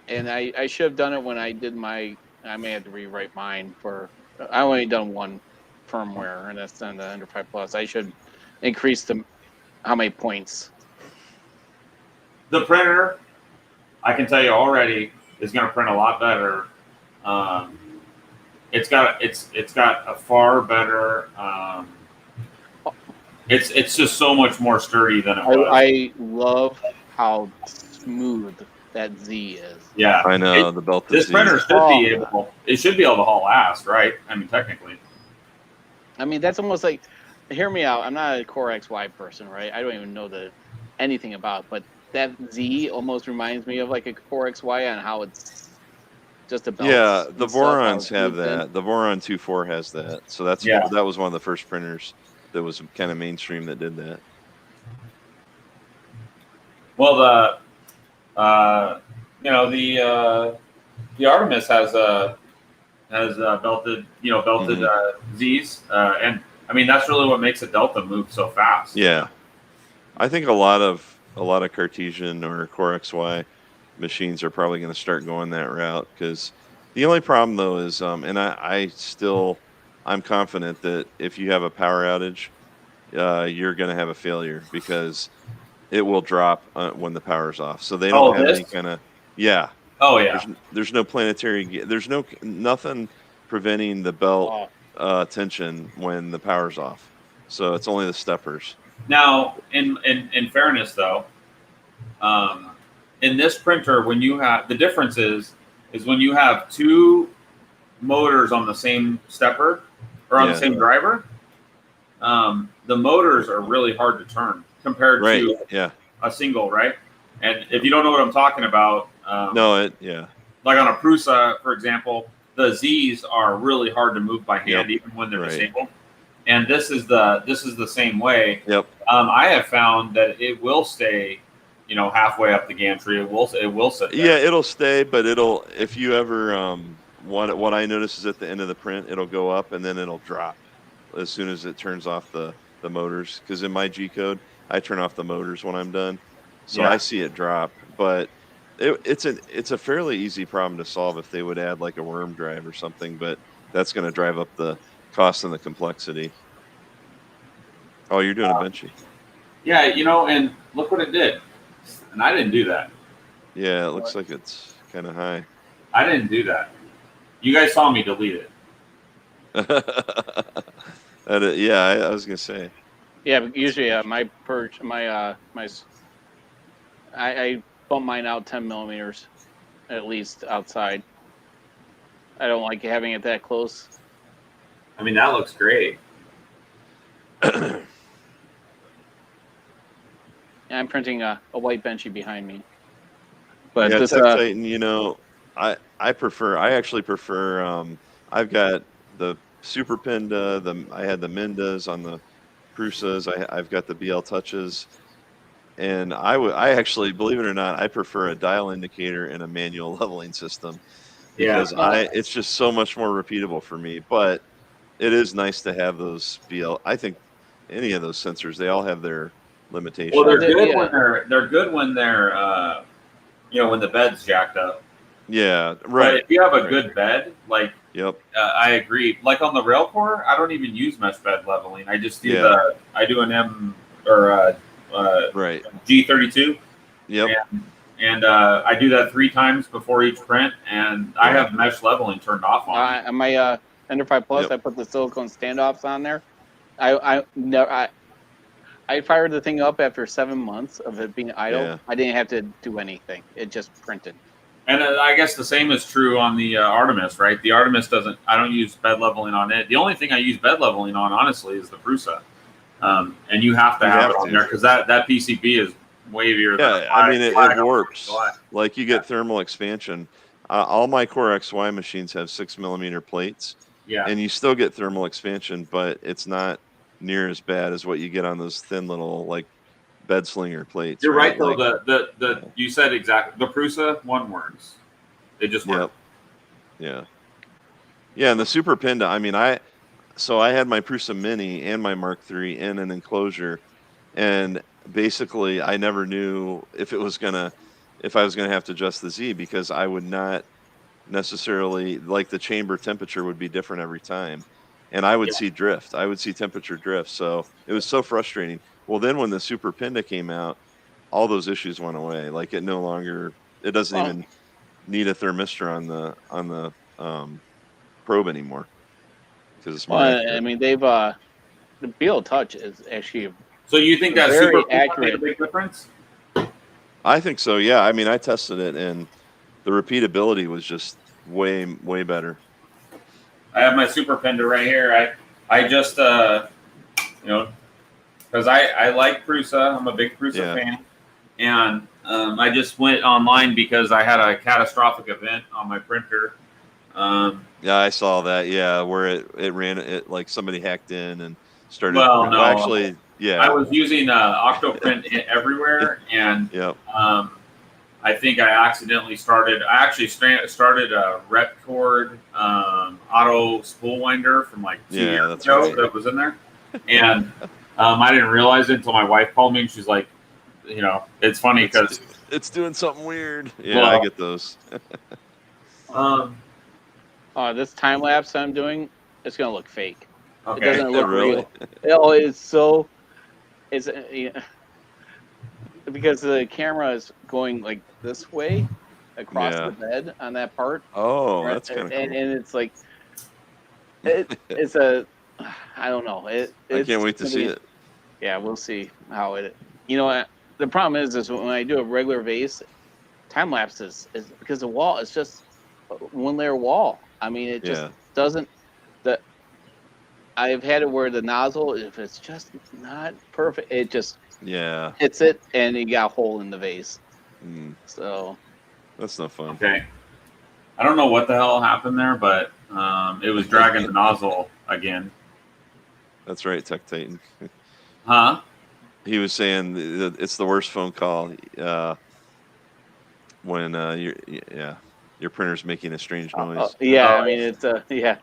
Speaker 2: And I should have done it when I did I may have to rewrite mine I only done one firmware, and that's on the Under 5 Plus. I should increase how many points.
Speaker 1: The printer, I can tell you already, is going to print a lot better it's got a far better. It's just so much more sturdy than it was.
Speaker 2: I love how smooth that Z is.
Speaker 1: Yeah,
Speaker 3: I know the belt.
Speaker 1: This printer should be able. It should be able to haul ass, right? I mean, technically.
Speaker 2: I mean, that's almost like. Hear me out. I'm not a Core XY person, right? I don't even know anything about, but that Z almost reminds me of like a Core XY on how it's just a belt.
Speaker 3: Yeah, the Vorons have that. The Voron 2.4 has that. So that was one of the first printers that was kind of mainstream that did that.
Speaker 1: Well, the Artemis has belted Z's, and I mean that's really what makes a Delta move so fast.
Speaker 3: Yeah, I think a lot of Cartesian or Core XY machines are probably going to start going that route, because the only problem though is, and I'm confident that if you have a power outage, you're going to have a failure, because it will drop when the power's off. So they don't have any kind of
Speaker 1: Oh yeah.
Speaker 3: There's no planetary. There's nothing preventing the belt tension when the power's off. So it's only the steppers.
Speaker 1: Now, in fairness though, in this printer, when you have the difference is when you have two motors on the same stepper or on the same driver, the motors are really hard to turn compared to a single, right? And if you don't know what I'm talking about, like on a Prusa, for example, the Z's are really hard to move by hand, even when they're disabled. And this is the same way.
Speaker 3: Yep.
Speaker 1: I have found that it will stay, halfway up the gantry. It will sit there.
Speaker 3: Yeah, it'll stay, but if you ever what I notice is at the end of the print, it'll go up and then it'll drop as soon as it turns off the motors. Because in my G code, I turn off the motors when I'm done, so I see it drop. But it's a fairly easy problem to solve if they would add like a worm drive or something. But that's going to drive up the cost and the complexity. Oh, you're doing a benchy.
Speaker 1: Yeah, and look what it did. And I didn't do that.
Speaker 3: Yeah, it looks like it's kind of high.
Speaker 1: I didn't do that. You guys saw me delete it.
Speaker 3: I was gonna say.
Speaker 2: Yeah, but usually I bump mine out 10 millimeters, at least outside. I don't like having it that close.
Speaker 1: I mean, that looks great.
Speaker 2: I'm printing a white benchy behind me. But
Speaker 3: yeah,
Speaker 2: this
Speaker 3: Titan, I actually prefer. I've got the Super Pinda. I had the Mindas on the Prusas. I've got the BL Touches, and I actually, believe it or not, I prefer a dial indicator and a manual leveling system, because it's just so much more repeatable for me. But it is nice to have those BL. I think any of those sensors, they all have their limitations.
Speaker 1: Well, they're good when they're when the bed's jacked up.
Speaker 3: Yeah, right.
Speaker 1: But if you have a good bed, like,
Speaker 2: I
Speaker 1: agree. Like on the Railcore, I don't even use mesh bed leveling. I just do I do an M or G32.
Speaker 3: Yep.
Speaker 1: And I do that 3 times before each print, and I have mesh leveling turned off on.
Speaker 2: My Ender 5 Plus, I put the silicone standoffs on there. I fired the thing up after 7 months of it being idle.
Speaker 3: Yeah.
Speaker 2: I didn't have to do anything. It just printed.
Speaker 1: And I guess the same is true on the Artemis, right? The Artemis I don't use bed leveling on it. The only thing I use bed leveling on, honestly, is the Prusa. And you have to have it on there, because that PCB is wavier.
Speaker 3: Yeah, I mean, it warps. Like, you get thermal expansion. All my Core XY machines have 6 millimeter plates.
Speaker 1: Yeah.
Speaker 3: And you still get thermal expansion, but it's not near as bad as what you get on those thin little, like, bed slinger plates.
Speaker 1: You're right, though. Like, you said exactly. The Prusa one works. It just works.
Speaker 3: Yeah. Yeah, and the Super Pinda. I mean, I had my Prusa Mini and my Mark III in an enclosure, and basically I never knew if I was gonna have to adjust the Z, because I would not necessarily, like, the chamber temperature would be different every time, and I would see drift. I would see temperature drift. So it was so frustrating. Well, then when the Super Pinda came out, all those issues went away. Like, it doesn't even need a thermistor probe anymore because it's more
Speaker 2: Well,
Speaker 3: accurate.
Speaker 2: I mean, they've the Beal Touch is actually
Speaker 1: So you think that
Speaker 2: very
Speaker 1: super accurate made a
Speaker 2: accurate.
Speaker 1: big difference?
Speaker 3: I think so. Yeah. I mean, I tested it, and the repeatability was just way better.
Speaker 1: I have my super pender right here. I just because I like Prusa. I'm a big Prusa fan, and I just went online because I had a catastrophic event on my printer.
Speaker 3: Yeah, I saw that. Yeah, where it ran it like somebody hacked in and started.
Speaker 1: Well, no,
Speaker 3: actually,
Speaker 1: I
Speaker 3: yeah,
Speaker 1: was using Octoprint everywhere, and
Speaker 3: yep,
Speaker 1: I think I accidentally started. I actually started a Repcord auto spool winder from like 2 years
Speaker 3: that's
Speaker 1: ago
Speaker 3: right.
Speaker 1: that was in there, and I didn't realize it until my wife called me, and she's like, it's funny because
Speaker 3: It's doing something weird. Yeah, I get those.
Speaker 2: This time lapse I'm doing, it's gonna look fake.
Speaker 1: Okay.
Speaker 2: It doesn't look
Speaker 3: Really?
Speaker 2: real. Oh, it's because the camera is going like this way across
Speaker 3: Yeah.
Speaker 2: the bed on that part.
Speaker 3: Oh,
Speaker 2: Right?
Speaker 3: that's kind of
Speaker 2: and
Speaker 3: cool.
Speaker 2: it's like it's a I don't know.
Speaker 3: I can't wait to see it.
Speaker 2: Yeah, we'll see how it. You know, the problem is when I do a regular vase, time lapse is because the wall is just one layer wall. I mean, it just doesn't. I've had it where the nozzle, if it's just not perfect, it just hits it and you got a hole in the vase. So
Speaker 3: that's not fun.
Speaker 1: Okay. I don't know what the hell happened there, but it was dragging the nozzle again.
Speaker 3: That's right, Tech Titan.
Speaker 1: Huh?
Speaker 3: He was saying it's the worst phone call when your printer's making a strange noise.
Speaker 2: I mean it's I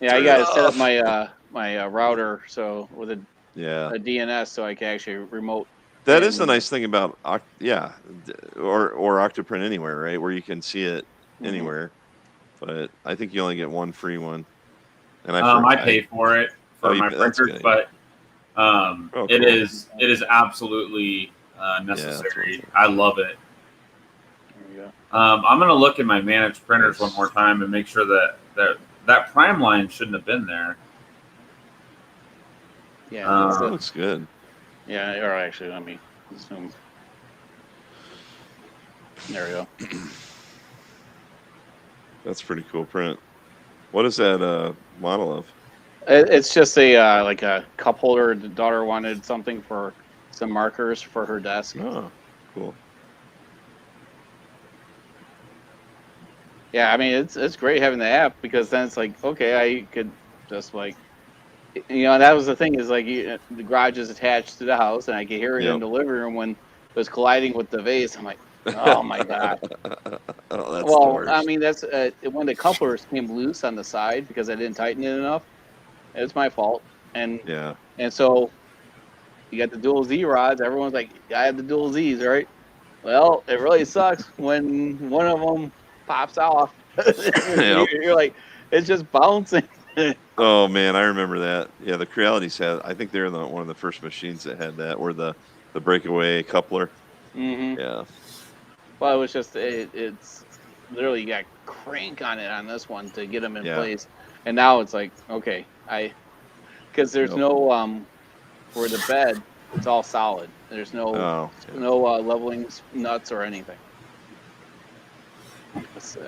Speaker 2: gotta set up my router with a DNS so I can actually remote.
Speaker 3: That is the nice thing about or Octoprint Anywhere, right? Where you can see it anywhere. But I think you only get one free one. And
Speaker 1: I pay for it for my printers, but
Speaker 3: cool.
Speaker 1: it is absolutely necessary. I love it.
Speaker 2: There you go.
Speaker 1: I'm gonna look at my managed printers one more time and make sure that prime line shouldn't have been there.
Speaker 2: Yeah,
Speaker 3: that looks good.
Speaker 2: Yeah, or actually, let me zoom. There we go.
Speaker 3: That's pretty cool print. What is that model of?
Speaker 2: It's just a like a cup holder. The daughter wanted something for some markers for her desk.
Speaker 3: Oh, cool.
Speaker 2: Yeah, I mean it's great having the app because then it's like, okay, I could just like, that was the thing is like the garage is attached to the house and I could hear it in the living room when it was colliding with the vase. I'm like, oh my god.
Speaker 3: Oh, that's
Speaker 2: well,
Speaker 3: the worst.
Speaker 2: I mean that's when the couplers came loose on the side because I didn't tighten it enough. It's my fault. And so you got the dual Z rods. Everyone's like, I have the dual Zs, right? Well, it really sucks when one of them pops off. You're like, it's just bouncing.
Speaker 3: Oh man, I remember that. Yeah, the Crealities had. I think they're one of the first machines that had that, or the breakaway coupler. Yeah.
Speaker 2: Well, it was just it's literally you got crank on it on this one to get them in place, and now it's like okay, because there's no for the bed, it's all solid. There's no leveling nuts or anything.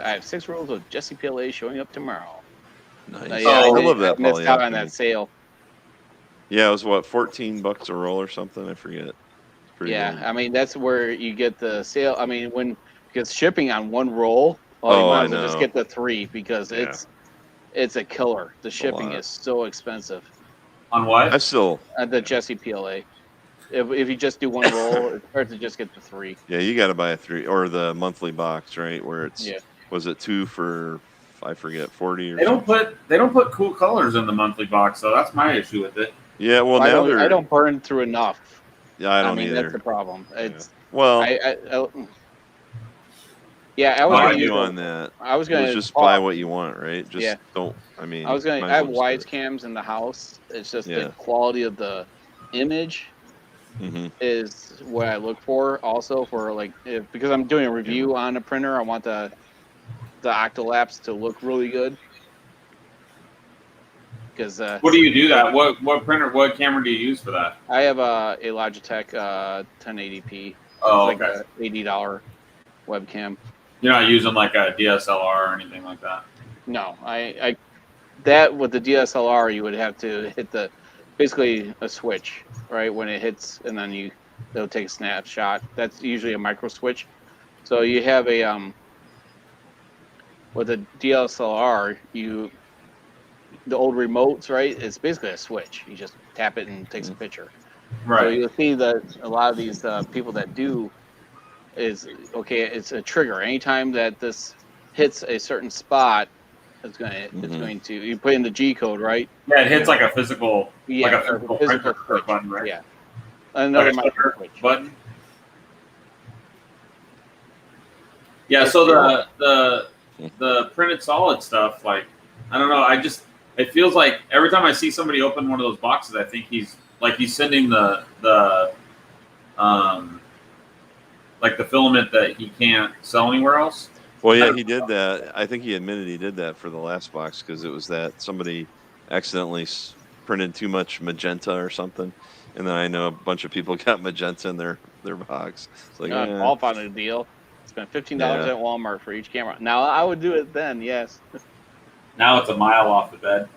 Speaker 2: I have 6 rolls of Jesse PLA showing up tomorrow.
Speaker 3: Nice. I love that.
Speaker 2: I missed out on that sale.
Speaker 3: Yeah, it was what, $14 a roll or something. I forget.
Speaker 2: Good. I mean that's where you get the sale. I mean because shipping on one roll, you might as well just get the 3 because it's a killer. The shipping is so expensive.
Speaker 1: On what?
Speaker 3: I still
Speaker 2: the Jesse PLA. If you just do one roll, or to just get the 3.
Speaker 3: Yeah, you got to buy a 3 or the monthly box, right? Where it's was it 2 for I forget 40 or something.
Speaker 1: They don't put cool colors in the monthly box, so that's my issue with it.
Speaker 3: Yeah, well
Speaker 2: I don't burn through enough.
Speaker 3: Yeah, I don't either.
Speaker 2: That's the problem. It's
Speaker 3: well.
Speaker 2: I was
Speaker 3: going to do on that.
Speaker 2: I was going to
Speaker 3: just buy what you want, right? Just don't. I mean,
Speaker 2: I was going to. I have wise cams in the house. It's just the quality of the image is what I look for. Also for because I'm doing a review on a printer, I want the octolaps to look really good. Because
Speaker 1: what do you do that? What camera do you use for that?
Speaker 2: I have a Logitech 1080p.
Speaker 1: Oh,
Speaker 2: It's like
Speaker 1: okay.
Speaker 2: a $80 webcam.
Speaker 1: You're not using like a DSLR or anything like that.
Speaker 2: No, I that with the DSLR you would have to hit basically a switch, right? When it hits, and then it'll take a snapshot. That's usually a micro switch. So you have a with a DSLR, the old remotes, right? It's basically a switch. You just tap it and it takes a picture. So
Speaker 1: Right.
Speaker 2: you'll see that a lot of these people that do is okay. It's a trigger. Anytime that this hits a certain spot, it's going to you put in the G code, right?
Speaker 1: Yeah, it hits like a physical, like a physical printer
Speaker 2: switch
Speaker 1: button, right?
Speaker 2: Yeah, another
Speaker 1: like a
Speaker 2: micro
Speaker 1: shutter
Speaker 2: switch
Speaker 1: button. Yeah. So the printed solid stuff, like, I don't know. It feels like every time I see somebody open one of those boxes, I think he's sending the like the filament that he can't sell anywhere else.
Speaker 3: Well, yeah, he did that. I think he admitted he did that for the last box because it was that somebody accidentally printed too much magenta or something, and then I know a bunch of people got magenta in their box. It's like,
Speaker 2: Paul found a deal. Spent $15 at Walmart for each camera. Now I would do it then, yes.
Speaker 1: Now it's a mile off the bed.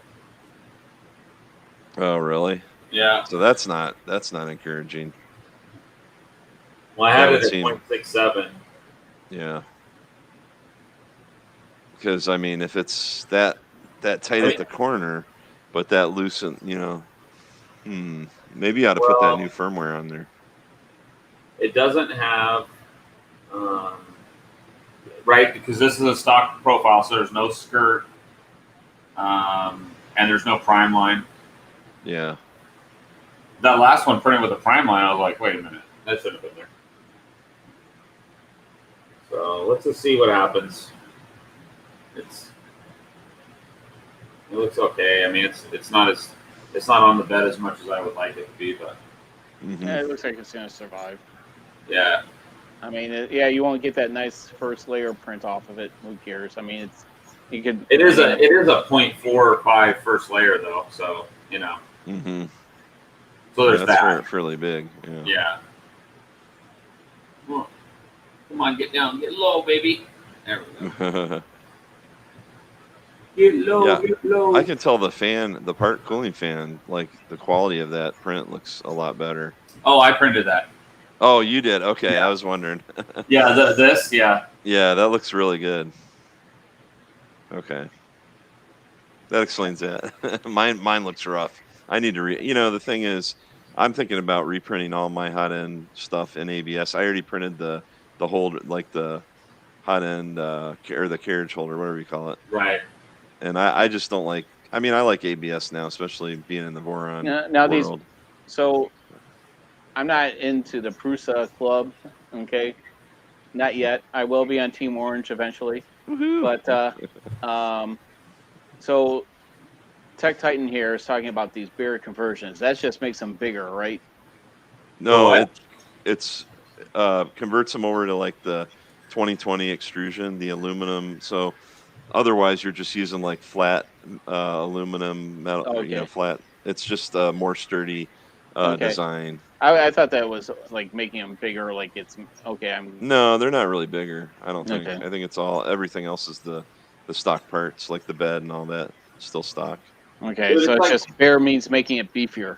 Speaker 3: Oh, really?
Speaker 1: Yeah.
Speaker 3: So that's not encouraging.
Speaker 1: Well, I had it at 0.67.
Speaker 3: Yeah. Because I mean, if it's that tight at the corner, but that loosened, maybe you ought to put that new firmware on there.
Speaker 1: It doesn't have, right? Because this is a stock profile, so there's no skirt, and there's no prime line.
Speaker 3: Yeah.
Speaker 1: That last one printed with a prime line, I was like, wait a minute, that shouldn't have been there. So let's just see what happens. It looks okay. I mean, it's not on the bed as much as I would like it to be, but
Speaker 2: yeah, it looks like it's gonna survive.
Speaker 1: Yeah.
Speaker 2: I mean, you won't get that nice first layer print off of it. Who cares? I mean, It is
Speaker 1: a 0.45 first layer though, so
Speaker 3: Mm-hmm.
Speaker 1: So there's
Speaker 3: that's fairly big.
Speaker 1: Yeah. Come on, get down, get low, baby. There we go. Get low, get low.
Speaker 3: I can tell the part cooling fan, like the quality of that print looks a lot better.
Speaker 1: Oh, I printed that.
Speaker 3: Oh, you did? Okay,
Speaker 1: yeah.
Speaker 3: I was wondering.
Speaker 1: Yeah, this. Yeah,
Speaker 3: that looks really good. Okay, that explains that. Mine looks rough. I need to the thing is, I'm thinking about reprinting all my hot end stuff in ABS. I already printed the holder, like the hot end or the carriage holder, whatever you call it.
Speaker 1: Right.
Speaker 3: And I just don't like. I mean, I like ABS now, especially being in the Voron world.
Speaker 2: So I'm not into the Prusa club, okay? Not yet. I will be on Team Orange eventually.
Speaker 3: Woo-hoo.
Speaker 2: But so Tech Titan here is talking about these beer conversions. That just makes them bigger, right?
Speaker 3: No, it's converts them over to like the 2020 extrusion, the aluminum. So otherwise, you're just using like flat aluminum metal, flat. It's just a more sturdy design.
Speaker 2: I thought that was like making them bigger. Like it's okay.
Speaker 3: No, they're not really bigger. I don't think.
Speaker 2: Okay.
Speaker 3: I think it's everything else is the stock parts, like the bed and all that, still stock.
Speaker 2: Okay, so it's just bare means making it beefier.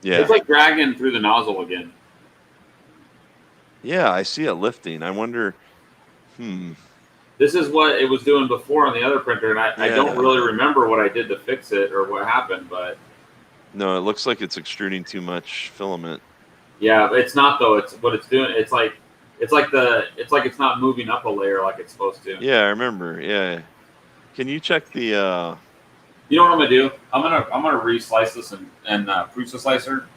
Speaker 3: Yeah,
Speaker 1: it's like dragging through the nozzle again.
Speaker 3: Yeah, I see it lifting. I wonder.
Speaker 1: This is what it was doing before on the other printer, and I don't really remember what I did to fix it or what happened, but
Speaker 3: no, it looks like it's extruding too much filament.
Speaker 1: Yeah, it's not though. It's what it's doing. It's like it's not moving up a layer like it's supposed to.
Speaker 3: Yeah, I remember. Yeah, can you check the?
Speaker 1: You know what I'm gonna do? I'm gonna re-slice this and Prusa slicer.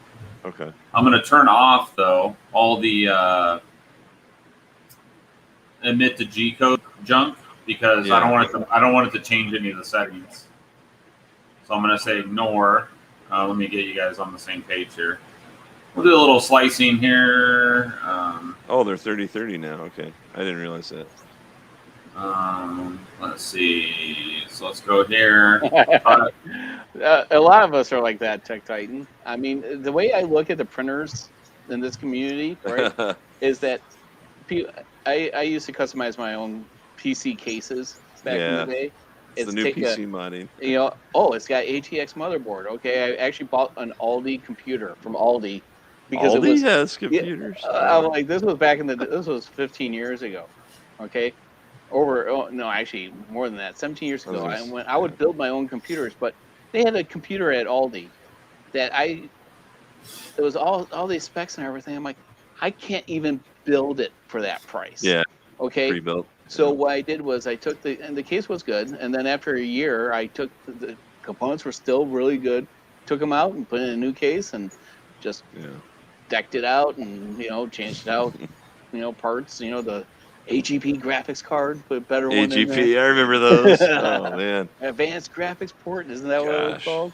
Speaker 3: Okay.
Speaker 1: I'm gonna turn off though all the emit to G code junk because I don't want it to change any of the settings. So I'm gonna say ignore. Let me get you guys on the same page here. We'll do a little slicing here.
Speaker 3: Oh, they're 30-30 now. Okay, I didn't realize that.
Speaker 1: Let's see. So let's go here.
Speaker 2: A lot of us are like that, Tech Titan. I mean, the way I look at the printers in this community, right, is that I used to customize my own PC cases back in the day.
Speaker 3: It's the new PC modding.
Speaker 2: It's got ATX motherboard. Okay, I actually bought an Aldi computer from Aldi because
Speaker 3: Aldi has computers.
Speaker 2: I'm like, this was 15 years ago. Okay, actually more than that, 17 years ago. I would build my own computers, but they had a computer at Aldi that it was all these specs and everything. I'm like, I can't even build it for that price.
Speaker 3: Yeah.
Speaker 2: Okay.
Speaker 3: Pre-built.
Speaker 2: So what I did was I took and the case was good, and then after a year, I took the components were still really good, took them out and put in a new case and just decked it out and changed it out, parts, the AGP graphics card, put a better one in there.
Speaker 3: AGP, I remember those. Oh man.
Speaker 2: Advanced graphics port, isn't that what it was called?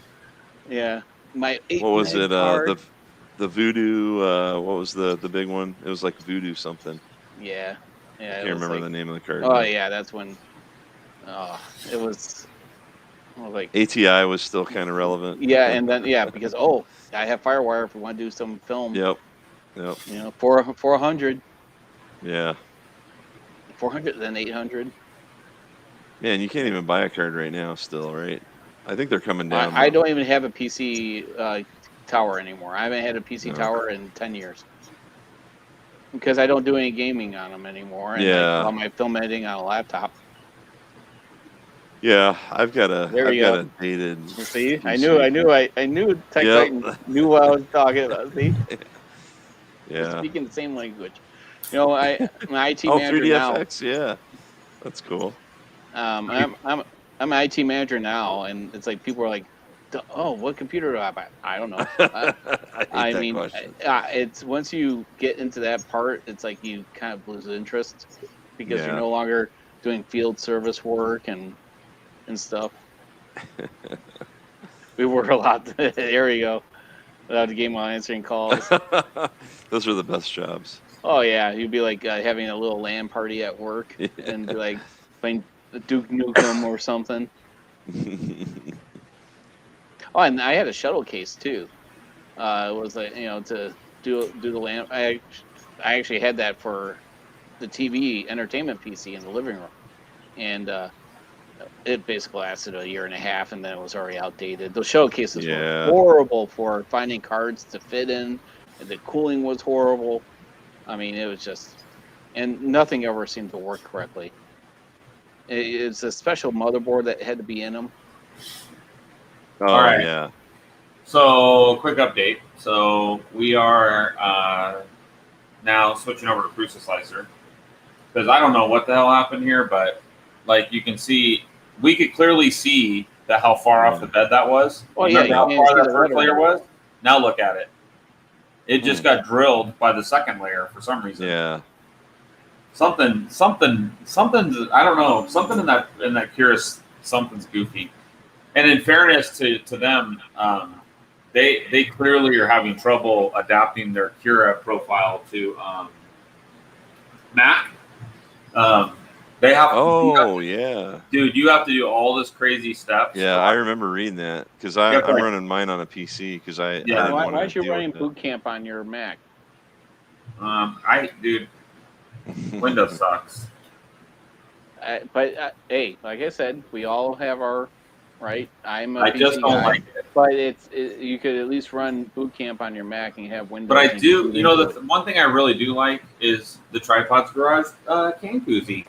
Speaker 2: Yeah. What
Speaker 3: was it? The Voodoo. What was the big one? It was like Voodoo something.
Speaker 2: Yeah.
Speaker 3: I can't remember the name of the card.
Speaker 2: Oh yeah, that's when. It was. Like
Speaker 3: ATI was still kind of relevant.
Speaker 2: Yeah, and then because I have FireWire if we want to do some film.
Speaker 3: Yep.
Speaker 2: 400.
Speaker 3: Yeah.
Speaker 2: 400, then 800.
Speaker 3: Man, you can't even buy a card right now still, right? I think they're coming down.
Speaker 2: I don't even have a PC tower anymore. I haven't had a PC tower in 10 years. Because I don't do any gaming on them anymore. And I do all my film editing on a laptop.
Speaker 3: Yeah, I've got a dated.
Speaker 2: See, I knew Tech Titan knew what I was talking about. See,
Speaker 3: yeah,
Speaker 2: speaking the same language. My IT manager
Speaker 3: 3DFX, yeah, that's cool.
Speaker 2: I'm an IT manager now, and it's like people are like, "Oh, what computer do I buy?" I don't know. I mean, it's once you get into that part, it's like you kind of lose interest because you're no longer doing field service work and stuff. We work a lot. There you go. Without the game while answering calls.
Speaker 3: Those are the best jobs.
Speaker 2: Oh yeah, you'd be like having a little LAN party at work and be like playing Duke Nukem or something. Oh, and I had a shuttle case too. It was like to do the LAN. I actually had that for the TV entertainment PC in the living room, and it basically lasted a year and a half, and then it was already outdated. Those shuttle cases were horrible for finding cards to fit in. The cooling was horrible. I mean, it was just, and nothing ever seemed to work correctly. It's a special motherboard that had to be in them.
Speaker 3: Oh, all right. Yeah.
Speaker 1: So, quick update. So, we are now switching over to Prusa Slicer. Because I don't know what the hell happened here, but like you can see, we could clearly see how far off the bed that was.
Speaker 2: Oh, yeah.
Speaker 1: How far that first layer was? Now look at it. It just got drilled by the second layer for some reason.
Speaker 3: Yeah.
Speaker 1: Something. I don't know. Something in that Curious, something's goofy. And in fairness to them, they clearly are having trouble adapting their Cura profile to Mac. They have. Dude, you have to do all this crazy stuff.
Speaker 3: Yeah, I remember reading that because I'm running mine on a PC because I.
Speaker 2: Yeah. Why are you running Boot Camp on your Mac?
Speaker 1: Windows sucks.
Speaker 2: But hey, like I said, we all have our right. I
Speaker 1: just don't like it.
Speaker 2: But you could at least run Boot Camp on your Mac and have Windows.
Speaker 1: But I do. The one thing I really do like is the Tripods Garage can koozie.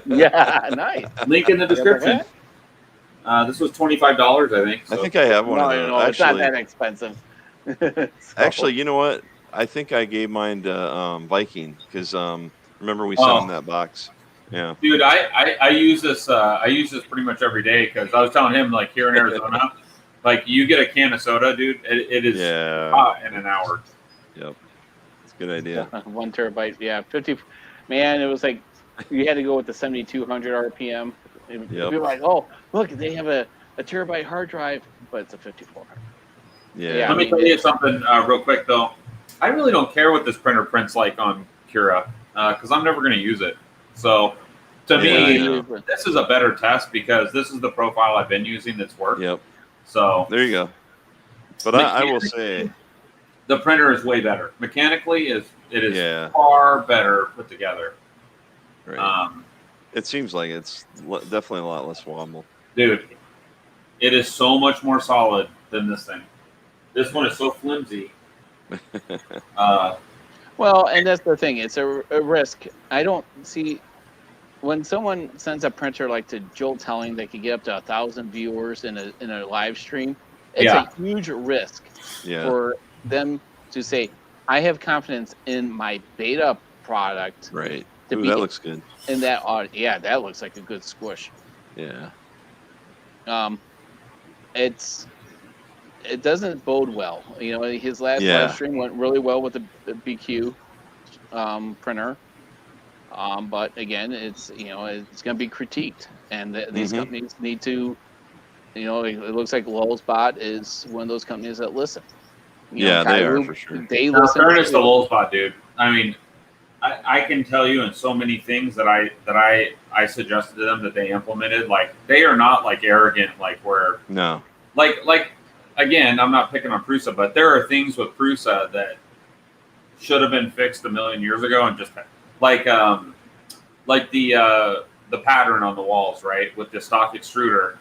Speaker 2: Yeah, nice.
Speaker 1: Link in the description. This was $25, I think. So.
Speaker 3: I think I have one.
Speaker 2: No, it's not that expensive.
Speaker 3: Actually, you know what? I think I gave mine to Viking because remember we sent him that box. Yeah,
Speaker 1: dude, I use this. I use this pretty much every day because I was telling him like here in Arizona, like you get a can of soda, dude. It is hot in an hour.
Speaker 3: Yep, it's a good idea.
Speaker 2: 1 terabyte, 50. Man, it was like you had to go with the 7,200 RPM. People were like, oh, look, they have a terabyte hard drive, but it's a 5400.
Speaker 3: Yeah.
Speaker 1: Let me tell you something real quick though. I really don't care what this printer prints like on Cura because I'm never going to use it. So To me,
Speaker 3: know.
Speaker 1: this is a better test because this is the profile I've been using that's worked.
Speaker 3: Yep.
Speaker 1: So
Speaker 3: there you go. But I will say,
Speaker 1: the printer is way better. Mechanically, it is
Speaker 3: Yeah.
Speaker 1: far better put together.
Speaker 3: right. It seems like it's definitely a lot less wobble.
Speaker 1: Dude, it is so much more solid than this thing. This one is so flimsy.
Speaker 2: Well, and that's the thing. It's a risk. I don't see when someone sends a printer like to Joel Telling, they could get up to 1,000 viewers in a live stream. It's a huge risk for them to say, "I have confidence in my beta product."
Speaker 3: Right.
Speaker 2: To
Speaker 3: Ooh,
Speaker 2: be
Speaker 3: that looks good.
Speaker 2: in that audio. Yeah, that looks like a good squish.
Speaker 3: Yeah.
Speaker 2: It doesn't bode well. You know, his last live stream went really well with the BQ printer. But again, it's going to be critiqued, and these companies need to. It looks like Lulzbot is one of those companies that listen.
Speaker 3: They are for sure.
Speaker 1: They listen. In fairness to Lulzbot, dude. I mean, I can tell you in so many things that I suggested to them that they implemented. Like they are not like arrogant, like where like again, I'm not picking on Prusa, but there are things with Prusa that should have been fixed a million years ago, and just like the pattern on the walls, right, with the stock extruder.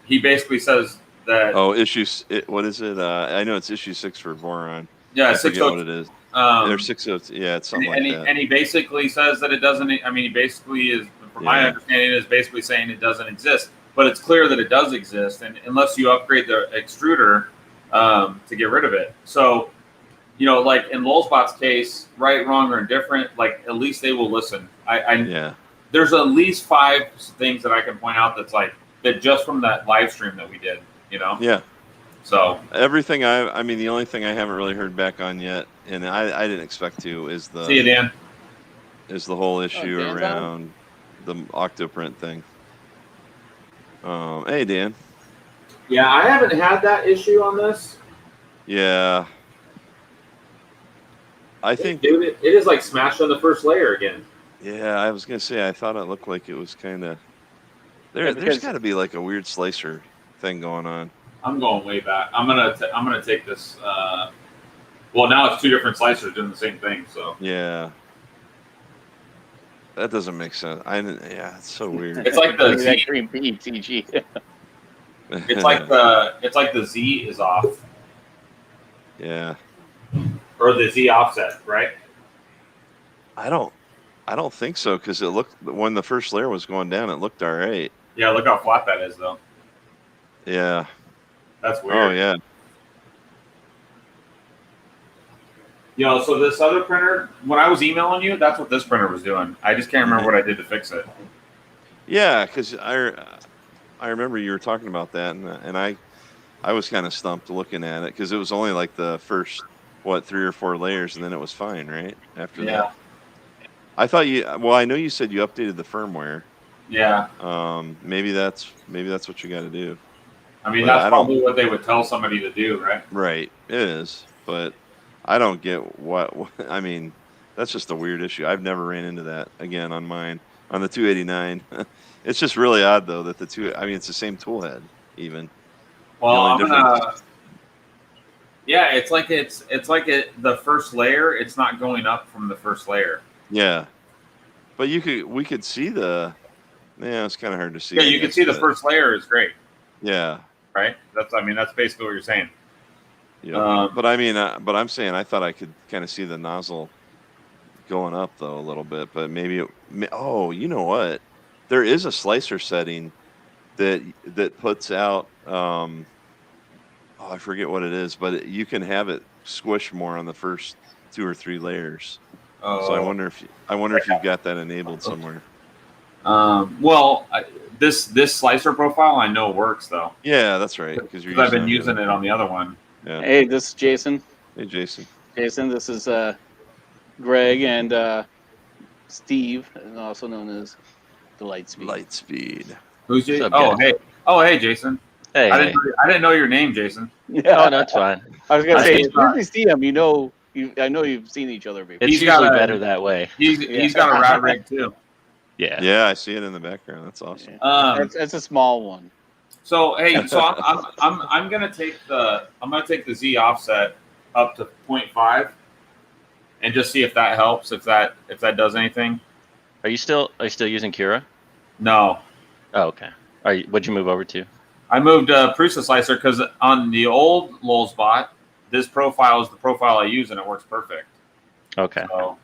Speaker 1: He basically says that
Speaker 3: issues. What is it? I know it's issue 6 for boron.
Speaker 1: Yeah,
Speaker 3: I forget what it is. They're 602. Yeah, it's something like that.
Speaker 1: And he basically says that it doesn't. I mean, he basically is, from my understanding, is basically saying it doesn't exist. But it's clear that it does exist, and unless you upgrade the extruder to get rid of it. So, like in Lulzbot's case, right, wrong, or indifferent, like at least they will listen. There's at least 5 things that I can point out that's like that just from that live stream that we did.
Speaker 3: Yeah.
Speaker 1: So
Speaker 3: everything I mean, the only thing I haven't really heard back on yet, and I didn't expect to, is the
Speaker 1: see you, Dan.
Speaker 3: Is the whole issue around the Octoprint thing. Hey, Dan.
Speaker 1: Yeah, I haven't had that issue on this.
Speaker 3: Yeah. I think
Speaker 1: dude, it is like smashed on the first layer again.
Speaker 3: Yeah, I was gonna say I thought it looked like it was kind of there's got to be like a weird slicer thing going on.
Speaker 1: I'm going way back. I'm gonna take this. Well, now it's 2 different slicers doing the same thing. So
Speaker 3: yeah, that doesn't make sense. It's so weird.
Speaker 1: It's like the Z.
Speaker 2: Green PTG.
Speaker 1: It's like the Z is off.
Speaker 3: Yeah.
Speaker 1: Or the Z offset, right?
Speaker 3: I don't think so, because it looked, when the first layer was going down, it looked all right.
Speaker 1: Yeah, look how flat that is, though.
Speaker 3: Yeah.
Speaker 1: That's weird.
Speaker 3: Oh, yeah.
Speaker 1: So this other printer, when I was emailing you, that's what this printer was doing. I just can't remember what I did to fix it.
Speaker 3: Yeah, because I remember you were talking about that, and I was kind of stumped looking at it, because it was only like the first, 3 or 4 layers, and then it was fine, right? After that. I thought I know you said you updated the firmware.
Speaker 1: Yeah.
Speaker 3: Maybe that's what you got to do.
Speaker 1: I mean, that's probably what they would tell somebody to do, right?
Speaker 3: Right. It is, but I don't get what I mean, that's just a weird issue. I've never ran into that again on mine, on the 289. It's just really odd though that it's the same tool head even.
Speaker 1: Well, it's like the first layer, it's not going up from the first layer.
Speaker 3: Yeah. But we could see it's kind of hard to see.
Speaker 1: Yeah, you can see the first layer is great.
Speaker 3: Yeah.
Speaker 1: Right? That's basically what you're saying.
Speaker 3: Yeah. But I'm saying I thought I could kind of see the nozzle going up though a little bit, but maybe you know what? There is a slicer setting that puts out I forget what it is, but you can have it squish more on the first 2 or 3 layers. Oh. So I wonder if you've got that enabled somewhere.
Speaker 1: This slicer profile I know works though.
Speaker 3: Yeah, that's right. Because
Speaker 1: I've been using it on the other one.
Speaker 3: Yeah.
Speaker 2: Hey, this is Jason.
Speaker 3: Hey, Jason.
Speaker 2: Jason, this is Greg and Steve, also known as the Lightspeed.
Speaker 3: Lightspeed.
Speaker 1: Who's Jason? Hey, Jason.
Speaker 4: Hey.
Speaker 1: I didn't know your name, Jason.
Speaker 2: Yeah.
Speaker 4: Oh, no, it's fine.
Speaker 2: I was gonna say, as soon as you see him, I know you've seen each other before.
Speaker 4: It's usually better that way.
Speaker 1: He's got a rat rig too.
Speaker 2: Yeah.
Speaker 3: Yeah, I see it in the background. That's awesome.
Speaker 2: It's a small one.
Speaker 1: So hey, so I'm gonna take the Z offset up to 0.5 and just see if that helps, if that does anything.
Speaker 4: Are you still using Cura?
Speaker 1: No,
Speaker 4: Oh, okay. What'd you move over to?
Speaker 1: I moved Prusa Slicer because on the old Lulzbot, this profile is the profile I use and it works perfect.
Speaker 4: Okay.
Speaker 1: So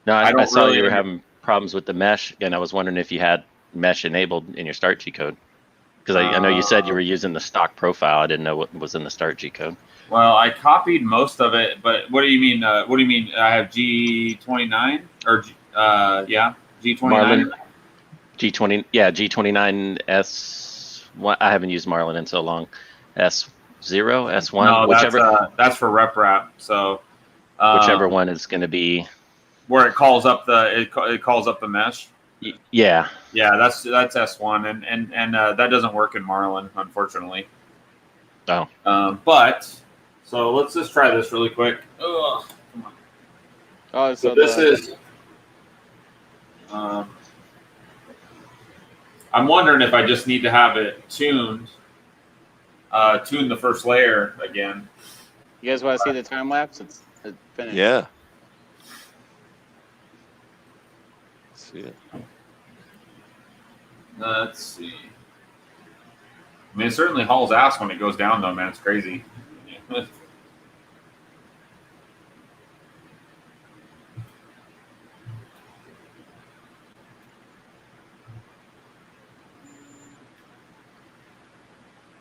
Speaker 4: No,
Speaker 1: I
Speaker 4: I
Speaker 1: don't
Speaker 4: saw
Speaker 1: really
Speaker 4: you were having problems with the mesh, and I was wondering if you had mesh enabled in your start G code. Because I know you said you were using the stock profile. I didn't know what was in the start G code.
Speaker 1: Well, I copied most of it, but what do you mean? What do you mean? I have G29 or yeah, G29.
Speaker 4: Marlin G20, yeah, G29S. I haven't used Marlin in so long. S0, S1,
Speaker 1: No, that's for rep wrap. So
Speaker 4: whichever one is going to be
Speaker 1: where it calls up the mesh.
Speaker 4: Yeah.
Speaker 1: Yeah, that's S1, and that doesn't work in Marlin, unfortunately.
Speaker 4: Oh.
Speaker 1: But so let's just try this really quick. Ugh, come on.
Speaker 2: Oh,
Speaker 1: So this is. I'm wondering if I just need to have it tuned, tune the first layer again.
Speaker 2: You guys want to see the time lapse? It's finished.
Speaker 3: Yeah. Let's see it.
Speaker 1: Let's see. I mean, it certainly hauls ass when it goes down, though, man. It's crazy.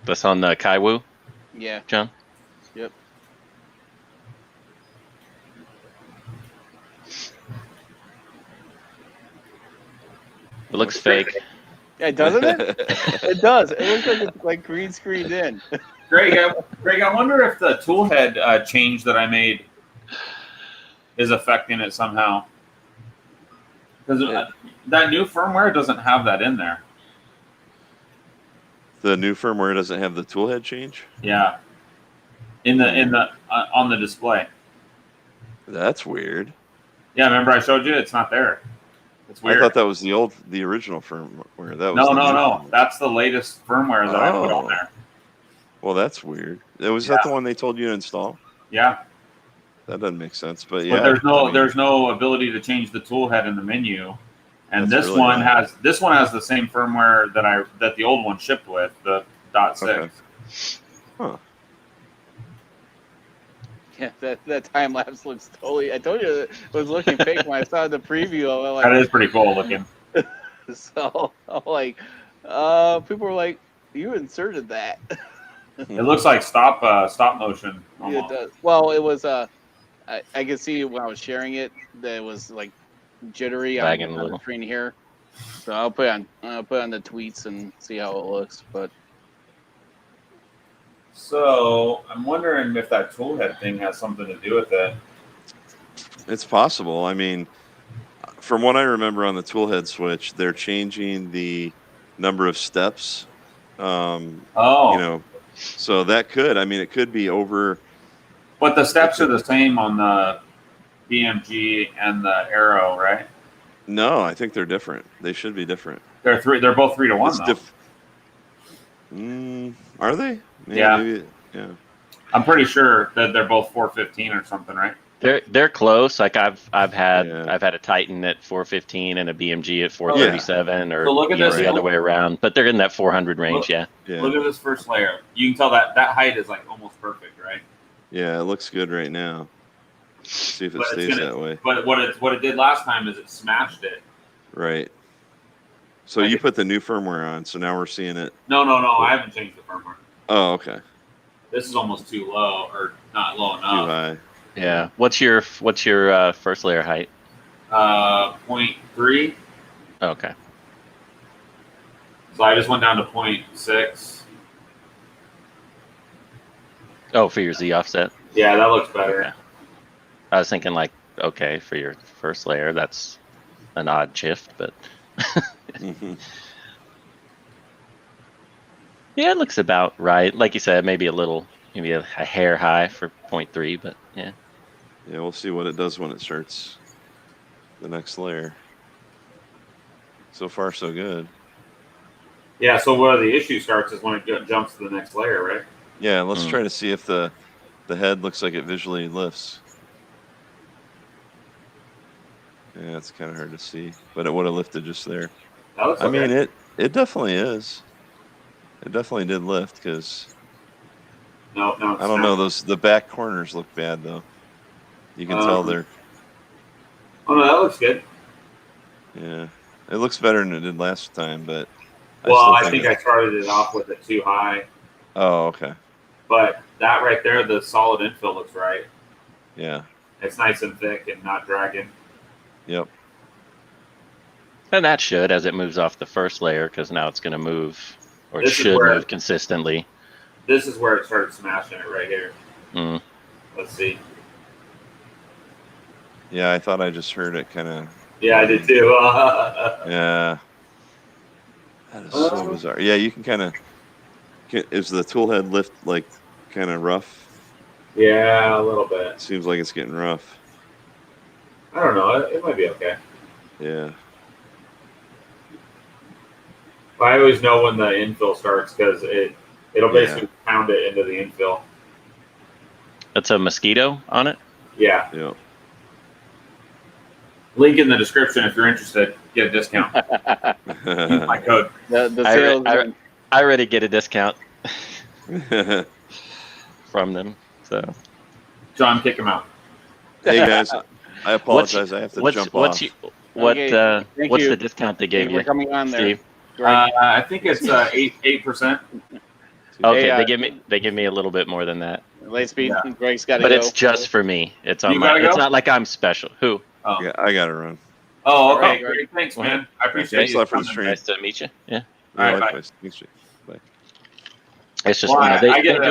Speaker 4: That's on the Kaiwu?
Speaker 2: Yeah.
Speaker 4: John?
Speaker 2: Yep.
Speaker 4: It looks fake.
Speaker 2: Yeah, doesn't it? It does. It looks like it's like green screened in.
Speaker 1: Greg, I wonder if the toolhead change that I made is affecting it somehow. Because that new firmware doesn't have that in there.
Speaker 3: The new firmware doesn't have the toolhead change?
Speaker 1: Yeah. In the on the display.
Speaker 3: That's weird.
Speaker 1: Yeah, remember I showed you? It's not there. It's weird.
Speaker 3: I thought that was the original firmware. That was
Speaker 1: no. That's the latest firmware that I put on there.
Speaker 3: Well, that's weird. Was that the one they told you to install?
Speaker 1: Yeah.
Speaker 3: That doesn't make sense, but yeah.
Speaker 1: But there's no ability to change the toolhead in the menu, and this
Speaker 3: really
Speaker 1: one has the same firmware that the old one shipped with, the .6.
Speaker 3: Okay. Huh.
Speaker 2: Yeah, that time lapse looks totally. I told you it was looking fake when I saw the preview of it. Like,
Speaker 1: that is pretty cool looking.
Speaker 2: So I'm like, people were like, "You inserted that."
Speaker 1: It looks like stop motion.
Speaker 2: Yeah, it does. Well, it was. I could see when I was sharing it that it was like jittery on the screen here. So I'll put on the tweets and see how it looks. But
Speaker 1: so I'm wondering if that toolhead thing has something to do with it.
Speaker 3: It's possible. I mean, from what I remember on the toolhead switch, they're changing the number of steps. You know, so that could. I mean, it could be over.
Speaker 1: But the steps are the same on the BMG and the Arrow, right?
Speaker 3: No, I think they're different. They should be different.
Speaker 1: They're both 3 to 1 though.
Speaker 3: Are they?
Speaker 1: Maybe, yeah. I'm pretty sure that they're both 415 or something, right?
Speaker 4: They're close. Like I've had a Titan at 415 and a BMG at 437, or
Speaker 1: so
Speaker 4: the other way around. But they're in that 400 range.
Speaker 1: Look at this first layer. You can tell that height is like almost perfect, right?
Speaker 3: Yeah, it looks good right now. Let's see if it stays that way.
Speaker 1: But what it did last time is it smashed it.
Speaker 3: Right. So you put the new firmware on, so now we're seeing it.
Speaker 1: No. I haven't changed the firmware.
Speaker 3: Oh, okay.
Speaker 1: This is almost too low, or not low enough.
Speaker 3: Too high.
Speaker 4: Yeah. What's your first layer height?
Speaker 1: 0.3.
Speaker 4: Okay.
Speaker 1: So I just went down to 0.6.
Speaker 4: Oh, for your Z offset?
Speaker 1: Yeah, that looks better.
Speaker 4: Okay. I was thinking for your first layer, that's an odd shift, but yeah, it looks about right. Like you said, maybe a hair high for 0.3, but yeah.
Speaker 3: Yeah, we'll see what it does when it starts the next layer. So far, so good.
Speaker 1: Yeah, so where the issue starts is when it jumps to the next layer, right?
Speaker 3: Yeah, let's try to see if the head looks like it visually lifts. Yeah, it's kind of hard to see, but it would have lifted just there.
Speaker 1: That looks
Speaker 3: I
Speaker 1: okay.
Speaker 3: mean, it definitely is. It definitely did lift because
Speaker 1: No,
Speaker 3: I don't know, the back corners look bad though. You can tell they're.
Speaker 1: Oh no, that looks good.
Speaker 3: Yeah, it looks better than it did last time, but
Speaker 1: Well, I think I started it off with it too high.
Speaker 3: Oh, okay.
Speaker 1: But that right there, the solid infill looks right.
Speaker 3: Yeah.
Speaker 1: It's nice and thick and not dragging.
Speaker 3: Yep.
Speaker 4: And that should, as it moves off the first layer, because now it's going to move, or it
Speaker 1: This is
Speaker 4: should
Speaker 1: where-
Speaker 4: move consistently.
Speaker 1: This is where it started smashing it right here.
Speaker 4: Mm.
Speaker 1: Let's see.
Speaker 3: Yeah, I thought I just heard it kind of.
Speaker 1: Yeah, I did too.
Speaker 3: Yeah. That is so bizarre. Yeah, you can kind of. Is the tool head lift like kind of rough?
Speaker 1: Yeah, a little bit.
Speaker 3: Seems like it's getting rough.
Speaker 1: I don't know. It might be okay.
Speaker 3: Yeah.
Speaker 1: But I always know when the infill starts because it'll basically pound it into the infill.
Speaker 4: That's a mosquito on it?
Speaker 1: Yeah.
Speaker 3: Yep.
Speaker 1: Link in the description if you're interested. Get a discount. Use my code.
Speaker 2: The sales.
Speaker 4: I already get a discount from them. So,
Speaker 1: John, kick him out.
Speaker 3: Hey guys, I apologize. I have to jump off.
Speaker 4: What's
Speaker 2: you.
Speaker 4: the discount they gave
Speaker 2: We're
Speaker 4: you,
Speaker 2: coming on there.
Speaker 4: Steve?
Speaker 1: I think it's 8%.
Speaker 4: Okay,
Speaker 2: Hey,
Speaker 4: they give me a little bit more than that,
Speaker 2: Lightspeed.
Speaker 1: Yeah.
Speaker 2: Greg's got to
Speaker 4: but
Speaker 2: go.
Speaker 4: it's just for me. It's on
Speaker 1: You
Speaker 4: my.
Speaker 1: gotta
Speaker 4: It's
Speaker 1: go?
Speaker 4: not like I'm special. Who?
Speaker 1: Oh,
Speaker 3: Yeah, I got to run.
Speaker 1: oh okay.
Speaker 2: All right,
Speaker 1: Great. Thanks,
Speaker 4: Well,
Speaker 1: man. I appreciate
Speaker 3: Thanks a
Speaker 1: you.
Speaker 3: lot for the
Speaker 1: coming.
Speaker 3: stream.
Speaker 4: Nice to meet you. Yeah,
Speaker 1: All right, bye.
Speaker 3: Likewise. Thanks, Jake. Bye.
Speaker 4: it's just
Speaker 1: Well, I get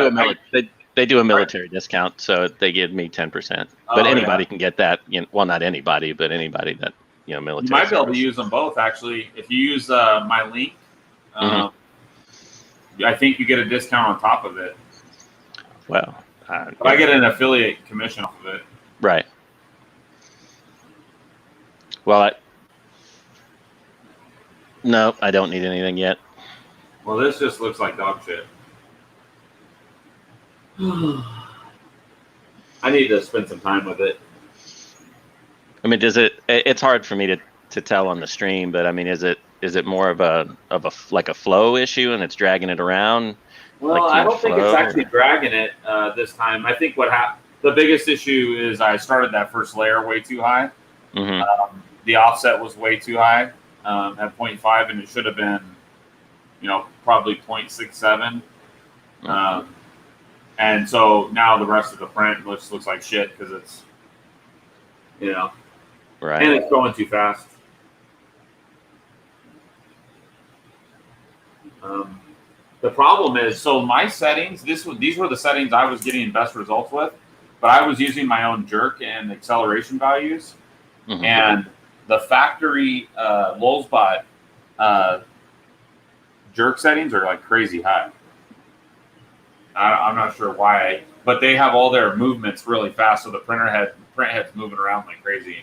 Speaker 4: they do a military discount, so they give me 10%. But
Speaker 1: Oh,
Speaker 4: anybody can get that. Well, not anybody, but anybody that military.
Speaker 1: You might be able to
Speaker 4: service.
Speaker 1: use them both, actually. If you use my link, I think you get a discount on top of it.
Speaker 4: Well,
Speaker 1: But I get an affiliate commission off of it.
Speaker 4: right. Well, no, I don't need anything yet.
Speaker 1: Well, this just looks like dog shit. I need to spend some time with it.
Speaker 4: I mean, it's hard for me to tell on the stream, but I mean, is it more of a like a flow issue and it's dragging it around?
Speaker 1: Well,
Speaker 4: Like,
Speaker 1: I don't think it's
Speaker 4: flow,
Speaker 1: actually dragging it this time. I think the biggest issue is I started that first layer way too high.
Speaker 4: Mm-hmm.
Speaker 1: The offset was way too high at 0.5, and it should have been, probably 0.67.
Speaker 4: Mm-hmm.
Speaker 1: And so now the rest of the print looks like shit because it's,
Speaker 4: Right.
Speaker 1: and it's going too fast. The problem is, so my settings, these were the settings I was getting best results with, but I was using my own jerk and acceleration values,
Speaker 4: Mm-hmm.
Speaker 1: and the factory Lulzbot jerk settings are like crazy high. I'm not sure why, but they have all their movements really fast, so the print head's moving around like crazy,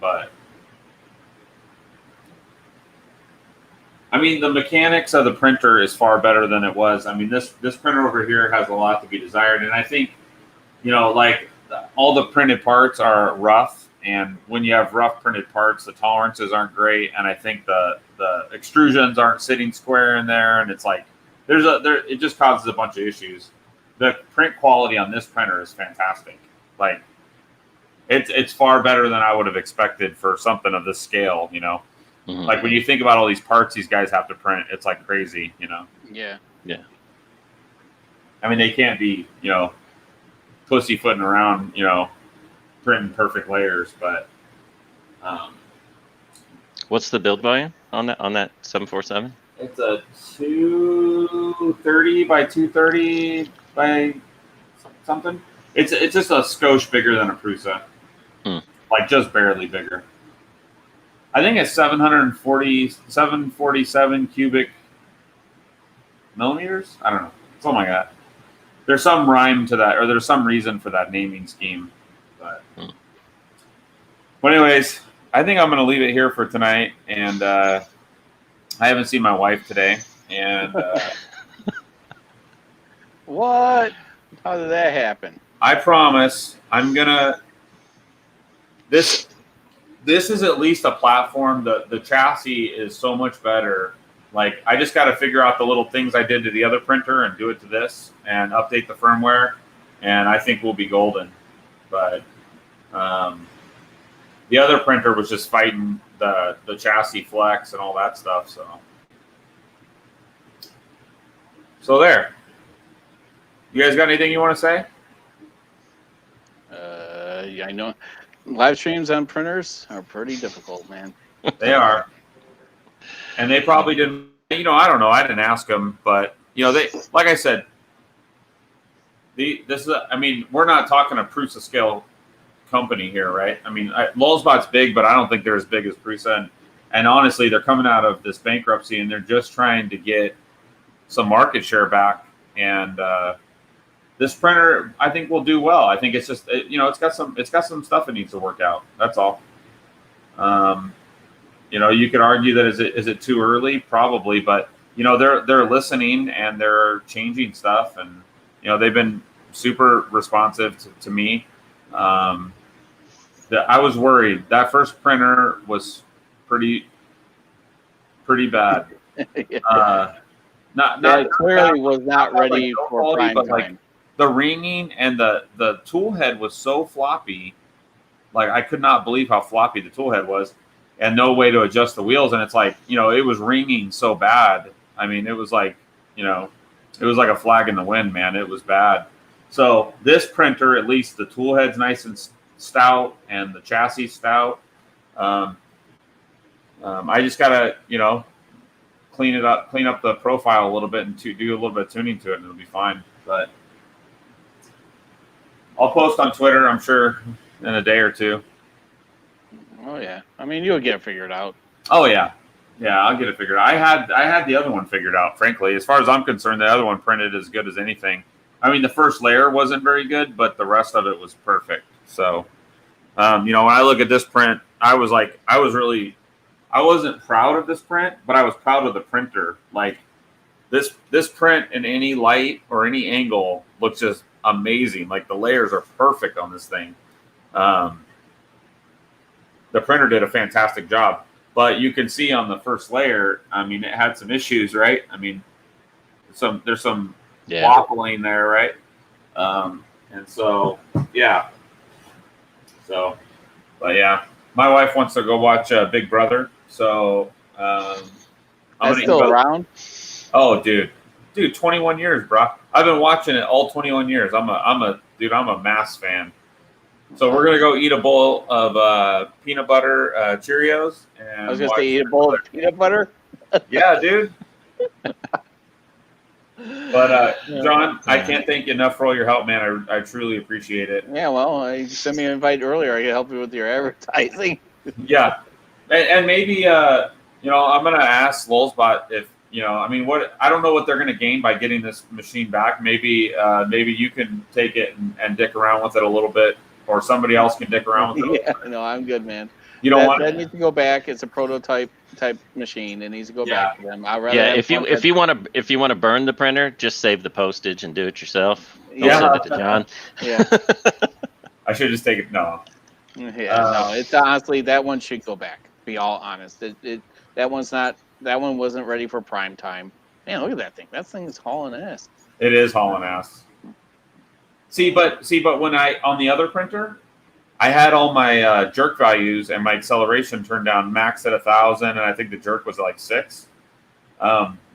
Speaker 1: But I mean, the mechanics of the printer is far better than it was. I mean, this printer over here has a lot to be desired, and I think, like all the printed parts are rough, and when you have rough printed parts, the tolerances aren't great, and I think the extrusions aren't sitting square in there, and it's like it just causes a bunch of issues. The print quality on this printer is fantastic. Like, it's far better than I would have expected for something of this scale,
Speaker 4: Mm-hmm.
Speaker 1: Like when you think about all these parts these guys have to print, it's like crazy,
Speaker 2: Yeah.
Speaker 1: I mean, they can't be, pussyfooting around, printing perfect layers, but
Speaker 4: What's the build volume on that 747?
Speaker 1: it's a 230 by 230 by something. It's just a skosh bigger than a Prusa, like just barely bigger. I think it's 747 cubic millimeters. I don't know, something like that. There's some rhyme to that, or there's some reason for that naming scheme. But anyways, I think I'm going to leave it here for tonight. And I haven't seen my wife today. And
Speaker 2: What? How did that happen?
Speaker 1: I promise I'm going to. This is at least a platform. The chassis is so much better. Like, I just got to figure out the little things I did to the other printer and do it to this and update the firmware. And I think we'll be golden. But the other printer was just fighting the chassis flex and all that stuff. So there. You guys got anything you want to say?
Speaker 2: Yeah, I know. Live streams on printers are pretty difficult, man.
Speaker 1: They are. And they probably didn't, I don't know. I didn't ask them, but, they, like I said, we're not talking a Prusa scale company here, right? I mean, Lulzbot's big, but I don't think they're as big as Prusa. And honestly, they're coming out of this bankruptcy and they're just trying to get some market share back. And this printer, I think, will do well. I think it's just, it's got some stuff it needs to work out. That's all. You could argue that is it too early? Probably, but they're listening and they're changing stuff, and they've been super responsive to me. I was worried. That first printer was pretty bad.
Speaker 2: Clearly was not ready for prime time.
Speaker 1: Like, the ringing and the tool head was so floppy. Like, I could not believe how floppy the tool head was, and no way to adjust the wheels. And it's like, it was ringing so bad. I mean, it was like, it was like a flag in the wind, man. It was bad. So this printer, at least the tool head's nice and stout and the chassis stout. I just gotta, clean up the profile a little bit and do a little bit of tuning to it, and it'll be fine. But I'll post on Twitter, I'm sure, in a day or two.
Speaker 2: Oh yeah, I mean, you'll get it figured out.
Speaker 1: Oh yeah, I'll get it figured out. I had the other one figured out. Frankly, as far as I'm concerned, the other one printed as good as anything. I mean, the first layer wasn't very good, but the rest of it was perfect. So, when I look at this print, I wasn't proud of this print, but I was proud of the printer. Like, this print in any light or any angle looks just amazing. Like, the layers are perfect on this thing. The printer did a fantastic job, but you can see on the first layer, I mean, it had some issues, right? I mean, there's some waffling there, right? And so, yeah. So, but yeah, my wife wants to go watch Big Brother. So,
Speaker 2: That's still around?
Speaker 1: Oh, dude, 21 years, bro. I've been watching it all 21 years. I'm a Mass fan. So we're gonna go eat a bowl of peanut butter Cheerios. And
Speaker 2: I was gonna say, eat a bowl of peanut butter.
Speaker 1: Yeah, dude. But John, I can't thank you enough for all your help, man. I truly appreciate it.
Speaker 2: Yeah, well, you sent me an invite earlier. I can help you with your advertising.
Speaker 1: Yeah, and maybe I'm gonna ask Lulzbot if I don't know what they're gonna gain by getting this machine back. Maybe you can take it and dick around with it a little bit. Or somebody else can dick around with it.
Speaker 2: Yeah, no, I'm good, man.
Speaker 1: You don't want
Speaker 2: that needs to go back. It's a prototype type machine. It needs to go back to them.
Speaker 4: If you want to burn the printer, just save the postage and do it yourself.
Speaker 1: Yeah.
Speaker 4: Send it to John.
Speaker 2: Yeah.
Speaker 1: I should just take it. No.
Speaker 2: Yeah, no. It's honestly, that one should go back. To be all honest, that one wasn't ready for prime time. Man, look at that thing. That thing is hauling ass.
Speaker 1: It is hauling ass. See, but when on the other printer, I had all my jerk values and my acceleration turned down max at 1,000, and I think the jerk was like 6.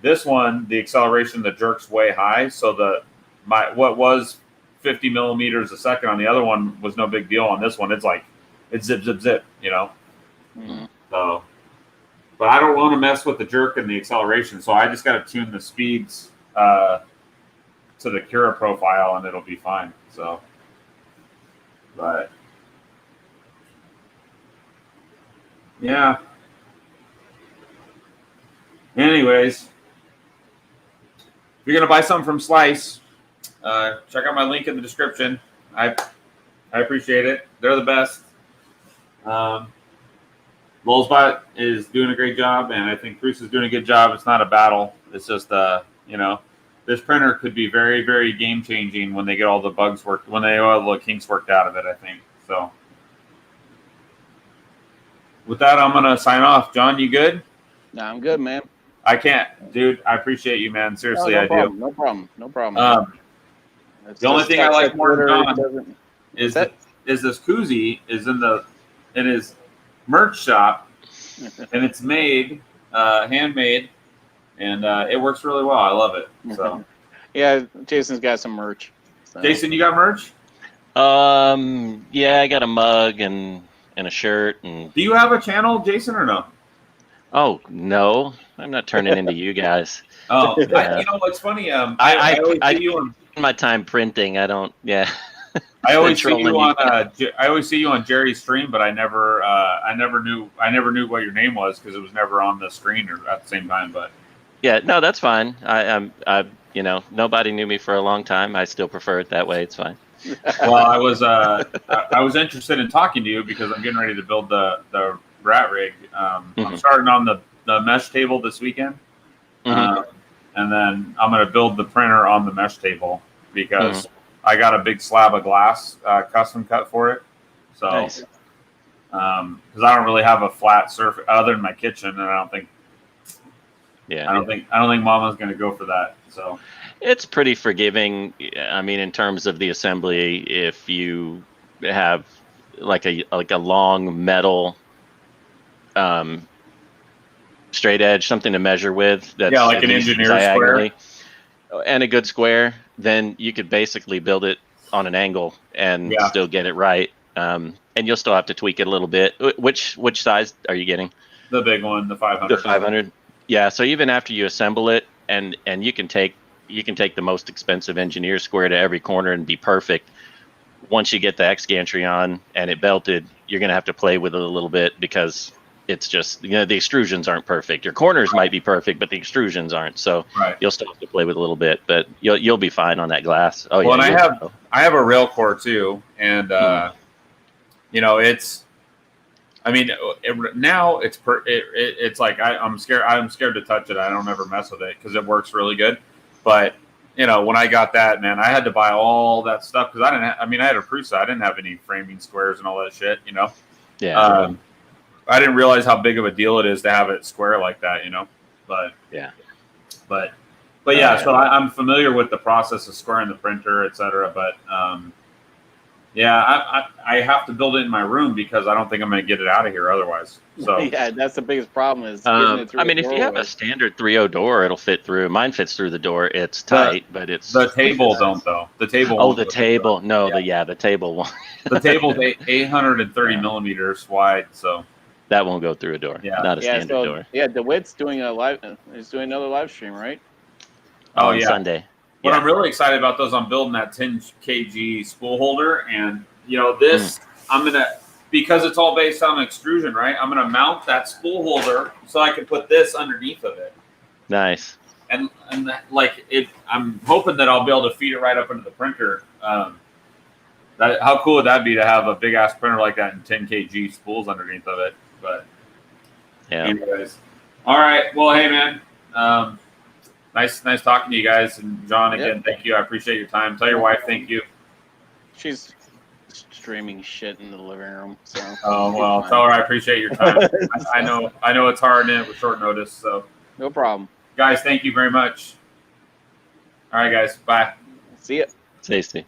Speaker 1: This one, the acceleration, the jerk's way high, so what was 50 millimeters a second on the other one was no big deal. On this one, it's like it's zip,
Speaker 2: Mm-hmm.
Speaker 1: So, but I don't want to mess with the jerk and the acceleration, so I just got to tune the speeds to the Cura profile, and it'll be fine. So, but yeah. Anyways, if you're gonna buy something from Slice, check out my link in the description. I appreciate it. They're the best. Lulzbot is doing a great job, and I think Cruz is doing a good job. It's not a battle. It's just, this printer could be very, very game changing when they get all the bugs worked, when they all the kinks worked out of it, I think. So with that, I'm going to sign off. John, you good?
Speaker 2: No, I'm good, man.
Speaker 1: I can't, dude. I appreciate you, man. Seriously,
Speaker 2: no
Speaker 1: I
Speaker 2: problem,
Speaker 1: do.
Speaker 2: No problem.
Speaker 1: The only thing I like more than John
Speaker 2: doesn't-
Speaker 1: is this koozie is in his merch shop, and it's made, handmade, and it works really well. I love it. So,
Speaker 2: yeah, Jason's got some merch. So.
Speaker 1: Jason, you got merch?
Speaker 4: Yeah, I got a mug and a shirt. And
Speaker 1: do you have a channel, Jason, or no?
Speaker 4: Oh no, I'm not turning into you guys.
Speaker 1: Oh, you know what's funny? I always see you on
Speaker 4: my time printing. I don't. Yeah.
Speaker 1: I always see you on. I always see you on Jerry's stream, but I never knew what your name was because it was never on the screen or at the same time. But
Speaker 4: yeah, no, that's fine. I nobody knew me for a long time. I still prefer it that way. It's fine.
Speaker 1: Well, I was interested in talking to you because I'm getting ready to build the rat rig. I'm starting on the mesh table this weekend, and then I'm going to build the printer on the mesh table because I got a big slab of glass custom cut for it. So,
Speaker 4: nice.
Speaker 1: Because I don't really have a flat surface other than my kitchen, and I don't think Mama's going to go for that. So
Speaker 4: it's pretty forgiving. I mean, in terms of the assembly, if you have like a long metal straight edge, something to measure with, that's
Speaker 1: like an engineer square
Speaker 4: and a good square, then you could basically build it on an angle and still get it right. And you'll still have to tweak it a little bit. Which size are you getting?
Speaker 1: The big one, the 500.
Speaker 4: The 500. Yeah. So even after you assemble it, and you can take the most expensive engineer square to every corner and be perfect. Once you get the X gantry on and it belted, you're gonna have to play with it a little bit because it's just, the extrusions aren't perfect. Your corners might be perfect, but the extrusions aren't. So you'll still have to play with it a little bit, but you'll be fine on that glass. Oh,
Speaker 1: well, yeah. And I have a rail core too, and it's. I mean, now it's like I'm scared. I'm scared to touch it. I don't ever mess with it because it works really good. But when I got that, man, I had to buy all that stuff because I had a Prusa. I didn't have any framing squares and all that shit.
Speaker 4: Yeah.
Speaker 1: I didn't realize how big of a deal it is to have it square like that. But
Speaker 4: yeah.
Speaker 1: But yeah. So I'm familiar with the process of squaring the printer, etc. But I have to build it in my room because I don't think I'm going to get it out of here otherwise. So
Speaker 2: yeah, that's the biggest problem is getting it through.
Speaker 4: I mean, if you have a standard 3.0 door, it'll fit through. Mine fits through the door. It's tight, but it's
Speaker 1: the table don't though. The table.
Speaker 4: Oh, the table. No, the table won't.
Speaker 1: The table's 830 millimeters wide, so
Speaker 4: that won't go through a door. Yeah, not a standard door.
Speaker 2: Yeah, DeWitt's doing another live stream, right?
Speaker 4: On Sunday.
Speaker 1: What I'm really excited about those, I'm building that 10 kg spool holder, and this I'm gonna, because it's all based on extrusion, right? I'm gonna mount that spool holder so I can put this underneath of it.
Speaker 4: Nice.
Speaker 1: And I'm hoping that I'll be able to feed it right up into the printer. How cool would that be to have a big ass printer like that and 10 kg spools underneath of it? But anyways, all right. Well, hey man. Nice talking to you guys. And John, again, thank you. I appreciate your time. Tell your wife thank you.
Speaker 2: She's streaming shit in the living room. So.
Speaker 1: Oh well, tell her I appreciate your time. I know it's hard and with short notice. So
Speaker 2: no problem.
Speaker 1: Guys, thank you very much. All right, guys. Bye.
Speaker 2: See ya.
Speaker 4: Tasty.